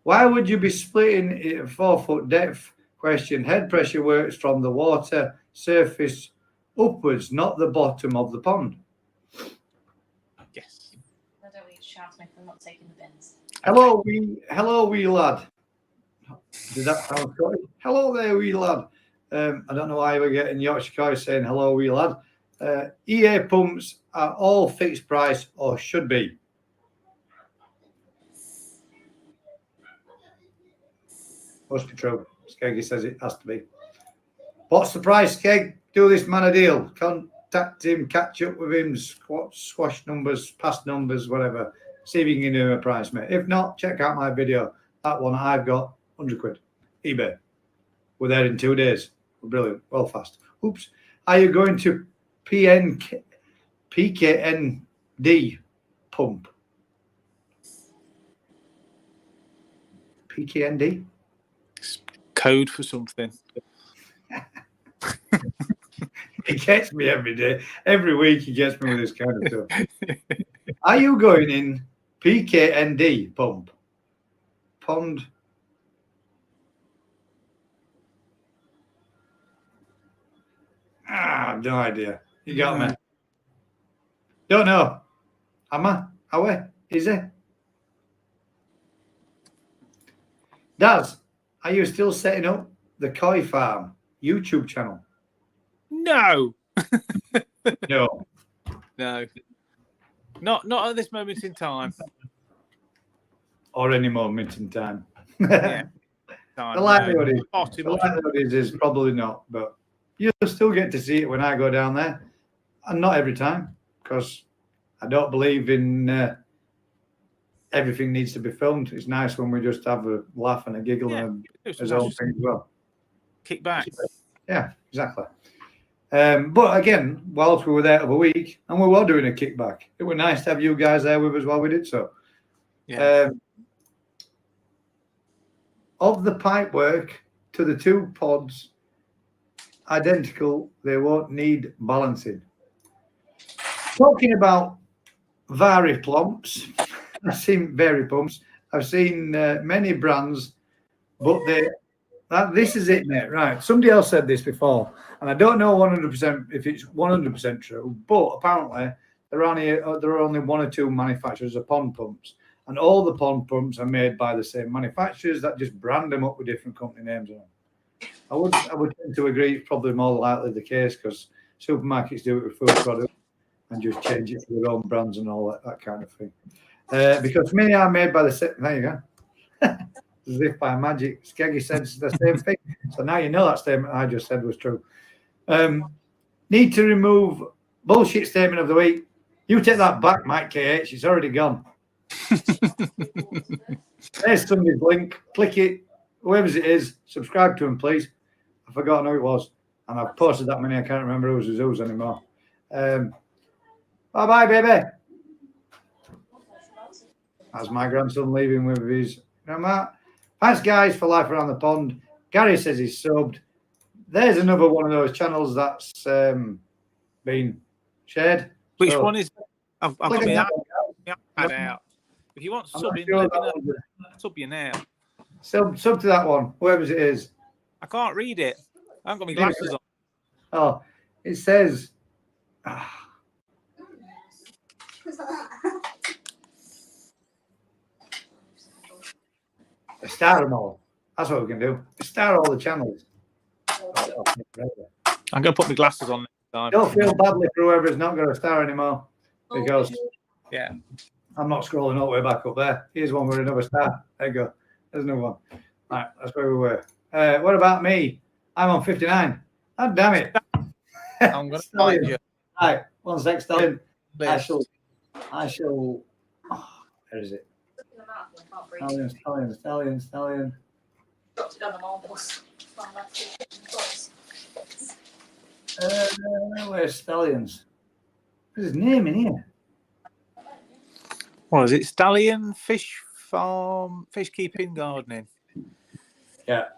Why would you be splitting it at 4 foot depth? Question. Head pressure works from the water surface upwards, not the bottom of the pond. Yes. I don't want you to shout at me if I'm not taking the bins. Hello, wee lad. Did that sound good? Hello there, wee lad. I don't know why we're getting Yorkshire Coy saying hello, wee lad. EA pumps are all fixed price or should be. Must be true. Skeggy says it has to be. What's the price, Skeg? Do this man a deal. Contact him, catch up with him, squash numbers, past numbers, whatever. See if you can give him a price, mate. If not, check out my video. That one I've got 100 quid. eBay. We're there in 2 days. We're brilliant. Well fast. Oops. Are you going to PKND pump? PKND? Code for something. He gets me every day. Every week he gets me with this kind of stuff. Are you going in PKND pump? Pond? No idea. You got me. Don't know. Am I? Are we? Is it? Daz, are you still setting up the Koi Farm YouTube channel? No. No. No. Not at this moment in time. Or any moment in time. Yeah. The likelihood is probably not, but you'll still get to see it when I go down there. And not every time, because I don't believe in everything needs to be filmed. It's nice when we just have a laugh and a giggle and his own thing as well. Kick back. Yeah, exactly. But again, whilst we were there for a week and we were doing a kickback, it was nice to have you guys there with us while we did so. Yeah. Of the pipe work to the 2 pods identical. They won't need balancing. Talking about vari-plumps, I've seen vari-pumps. I've seen many brands, but this is it, mate. Right. Somebody else said this before, and I don't know 100% if it's 100% true, but apparently there are only one or two manufacturers of pond pumps, and all the pond pumps are made by the same manufacturers that just brand them up with different company names on them. I would tend to agree it's probably more likely the case because supermarkets do it with food products and just change it to their own brands and all that kind of thing. Because many are made by the same. There you go. As if by magic, Skeggy said the same thing. So now you know that statement I just said was true. Need to remove bullshit statement of the week. You take that back, Mike KH. It's already gone. There's somebody's link. Click it. Whoever's it is, subscribe to him, please. I've forgotten who it was. And I've posted that many, I can't remember who's anymore. Bye-bye, baby. That's my grandson leaving with his grandma. Thanks, guys, for Life Around the Pond. Gary says he's subbed. There's another one of those channels that's been shared. Which one is? I've got my iPad out. If you want subbing, sub you now. Sub to that one, whoever it is. I can't read it. I haven't got my glasses on. Oh, it says. Star them all. That's what we can do. Star all the channels. I'm going to put my glasses on next time. Don't feel badly for whoever's not going to star anymore because I'm not scrolling all the way back up there. Here's one with another star. There you go. There's another one. Right, that's where we were. What about me? I'm on 59. Oh, damn it. I'm going to find you. Right, 1 sec, Stallion. I shall. Oh, where is it? Stallion. Dropped it on the marbles. Where's Stallions? There's his name in here. What is it? Stallion Fish Farm, Fish Keeping Gardening. Yeah.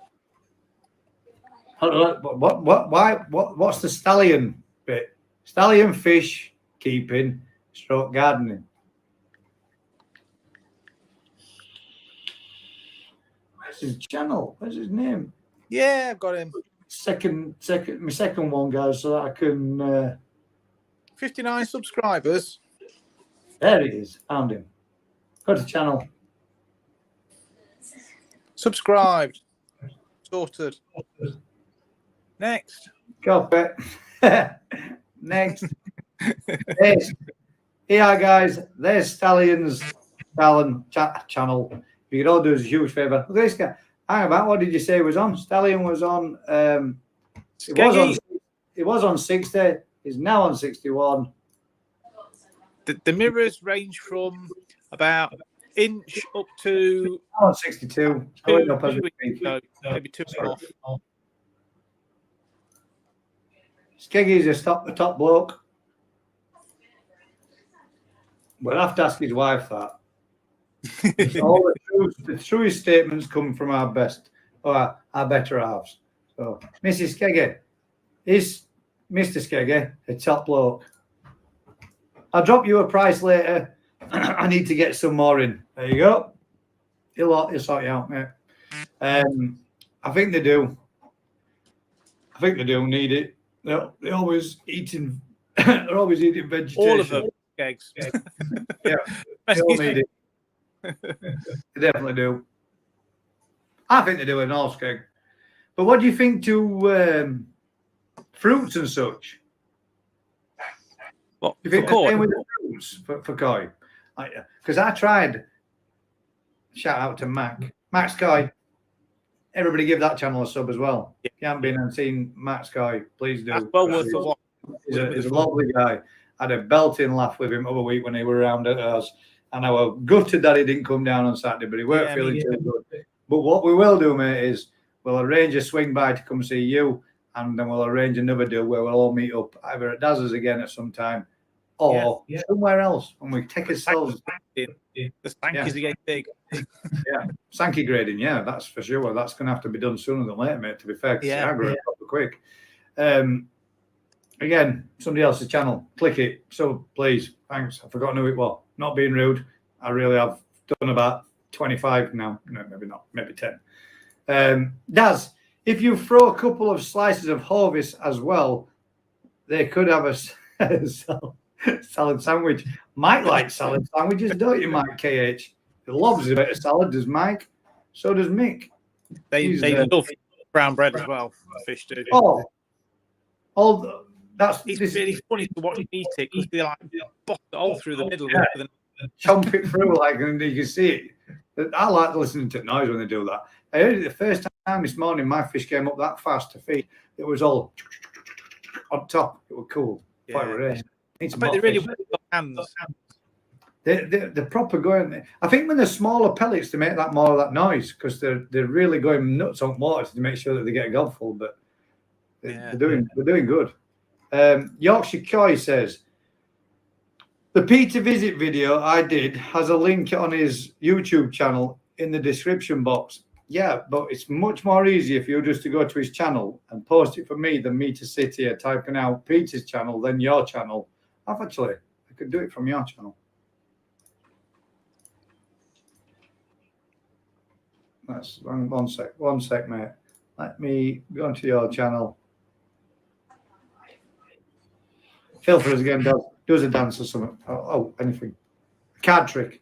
What's the stallion bit? Stallion fish keeping / gardening. Where's his channel? Where's his name? Yeah, I've got him. My second one, guys, so that I can. 59 subscribers. There he is. Found him. Go to channel. Subscribed. Sorted. Next. Go, Pet. Next. Here, guys. There's Stallion's channel. If you could all do us a huge favour. Look at this guy. Hang about. What did you say was on? Stallion was on. It was on 60. He's now on 61. The mirrors range from about inch up to. I'm on 62. Going up as we speak. Maybe 2.5. Skeggy's a top bloke. We'll have to ask his wife that. All the truest statements come from our best, or our better halves. So, Mrs. Skeggy, is Mr. Skeggy a top bloke? I'll drop you a price later. I need to get some more in. There you go. He'll sort you out, mate. I think they do. Need it. They're always eating. They're always eating vegetation. All of them. Eggs. Yeah, they all need it. They definitely do. I think they do an all skeg. But what do you think to fruits and such? What? You think the same with the fruits for koi? Because I tried. Shout out to Max Koi. Everybody give that channel a sub as well. Yeah. If you haven't been and seen Max Koi, please do. That's well worth a watch. He's a lovely guy. I had a belting laugh with him other week when he were around at us. And I was gutted that he didn't come down on Saturday, but he weren't feeling too good. But what we will do, mate, is we'll arrange a swing by to come see you, and then we'll arrange another deal where we'll all meet up either at Daz's again at some time or somewhere else when we take ourselves. The Stankies are getting big. Yeah, Sankey grading, yeah, that's for sure. That's going to have to be done sooner than later, mate, to be fair, because I grew up quick. Again, somebody else's channel. Click it. So please, thanks. I've forgotten who it was. Not being rude. I really have done about 25 now. No, maybe not. Maybe 10. Daz, if you throw a couple of slices of Hovis as well, they could have a salad sandwich. Mike likes salad sandwiches, don't you, Mike KH? He loves a bit of salad, does Mike? So does Mick. They love brown bread as well. Fish do. It's really funny to watch them eat it because they like bust it all through the middle. Yeah. Chomp it through and you can see it. I like listening to noise when they do that. I heard it the first time this morning. My fish came up that fast to feed. It was all on top. It was cool. Yeah. I bet they really work with hands. They're proper going. I think when they're smaller pellets, they make that more of that noise because they're really going nuts on water to make sure that they get a gobful. But they're doing good. Yorkshire Coy says the Peter visit video I did has a link on his YouTube channel in the description box. Yeah, but it's much more easier for you just to go to his channel and post it for me than me to sit here typing out Peter's channel, then your channel. I could do it from your channel. That's one sec, mate. Let me go onto your channel. Phil for us again, does a dance or something. Oh, anything. Card trick.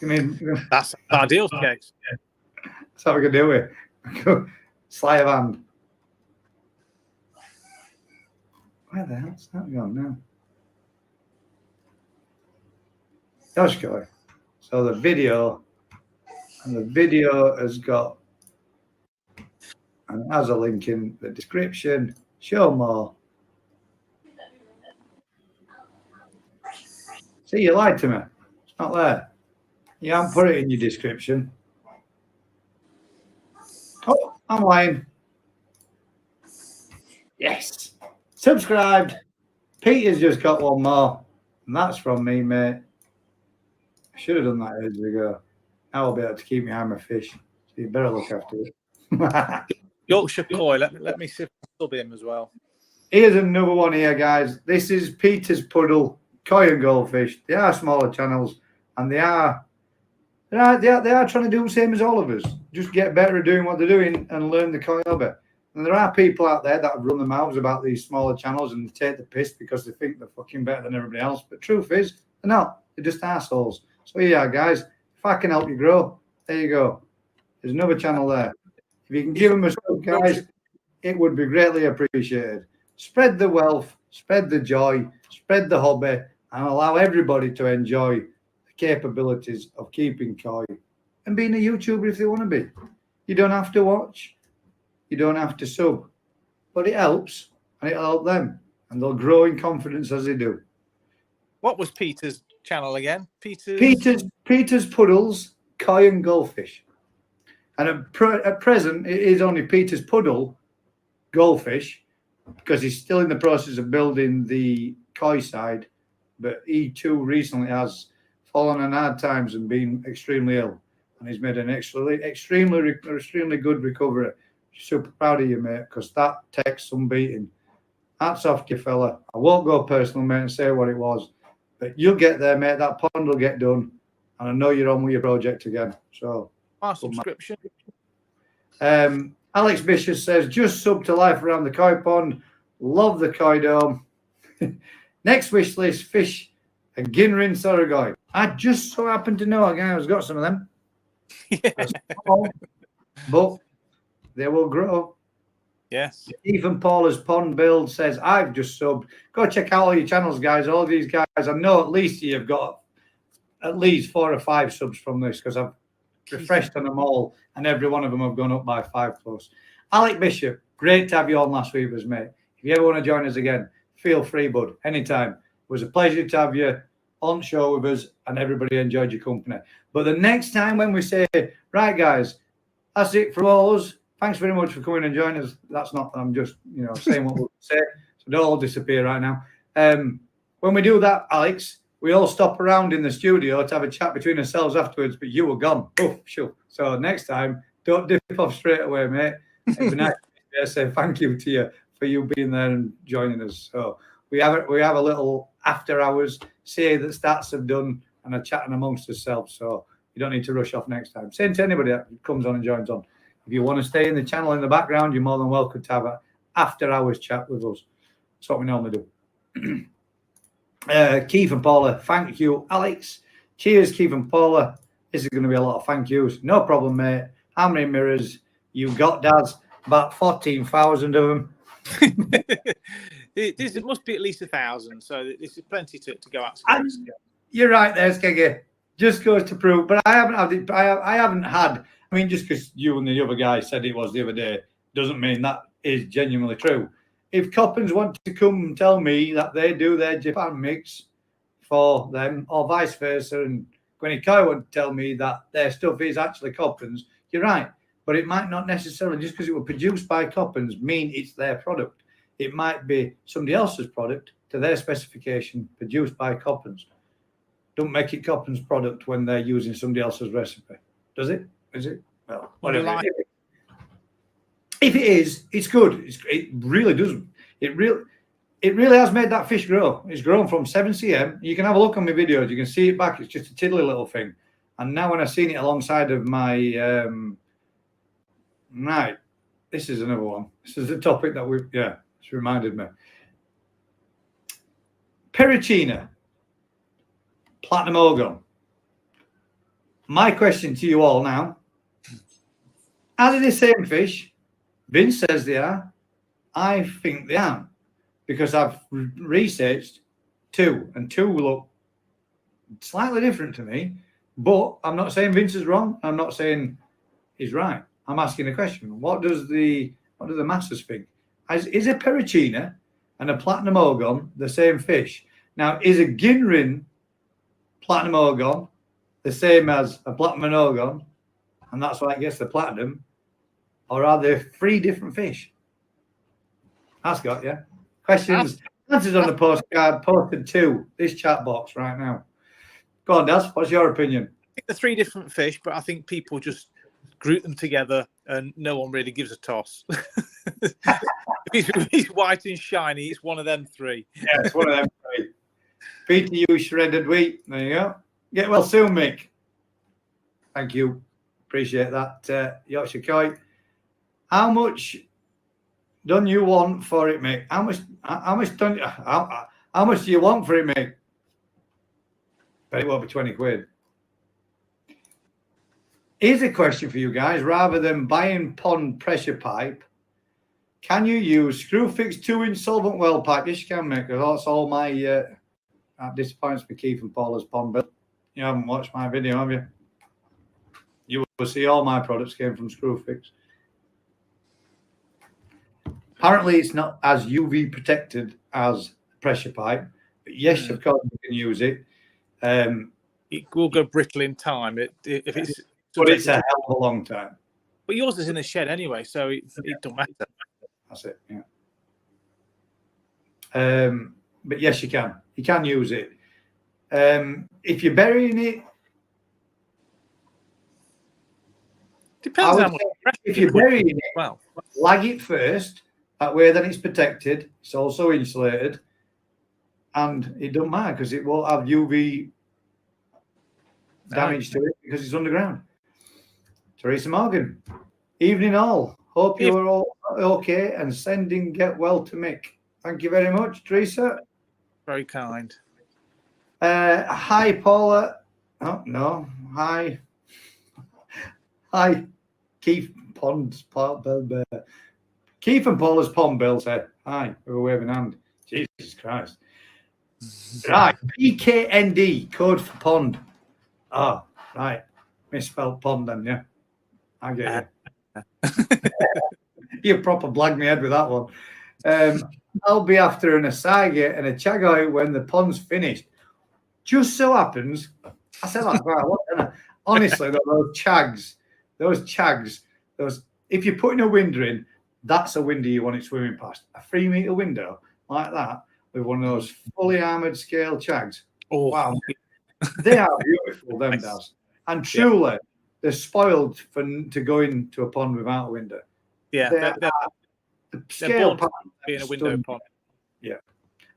You mean that's ideal case. That's how we can do it. Sleight of hand. Where the hell's that gone now? Gosh, go. So the video has got and has a link in the description. Show more. See, you lied to me. It's not there. You haven't put it in your description. Oh, I'm lying. Yes. Subscribed. Peter's just got one more. And that's from me, mate. I should have done that ages ago. Now I'll be able to keep my eye on my fish. So you better look after it. Yorkshire Koi, let me see if I sub him as well. Here's another one here, guys. This is Peter's Puddle, Koi and Goldfish. They are smaller channels and they are trying to do the same as all of us. Just get better at doing what they're doing and learn the koi hobby. And there are people out there that have run their mouths about these smaller channels and take the piss because they think they're fucking better than everybody else. But truth is, they're not. They're just assholes. So yeah, guys, if I can help you grow, there you go. There's another channel there. If you can give them a sub, guys, it would be greatly appreciated. Spread the wealth, spread the joy, spread the hobby, and allow everybody to enjoy the capabilities of keeping koi and being a YouTuber if they want to be. You don't have to watch. You don't have to sub. But it helps, and it'll help them. And they'll grow in confidence as they do. What was Peter's channel again? Peter's Puddles, Koi and Goldfish. And at present, it is only Peter's Puddle, Goldfish, because he's still in the process of building the koi side. But he too recently has fallen on hard times and been extremely ill. And he's made an extremely good recovery. Super proud of you, mate, because that takes some beating. Hats off to you, fella. I won't go personal, mate, and say what it was. But you'll get there, mate. That pond will get done. And I know you're on with your project again. So, our subscription. Alex Bishop says, just sub to Life Around the Koi Pond. Love the Koi Dome. Next wish list, fish and Ginrin Soragoi. I just so happen to know a guy who's got some of them. Yeah. But they will grow. Yes. Ethan Paula's Pond Build says, I've just subbed. Go check out all your channels, guys. All these guys, I know at least you've got at least 4 or 5 subs from this because I've refreshed on them all and every one of them have gone up by 5+. Alec Bishop, great to have you on last week with us, mate. If you ever want to join us again, feel free, bud, anytime. It was a pleasure to have you on show with us and everybody enjoyed your company. But the next time when we say, right, guys, that's it for all us. Thanks very much for coming and joining us. That's not, I'm just, saying what we'll say. So don't all disappear right now. When we do that, Alex, we all stop around in the studio to have a chat between ourselves afterwards, but you were gone. Oh, sure. So next time, don't dip off straight away, mate. It'd be nice to say thank you to you for you being there and joining us. So we have a little after hours say that stats have done and are chatting amongst ourselves. So you don't need to rush off next time. Same to anybody that comes on and joins on. If you want to stay in the channel in the background, you're more than welcome to have an after hours chat with us. That's what we normally do. Keith and Paula, thank you, Alex. Cheers, Keith and Paula. This is going to be a lot of thank yous. No problem, mate. How many mirrors you got, Daz? About 14,000 of them. It must be at least 1,000, so this is plenty to go out. You're right there, Skeggy. Just goes to prove, but I haven't had it. I haven't had. I mean, just because you and the other guy said it was the other day doesn't mean that is genuinely true. If Coppens want to come and tell me that they do their Japan mix for them, or vice versa, and Gwenny Coy want to tell me that their stuff is actually Coppens, you're right. But it might not necessarily, just because it was produced by Coppens, mean it's their product. It might be somebody else's product to their specification, produced by Coppens. Don't make it Coppens' product when they're using somebody else's recipe. Does it? Is it? Well, whatever. If it is, it's good. It really doesn't. It really has made that fish grow. It's grown from 7 cm. You can have a look on my videos. You can see it back. It's just a tiddly little thing. And now when I've seen it alongside of my right, this is another one. This is the topic that it's reminded me. Pericina, platinum organ. My question to you all now: are they the same fish? Vince says they are. I think they aren't, because I've researched two, and two look slightly different to me. But I'm not saying Vince is wrong. I'm not saying he's right. I'm asking a question. What do the masters think? Is a pericina and a platinum organ the same fish? Now, is a Ginrin platinum organ the same as a platinum organ, and that's why it gets the platinum, or are they 3 different fish? Scott, yeah. Questions, answers on the postcard posted to this chat box right now. Go on, Daz. What's your opinion? I think they're 3 different fish, but I think people just group them together and no one really gives a toss. If he's white and shiny, it's one of them 3. Yeah, it's one of them 3. PTU shredded wheat. There you go. Get well soon, Mick. Thank you. Appreciate that, Yorkshire Koi. How much don't you want for it, Mick? How much do you want for it, Mick? But it won't be 20 quid. Here's a question for you guys. Rather than buying pond pressure pipe, can you use screw fix 2-inch solvent well pipe? Yes, you can, Mick. That's all my that disappoints me, Keith and Paula's pond bill. You haven't watched my video, have you? You will see all my products came from screw fix. Apparently, it's not as UV protected as pressure pipe, but yes, of course, you can use it. It will go brittle in time. But it's a hell of a long time. But yours is in the shed anyway, so it don't matter. That's it. Yeah. But yes, you can. You can use it. If you're burying it, depends how much. If you're burying it, lag it first. That way, then it's protected. It's also insulated, and it don't matter because it won't have UV damage to it because it's underground. Teresa Morgan, evening all. Hope you are all okay and sending get well to Mick. Thank you very much, Teresa. Very kind. Hi, Paula. Oh no. Hi, Keith Pond. Keith and Paula's pond bill said hi. We were waving hand. Jesus Christ. Right, PKND code for pond. Oh, right. Misspelled pond then, yeah. I get you. You proper blagged me head with that one. I'll be after an asage and a chagoy when the pond's finished. Just so happens, I said like, wow, honestly, those chags, if you're putting a window in, that's a window you want it swimming past. A 3-meter window like that with one of those fully armored scale chags. Oh, wow. They are beautiful, them does. And truly, they're spoiled to go into a pond without a window. Yeah. The scale pattern being a window pond. Yeah.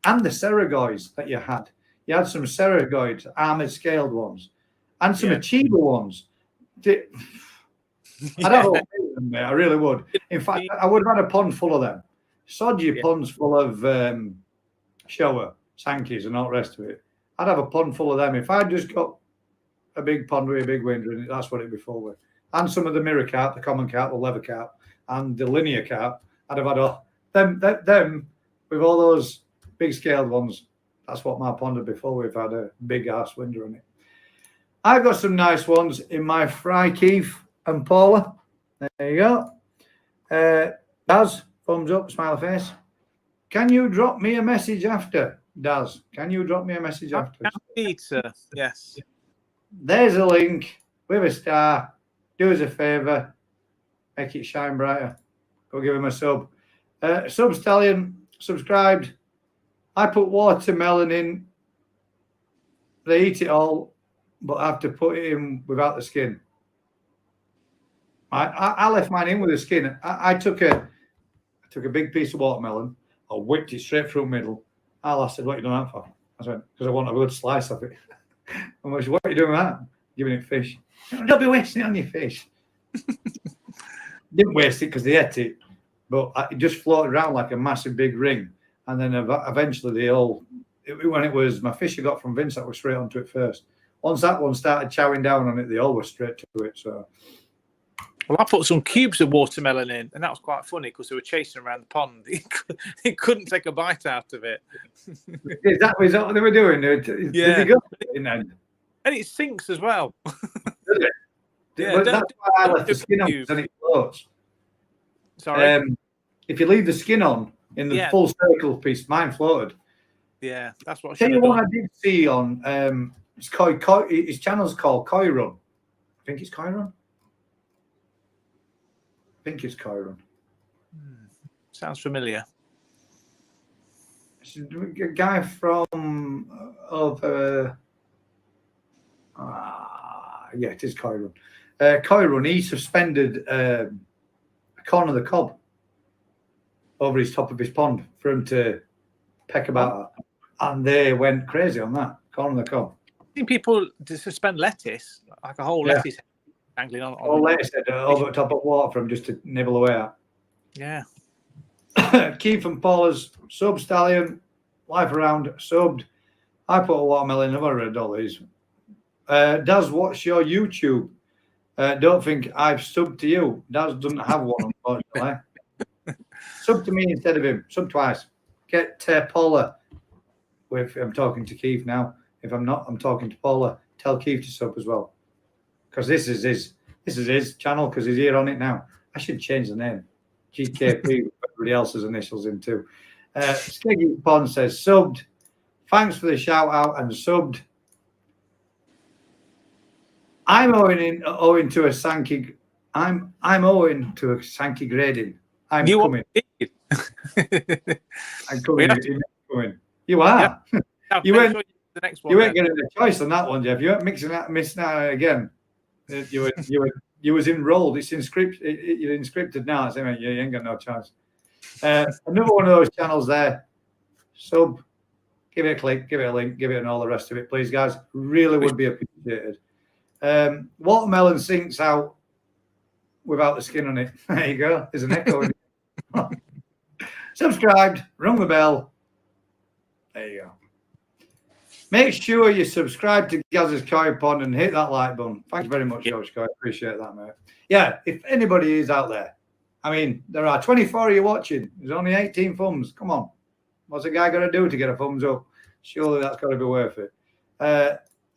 And the Ceragoids that you had. You had some Ceragoids, armoured scaled ones, and some Achiever ones. I'd have all of them, mate. I really would. In fact, I would have had a pond full of them. Sod your ponds full of shower, Sankeys, and all the rest of it. I'd have a pond full of them. If I'd just got a big pond with a big window in it, that's what it'd be full with. And some of the mirror carp, the common carp, the leather carp, and the linear carp. I'd have had all them with all those big scaled ones. That's what my pond would be full with. Had a big ass window in it. I've got some nice ones in my fry, Keith and Paula. There you go. Daz, thumbs up, smiley face. Can you drop me a message after? Daz, can you drop me a message after? Indeed, sir. Yes. There's a link with a star. Do us a favour. Make it shine brighter. Go give him a sub. Sub Stallion, subscribed. I put watermelon in. They eat it all, but I have to put it in without the skin. I left mine in with the skin. I took a big piece of watermelon. I whipped it straight through the middle. I said, "What are you doing that for?" I said, "Because I want a good slice of it." And I said, "What are you doing with that?" Giving it fish. Don't be wasting it on your fish. Didn't waste it because they ate it, but it just floated around like a massive big ring. And then eventually when it was my fish I got from Vince, that was straight onto it first. Once that one started chowing down on it, they all were straight to it. So, well, I put some cubes of watermelon in, and that was quite funny because they were chasing around the pond. He couldn't take a bite out of it. Is that what they were doing? Did they go in then? And it sinks as well. Does it? Yeah, that's why I left the skin on, and it floats. Sorry. If you leave the skin on in the full circle piece, mine floated. Yeah, that's what I Tell you what I did see on it's his channel's called Koi Run. I think it's Koi Run. Sounds familiar. It's a guy from over. Yeah, it is Koi Run. Koi Run. He suspended a corn of the cob over his top of his pond for him to peck about, and they went crazy on that corn of the cob. I think people to suspend lettuce, like a whole lettuce dangling on. All lettuce over the top of water for him just to nibble away at. Yeah. Keith and Paula's sub Stallion, life around subbed. I put a watermelon. I've already read all these. Daz, what's your YouTube? Don't think I've subbed to you. Daz doesn't have one, unfortunately. Sub to me instead of him. Sub twice. Get Paula. I'm talking to Keith now. If I'm not, I'm talking to Paula. Tell Keith to sub as well, because this is his channel, because he's here on it now. I should change the name. GKP with everybody else's initials in too. Skeggy Pond says subbed. Thanks for the shout out and subbed. I'm owing to a Sankey. I'm owing to a Sankey grading. I'm coming. I'm coming. You are. Yeah. You weren't. Sure the next one. You weren't getting a choice on that one, Jeff. You weren't missing out again. You was enrolled. It's inscripted. You're inscripted now. So you ain't got no choice. Another one of those channels there. Sub. Give it a click. Give it a link. Give it and all the rest of it, please, guys. Really would be appreciated. Watermelon sinks out without the skin on it. There you go. There's an echo. In it. Subscribed. Rung the bell. There you go. Make sure you subscribe to Gaz's Koi Pond and hit that like button. Thanks very much, George Koi. Appreciate that, mate. Yeah, if anybody is out there, I mean, there are 24 of you watching. There's only 18 thumbs. Come on. What's a guy got to do to get a thumbs up? Surely that's got to be worth it.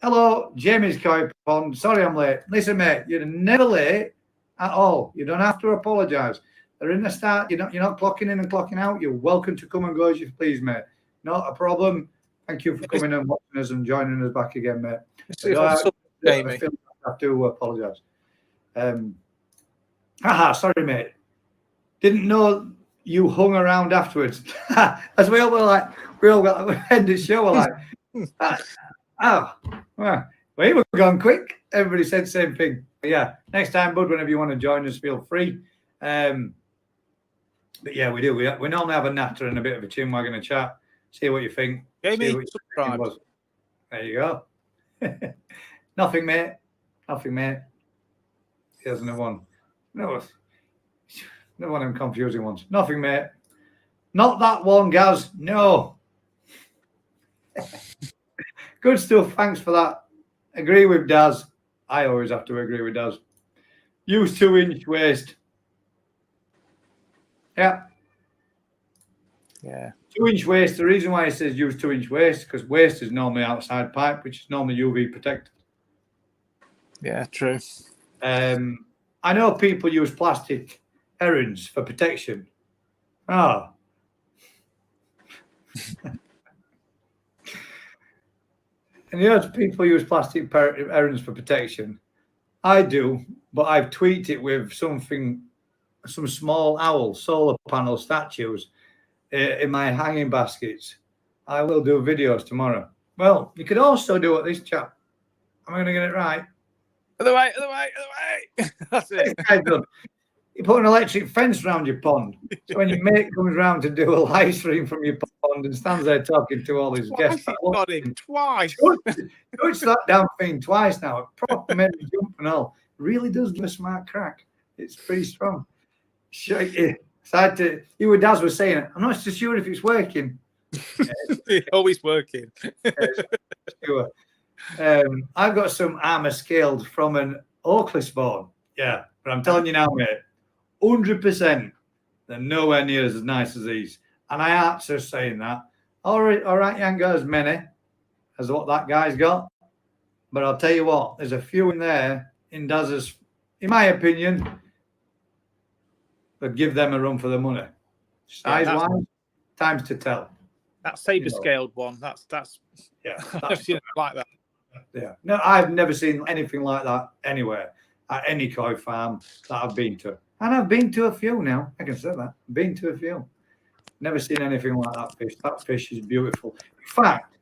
Hello, Jamie's Koi Pond. Sorry I'm late. Listen, mate, you're never late at all. You don't have to apologise. They're in the start. You're not clocking in and clocking out. You're welcome to come and go as you please, mate. Not a problem. Thank you for coming and watching us and joining us back again, mate. I have to apologise. Sorry, mate. Didn't know you hung around afterwards. As we all got the end of the show. We're like, well, we were gone quick. Everybody said the same thing. But yeah, next time, bud, whenever you want to join us, feel free. But yeah, we do. We normally have a natter and a bit of a chin wag and a chat. See what you think. Jamie, See what you think was. There you go. Nothing, mate. Nothing, mate. Here's another one. No one of them confusing ones. Nothing, mate. Not that one, Gaz. No. Good stuff. Thanks for that. Agree with Daz. I always have to agree with Daz. Use 2-inch waist. Yeah. Yeah. 2-inch waist. The reason why it says use 2-inch waist, because waist is normally outside pipe, which is normally UV protected. Yeah, true. I know people use plastic herrings for protection. Oh. And people use plastic herrings for protection. I do, but I've tweaked it with some small owl solar panel statues in my hanging baskets. I will do videos tomorrow. Well, you could also do what this chap. Am I going to get it right? Other way. That's it. You put an electric fence around your pond. So when your mate comes round to do a live stream from your pond and stands there talking to all his guests. Got him twice. Touch that damn thing twice now. It proper made me jump and all. It really does give a smart crack. It's pretty strong. You and Daz was saying, I'm not so sure if it's working. It's always working. Sure. I've got some armour scaled from an Oakley spawn. Yeah, but I'm telling you now, mate, 100% they're nowhere near as nice as these. And I aren't just saying that. All right, you ain't got as many as what that guy's got. But I'll tell you what, there's a few in there in Daz's, in my opinion, but give them a run for the money. Size-wise, times to tell. That saber scaled one. That's I've seen it like that. Yeah. No, I've never seen anything like that anywhere at any koi farm that I've been to. And I've been to a few now. I can say that. Been to a few. Never seen anything like that fish. That fish is beautiful. In fact,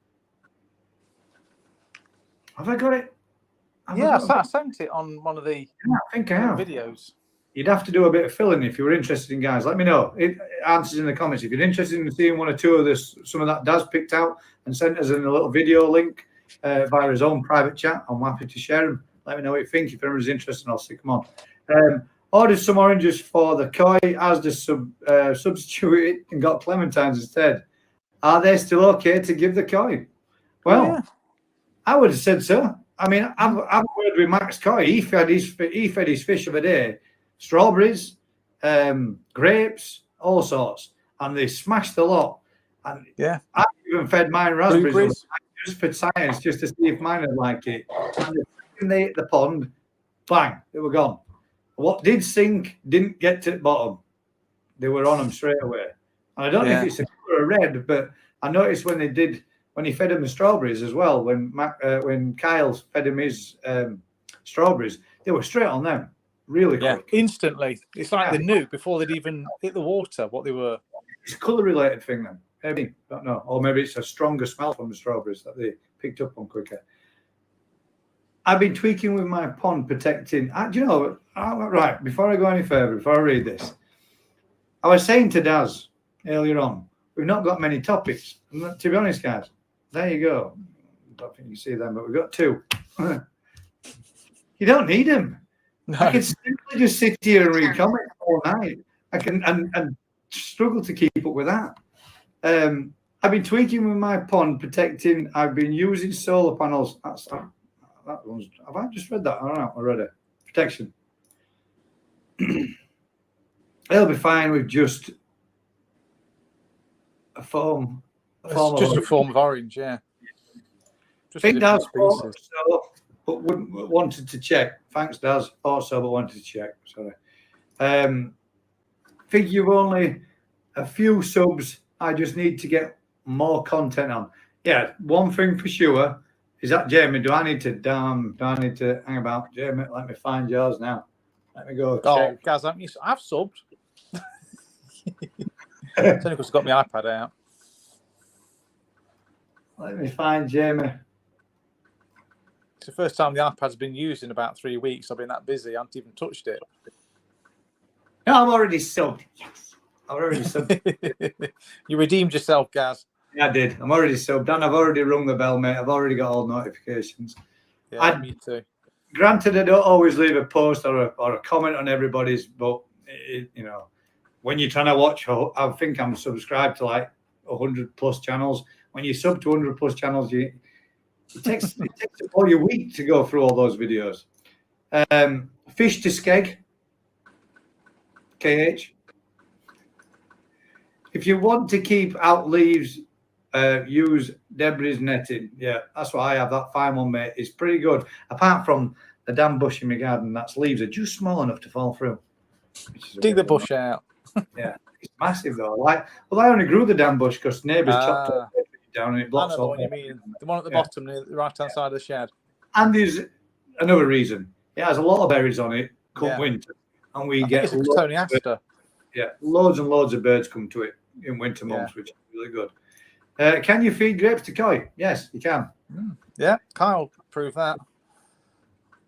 have I got it? I sent it on one of the I think I have. videos. You'd have to do a bit of filling if you were interested in, guys. Let me know. It answers in the comments. If you're interested in seeing one or two of this, some of that Daz picked out and sent us in a little video link via his own private chat, I'm happy to share them. Let me know what you think. If anyone's interested, I'll stick them on. Ordered some oranges for the koi, as the substituted and got clementines instead. Are they still okay to give the koi? Well, I would have said so. I mean, I've worked with Max Koi. He fed his fish of a day. Strawberries, grapes, all sorts, and they smashed a lot. And I even fed mine raspberries just for science, just to see if mine would like it. And they hit the pond, bang, they were gone. What did sink didn't get to the bottom. They were on them straight away. And I don't know if it's a color of red, but I noticed when he fed him the strawberries as well, when Kyle fed him his strawberries, they were straight on them. Really quick. Instantly. It's like they knew before they'd even hit the water what they were. It's a colour related thing then. Maybe, I don't know. Or maybe it's a stronger smell from the strawberries that they picked up on quicker. I've been tweaking with my pond protecting. Do you know, right, before I go any further, before I read this, I was saying to Daz earlier on, we've not got many topics. And to be honest, guys, there you go. I don't think you can see them, but we've got two. You don't need them. No. I can simply just sit here and read comments all night. I can and struggle to keep up with that. I've been tweaking with my pond protecting. I've been using solar panels. That one's. Have I just read that? I don't know. I read it. Protection. It'll be fine with just a foam. Just a form of orange, yeah. I think that's so, but wanted to check. Thanks, Daz. Also, but wanted to check. Sorry. Think you've only a few subs. I just need to get more content on. Yeah, one thing for sure is that Jamie. Do I need to hang about? Jamie, let me find yours now. Let me go. Oh, Gaz, I've subbed. It's only because I've got my iPad out. Let me find Jamie. It's the first time the iPad's been used in about 3 weeks. I've been that busy. I haven't even touched it. No, I'm already subbed. Yes. I've already subbed. You redeemed yourself, Gaz. Yeah, I did. I'm already subbed, and I've already rung the bell, mate. I've already got all notifications. Yeah, me too. Granted, I don't always leave a post or a comment on everybody's, but when you're trying to watch, I think I'm subscribed to like 100 plus channels. When you sub to 100 plus channels, it takes all your week to go through all those videos. Fish to skeg, KH. If you want to keep out leaves, use debris netting. Yeah, that's what I have. That fine one, mate. It's pretty good. Apart from the damn bush in my garden, that's leaves are just small enough to fall through. Dig the bush out. Yeah, it's massive though. I only grew the damn bush because neighbours chopped it down and it blocks all. What you mean? The one at the bottom, near the right-hand side of the shed. And there's another reason. It has a lot of berries on it come winter, and we get Tony Aster. Loads and loads of birds come to it in winter months, which is really good. Can you feed grapes to koi? Yes, you can. Yeah, Kyle proved that.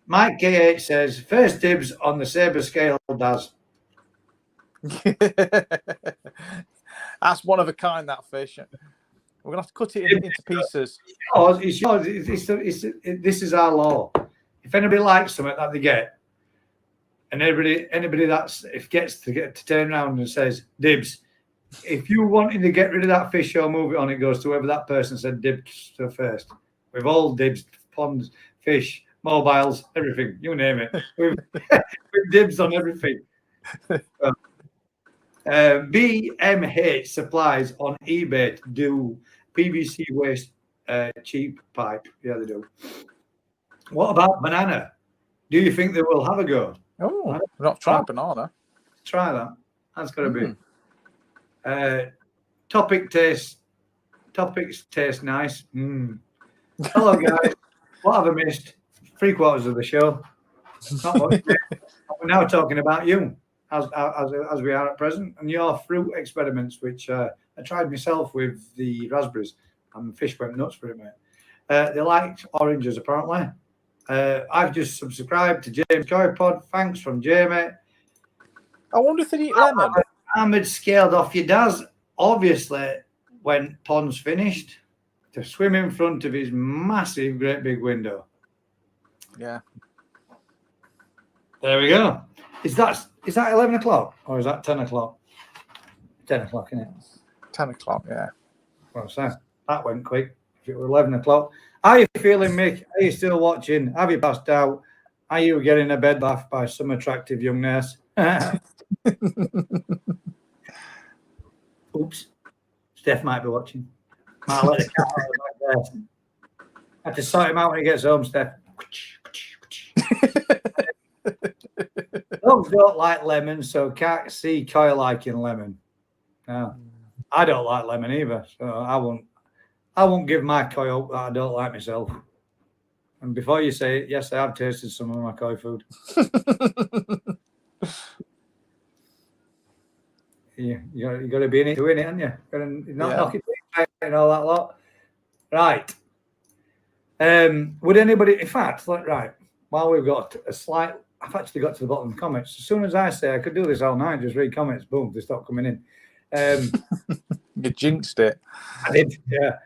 Mike KH says, first dibs on the sabre scale, Daz. That's one of a kind, that fish. We're going to have to cut it into pieces. It's yours. This is our law. If anybody likes something that they get, and anybody gets to turn around and says, dibs, if you wanting to get rid of that fish or move it on, it goes to whoever that person said dibs to first. We've all dibs, ponds, fish, mobiles, everything. You name it. We've dibs on everything. BMH supplies on eBay do PVC waste cheap pipe. Yeah, they do. What about banana? Do you think they will have a go? Oh, not try banana. Try that. That's got to be. Topics taste nice. Hello, guys. What have I missed? 3/4 of the show. Not much. We're now talking about you, as we are at present, and your fruit experiments, which I tried myself with the raspberries, and the fish went nuts for it, mate. They liked oranges, apparently. I've just subscribed to James Koi Pod. Thanks from Jamie. I wonder if they eat lemon. Ahmed scaled off your Daz, obviously, when Pond's finished, to swim in front of his massive, great big window. Yeah. There we go. Is that 11 o'clock or is that 10 o'clock? 10 o'clock, isn't it? 10 o'clock, yeah. Well, so that went quick. If it were 11 o'clock. How are you feeling, Mick? Are you still watching? Have you passed out? Are you getting a bed bath by some attractive young nurse? Oops. Steph might be watching. Might let the cat out back there. I have to sort him out when he gets home, Steph. Dogs don't like lemon, so can't see Koi liking lemon. No. I don't like lemon either, so I won't give my koi up that I don't like myself. And before you say it, yes, I have tasted some of my koi food. You got to be in it to win it, haven't you? Got to not knock it and all that lot. Right. Would anybody, in fact, right, while we've got a slight, I've actually got to the bottom of the comments. As soon as I say I could do this all night, just read comments, boom, they stop coming in. You jinxed it. I did, yeah.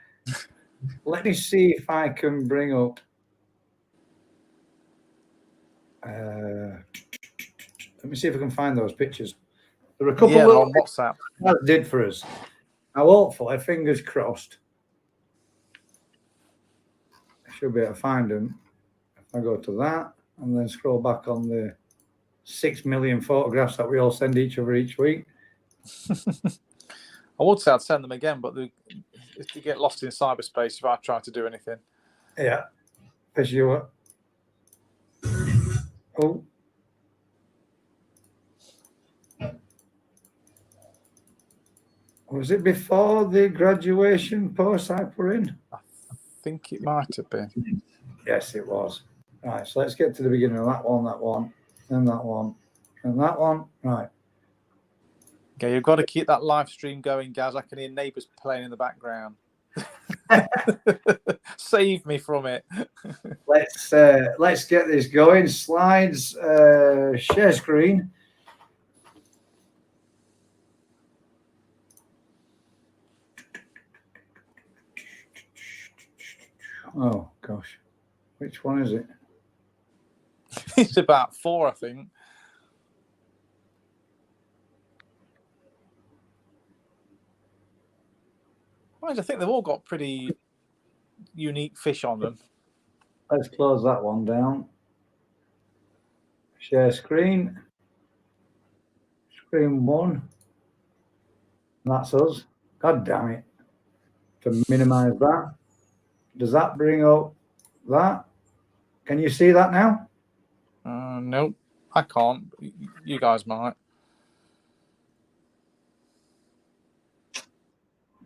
Let me see if I can bring up. Let me see if I can find those pictures. There are a couple on WhatsApp. That did for us. Now, hopefully, fingers crossed, I should be able to find them. If I go to that and then scroll back on the 6 million photographs that we all send each other each week. I would say I'd send them again, but they get lost in cyberspace if I try to do anything. Yeah, for sure. Oh. Was it before the graduation post I put in? I think it might have been. Yes, it was. Right, so let's get to the beginning of that one, and that one, and that one. Right. Okay, you've got to keep that live stream going, Gaz. I can hear neighbours playing in the background. Save me from it. Let's get this going. Slides, share screen. Oh, gosh. Which one is it? It's about 4, I think. I think they've all got pretty unique fish on them. Let's close that one down. Share screen. Screen 1. That's us. God damn it. To minimize that. Does that bring up that? Can you see that now? Nope, I can't. You guys might.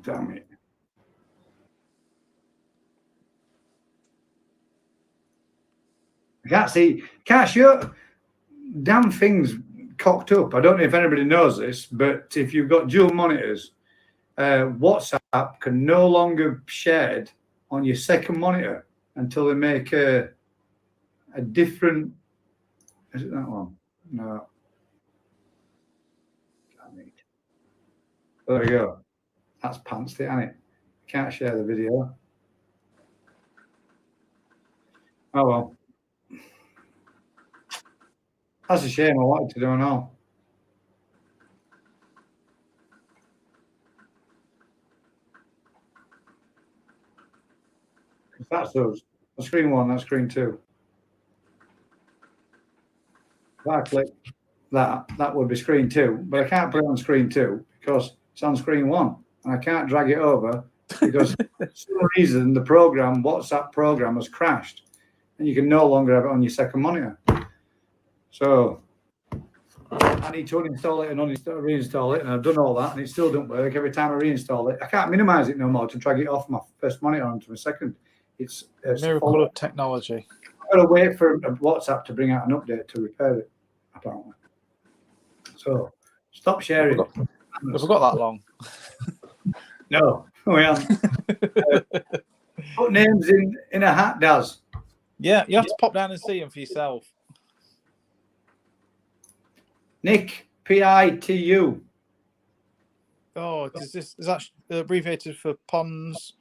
Damn it. I can't see. Can't show. Damn thing's cocked up. I don't know if anybody knows this, but if you've got dual monitors, WhatsApp can no longer be shared on your second monitor until they make a different. Is it that one? No. Damn it. There we go. That's pantsed it, isn't it? Can't share the video. Oh well. That's a shame. I wanted to do it all. That's those. That's screen 1, that's screen 2. If I click that would be screen 2, but I can't put it on screen 2 because it's on screen 1, and I can't drag it over because for some reason the program, WhatsApp program, has crashed, and you can no longer have it on your second monitor. So I need to uninstall it and reinstall it, and I've done all that, and it still doesn't work. Every time I reinstall it, I can't minimize it no more to drag it off my first monitor onto my second. It's miracle of technology. I've got to wait for WhatsApp to bring out an update to repair it, apparently. So stop sharing. Have we got that long? No, we haven't. Put names in a hat, Daz. Yeah, you have to pop down and see them for yourself. Nick, Pitu. Oh, is that abbreviated for ponds?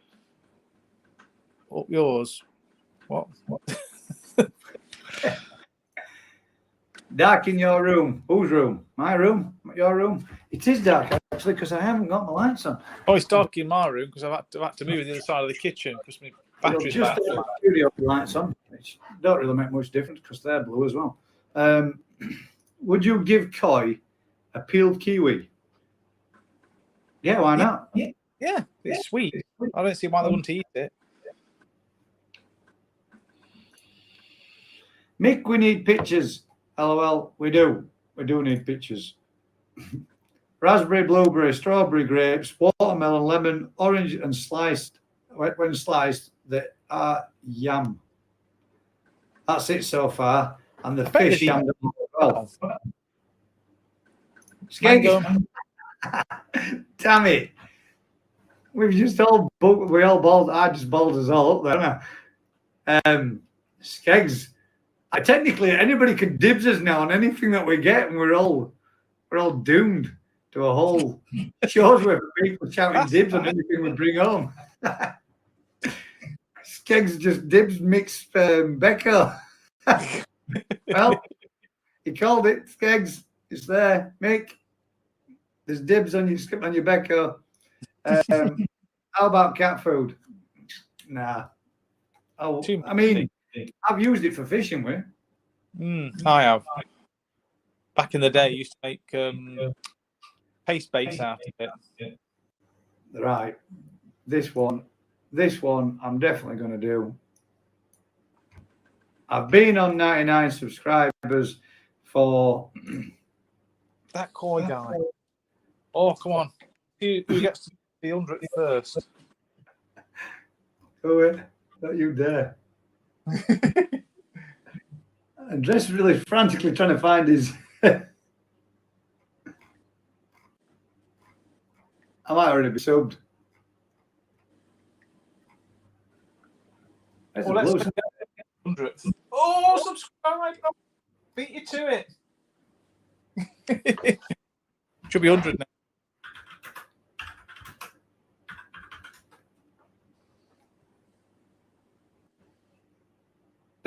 Up yours. What? Dark in your room. Whose room? My room? Your room? It is dark actually because I haven't got my lights on. Oh, it's dark in my room because I've had to move to the other side of the kitchen because my battery's Just back. the studio lights on, which don't really make much difference because they're blue as well. Would you give Koi a peeled kiwi? Yeah, why not? Yeah, it's sweet. I don't see why they wouldn't eat it. Mick, we need pictures. LOL, we do. We do need pictures. Raspberry, blueberry, strawberry, grapes, watermelon, lemon, orange, and sliced. When sliced, they are yum. That's it so far. And the fish yam as well. Skeg. Damn it. We've just all balled. I just balled us all up there. Skegs. Technically, anybody can dibs us now on anything that we get, and we're all doomed to a whole show's worth of people shouting dibs on anything we bring home. Skegs just dibs mix Becca. Well, he called it Skegs. It's there, Mick. There's dibs on your Becca. How about cat food? Nah. Oh, I mean, I've used it for fishing with. I have. Back in the day, I used to make paste baits out of it. Right. This one, I'm definitely going to do. I've been on 99 subscribers for that koi guy. Oh, come on. Who gets to the 100th first? Go in. Don't you dare. And Dress really frantically trying to find his. I might already be subbed. Oh, let's get 100th. Oh, subscribe! Beat you to it. Should be 100 now.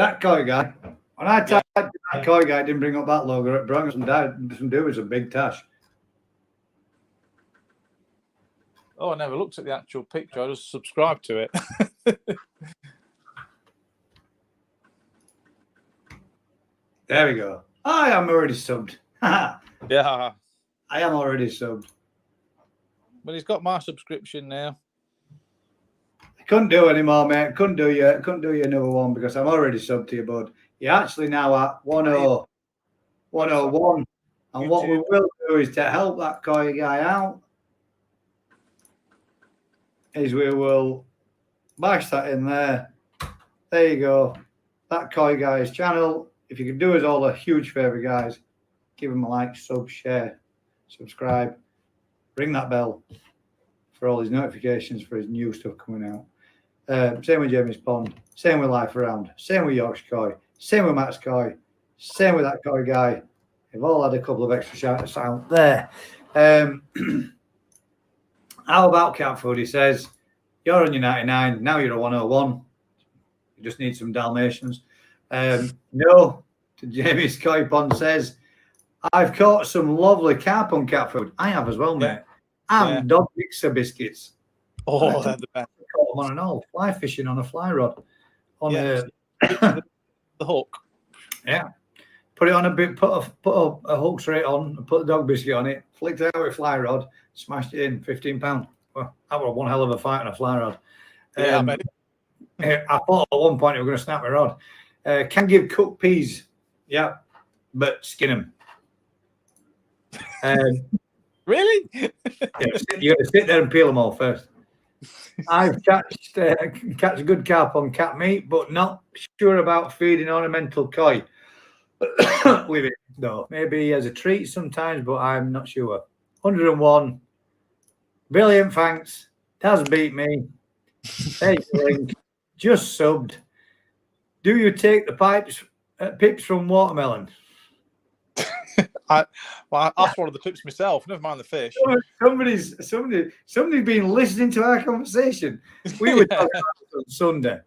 That koi guy. When I typed that koi guy, it didn't bring up that logo. It brought up some dude with a big tash. Oh, I never looked at the actual picture. I just subscribed to it. There we go. I am already subbed. Yeah. I am already subbed. But he's got my subscription now. I couldn't do anymore, mate. Couldn't do you another one because I'm already subbed to you, bud. You're actually now at 101. And what we will do is to help that koi guy out is we will bash that in there. There you go. That koi guy's channel. If you can do us all a huge favour, guys, give him a like, sub, share, subscribe, ring that bell for all his notifications for his new stuff coming out. Same with Jamie's Pond, same with Life Around, same with Yorkshire Koi, same with Matt's Koi, same with that koi guy. They've all had a couple of extra shout-outs out there. How about cat food? He says, you're on your 99, now you're a 101. You just need some Dalmatians. No, to Jamie's Koi Pond says, I've caught some lovely carp on cat food. I have as well, mate. And dog mixer biscuits. Oh, they're the best. Caught them on and all. Fly fishing on a fly rod. On the hook. Yeah. Put it on a bit, put a hook straight on, and put the dog biscuit on it, flicked it out with a fly rod, smashed it in, £15. Well, that was one hell of a fight on a fly rod. I thought at one point it was going to snap my rod. Can give cooked peas, yeah, but skin them. Really? You got to sit there and peel them all first. I've catched a good carp on cat meat, but not sure about feeding ornamental koi with it. No, maybe as a treat sometimes, but I'm not sure. 101. Brilliant, thanks. Does beat me. There's the link. Just subbed. Do you take the pips from watermelon? I swallowed the pips myself. Never mind the fish. Somebody's been listening to our conversation. We were talking about it on Sunday.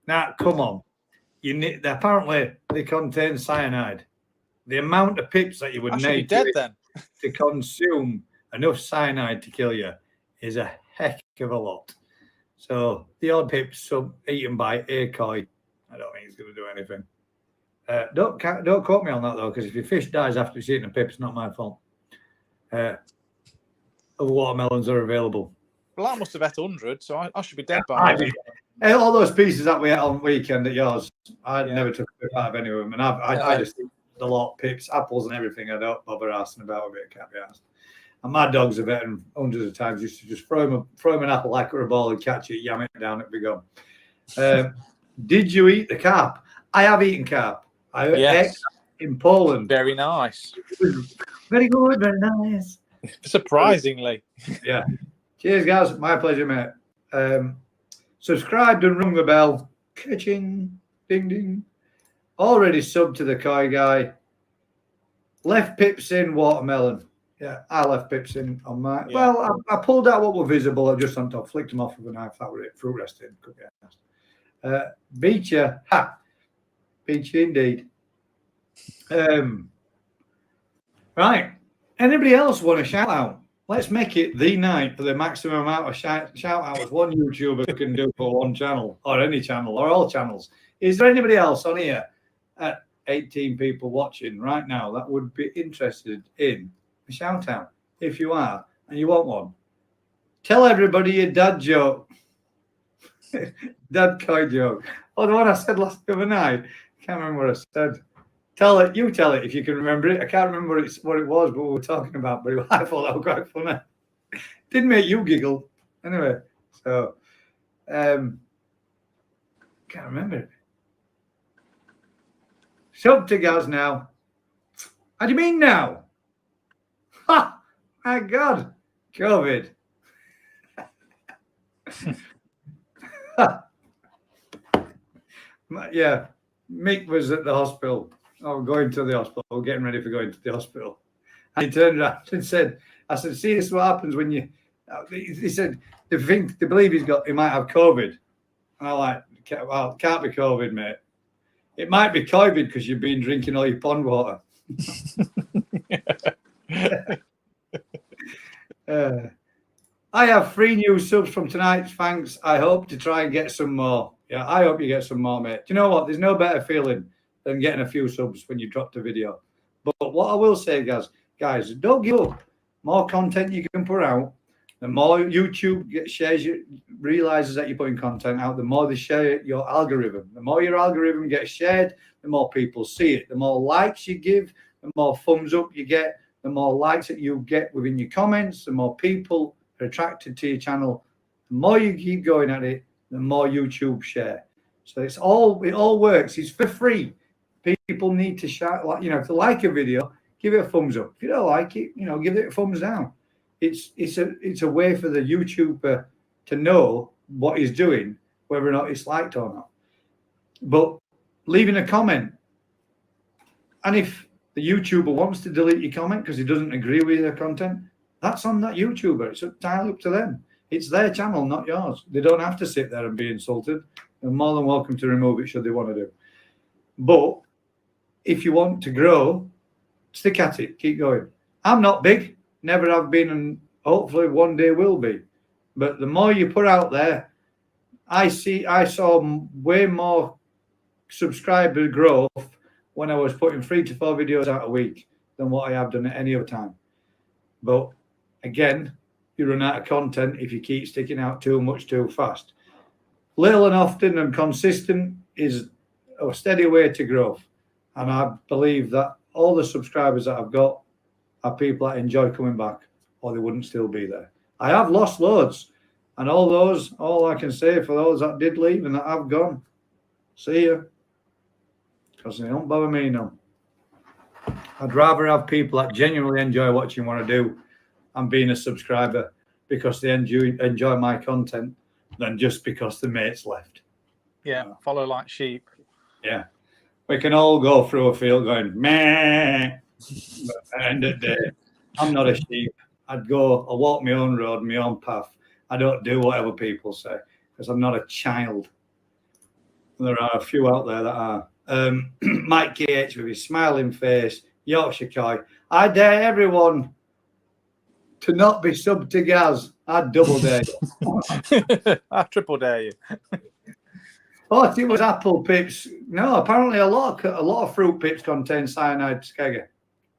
Now, come on. Apparently they contain cyanide. The amount of pips that you would need to consume enough cyanide to kill you is a heck of a lot. So the odd pips eaten by a koi, I don't think it's going to do anything. Don't quote me on that though, because if your fish dies after it's eaten a pip, it's not my fault. Other watermelons are available. Well, I must have had 100, so I should be dead by now. All those pieces that we had on weekend at yours, I never took a pip out of any of them, and I just eat a lot, pips, apples, and everything. I don't bother asking about a bit. Can't be asked. And my dogs have eaten hundreds of times. Used to just throw him an apple like a ball and catch it, yam it down, it'd be gone. Did you eat the carp? I have eaten carp. I ate in Poland. Very nice. Very good, very nice. Surprisingly. Yeah. Cheers, guys. My pleasure, mate. Subscribed and rung the bell. Ka-ching. Ding, ding. Already subbed to the koi guy. Left pips in watermelon. Yeah, I left pips in on my... Yeah. Well, I pulled out what were visible. I just on top, flicked them off with a knife. That was it. Fruit resting. Could be asked. Beecher. Ha! Beecher indeed. Right. Anybody else want a shout out? Let's make it the night for the maximum amount of shout outs one YouTuber can do for one channel, or any channel, or all channels. Is there anybody else on here at 18 people watching right now that would be interested in a shout out? If you are and you want one, tell everybody your dad joke. Dad koi joke. Oh, the one I said last other night. Can't remember what I said. Tell it if you can remember it. I can't remember what it was, but we were talking about. But I thought that was quite funny. Didn't make you giggle. Anyway, so can't remember it. Sub to Gaz now. How do you mean now? Ha! My God, COVID. Yeah, Mick was at the hospital. Going to the hospital, getting ready for going to the hospital. And he turned around and said, I said, see, this is what happens when you, he said, they believe he might have COVID. And I'm like, well, it can't be COVID, mate. It might be COVID because you've been drinking all your pond water. I have 3 new subs from tonight. Thanks. I hope to try and get some more. Yeah, I hope you get some more, mate. Do you know what? There's no better feeling than getting a few subs when you dropped a video. But what I will say, guys, don't give up. More content you can put out, the more YouTube realizes that you're putting content out, the more they share your algorithm. The more your algorithm gets shared, the more people see it. The more likes you give, the more thumbs up you get, the more likes that you get within your comments, the more people are attracted to your channel. The more you keep going at it, the more YouTube share. So it all works. It's for free. People need to share, if they like a video, give it a thumbs up. If you don't like it, give it a thumbs down. It's a way for the YouTuber to know what he's doing, whether or not it's liked or not. But leaving a comment, and if the YouTuber wants to delete your comment because he doesn't agree with your content, that's on that YouTuber. It's entirely up to them. It's their channel, not yours. They don't have to sit there and be insulted. They're more than welcome to remove it should they want to do. But if you want to grow, stick at it. Keep going. I'm not big. Never have been, and hopefully one day will be. But the more you put out there, I saw way more subscriber growth when I was putting 3 to 4 videos out a week than what I have done at any other time. But again, you run out of content if you keep sticking out too much too fast. Little and often and consistent is a steady way to growth. And I believe that all the subscribers that I've got are people that enjoy coming back, or they wouldn't still be there. I have lost loads, and all I can say for those that did leave and that have gone, see you, because they don't bother me now. I'd rather have people that genuinely enjoy watching what I do and being a subscriber because they enjoy my content than just because the mates left. Yeah, follow like sheep. Yeah. We can all go through a field going, meh. But at the end of the day, I'm not a sheep. I walk my own road, my own path. I don't do whatever people say because I'm not a child. There are a few out there that are. Mike KH with his smiling face, Yorkshire Coy. I dare everyone to not be sub to Gaz. I double dare you. I triple dare you. Oh, I think it was apple pips. No, apparently a lot of fruit pips contain cyanide, Skegger.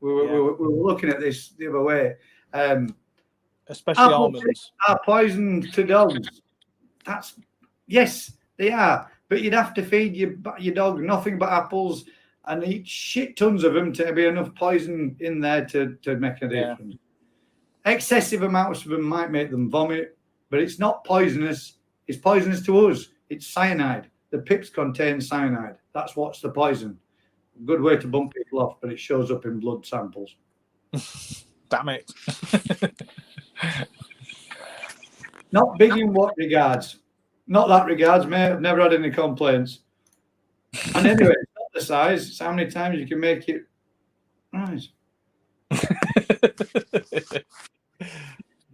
We were looking at this the other way. Especially apple almonds. pips are poison to dogs. Yes, they are. But you'd have to feed your dog nothing but apples and eat shit tons of them to be enough poison in there to make a difference. Yeah. Excessive amounts of them might make them vomit, but it's not poisonous. It's poisonous to us. It's cyanide. The pips contain cyanide. That's what's the poison. Good way to bump people off, but it shows up in blood samples. Damn it. Not big in what regards? Not that regards, mate. I've never had any complaints. And anyway, it's not the size. It's how many times you can make it rise.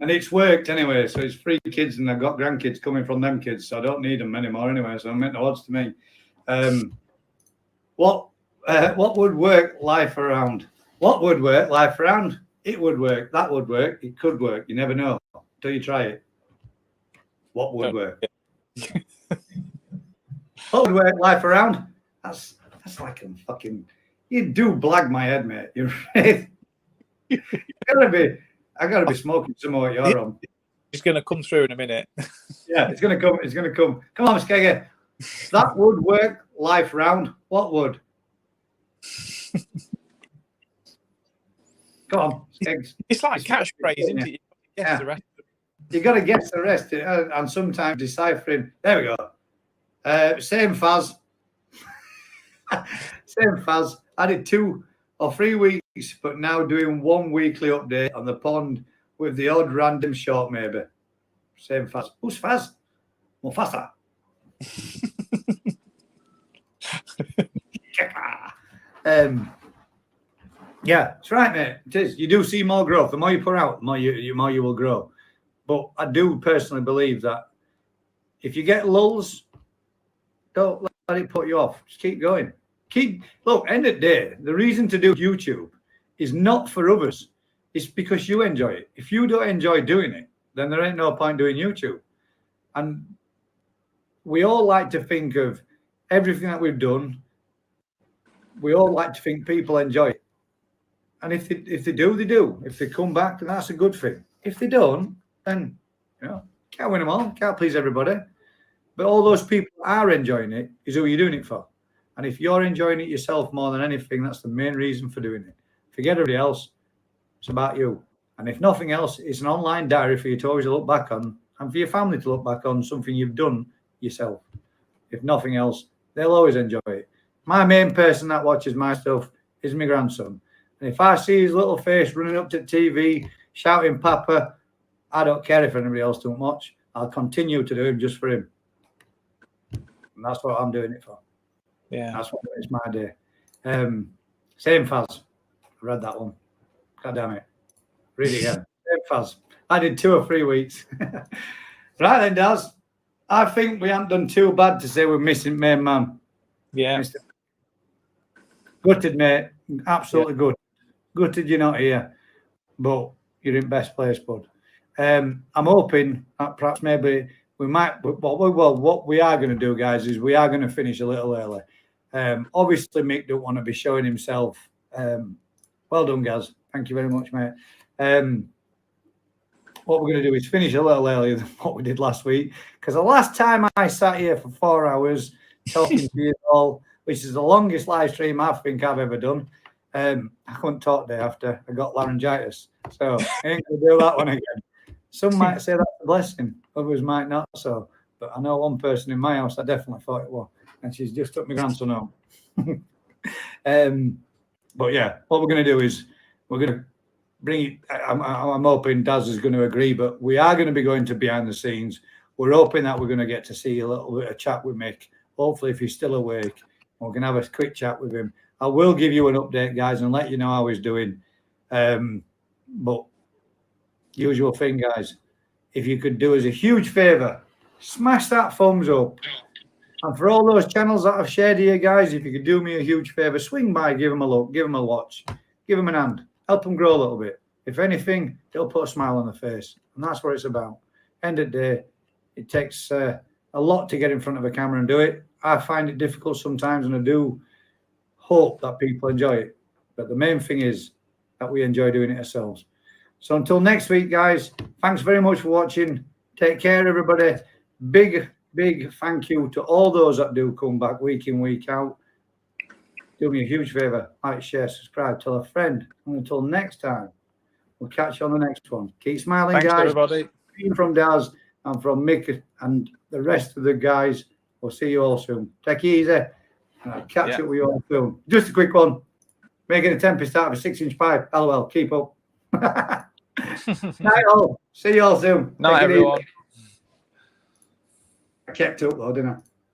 And it's worked anyway. So it's 3 kids, and I've got grandkids coming from them kids, so I don't need them anymore anyway. So it meant no odds to me. What would work life around? What would work life around? It would work. That would work. It could work. You never know until you try it. What would work? What would work life around? That's like a fucking. You do blag my head, mate. You're right. I gotta be smoking some more. You're on. It's gonna come through in a minute. Yeah, it's gonna come. It's gonna come. Come on, Skegger. That would work life round. What would? Come on, Skeggs. It's like catchphrase, isn't it? Yeah. The rest. You got to guess the rest, and sometimes deciphering. There we go. Same Faz. Same Faz. I did 2 or 3 weeks, but now doing 1 weekly update on the pond with the odd random short, maybe. Same Faz. Who's Faz? Mufasa. Yeah, that's right, mate. It is. You do see more growth. The more you put out, the more you will grow. But I do personally believe that if you get lulls, don't let it put you off. Just keep going. Look, end of the day, the reason to do YouTube is not for others. It's because you enjoy it. If you don't enjoy doing it, then there ain't no point doing YouTube. And we all like to think of everything that we've done. We all like to think people enjoy it. And if they do, they do. If they come back, then that's a good thing. If they don't, then, can't win them all. Can't please everybody. But all those people that are enjoying it is who you're doing it for. And if you're enjoying it yourself more than anything, that's the main reason for doing it. Forget everybody else. It's about you. And if nothing else, it's an online diary for you to always look back on, and for your family to look back on something you've done yourself. If nothing else, they'll always enjoy it. My main person that watches my stuff is my grandson. And if I see his little face running up to the TV, shouting Papa, I don't care if anybody else don't watch. I'll continue to do it just for him. And that's what I'm doing it for. Yeah. That's what it's my day. Same Faz. I read that one. God damn it. Read it again. Same Faz. I did 2 or 3 weeks. Right then, Daz. I think we haven't done too bad to say we're missing main man. Yeah. Gutted, mate. Absolutely good. Gutted you're not here. But you're in best place, bud. I'm hoping that perhaps maybe we might. Well, what we are going to do, guys, is we are going to finish a little early. Obviously, Mick don't want to be showing himself. Well done, Gaz. Thank you very much, mate. What we're going to do is finish a little earlier than what we did last week, because the last time I sat here for 4 hours talking to you all, which is the longest live stream I think I've ever done, I couldn't talk day after. I got laryngitis, so I ain't going to do that one again. Some might say that's a blessing, others might not so. But I know one person in my house, I definitely thought it was, and she's just took my grandson home. But yeah, what we're going to do is we're going to bring it. I'm hoping Daz is going to agree, but we are going to be going to behind the scenes. We're hoping that we're going to get to see a little bit of chat with Mick. Hopefully, if he's still awake, we're going to have a quick chat with him. I will give you an update, guys, and let you know how he's doing. But usual thing, guys, if you could do us a huge favor, smash that thumbs up. And for all those channels that I've shared here, guys, if you could do me a huge favor, swing by, give them a look, give them a watch, give them an hand, help them grow a little bit. If anything, it'll put a smile on their face. And that's what it's about. End of the day, it takes a lot to get in front of a camera and do it. I find it difficult sometimes, and I do hope that people enjoy it. But the main thing is that we enjoy doing it ourselves. So until next week, guys, thanks very much for watching. Take care, everybody. Big thank you to all those that do come back week in, week out. Do me a huge favor. Like, share, subscribe, tell a friend. And until next time, we'll catch you on the next one. Keep smiling, Thanks, guys. everybody. From Daz and from Mick and the rest of the guys. We'll see you all soon. Take it easy. And I'll catch up with you all soon. Just a quick one. Making a tempest out of a 6-inch pipe. LOL. Keep up. Night all. See you all soon. Night, everyone. I kept up though, didn't I?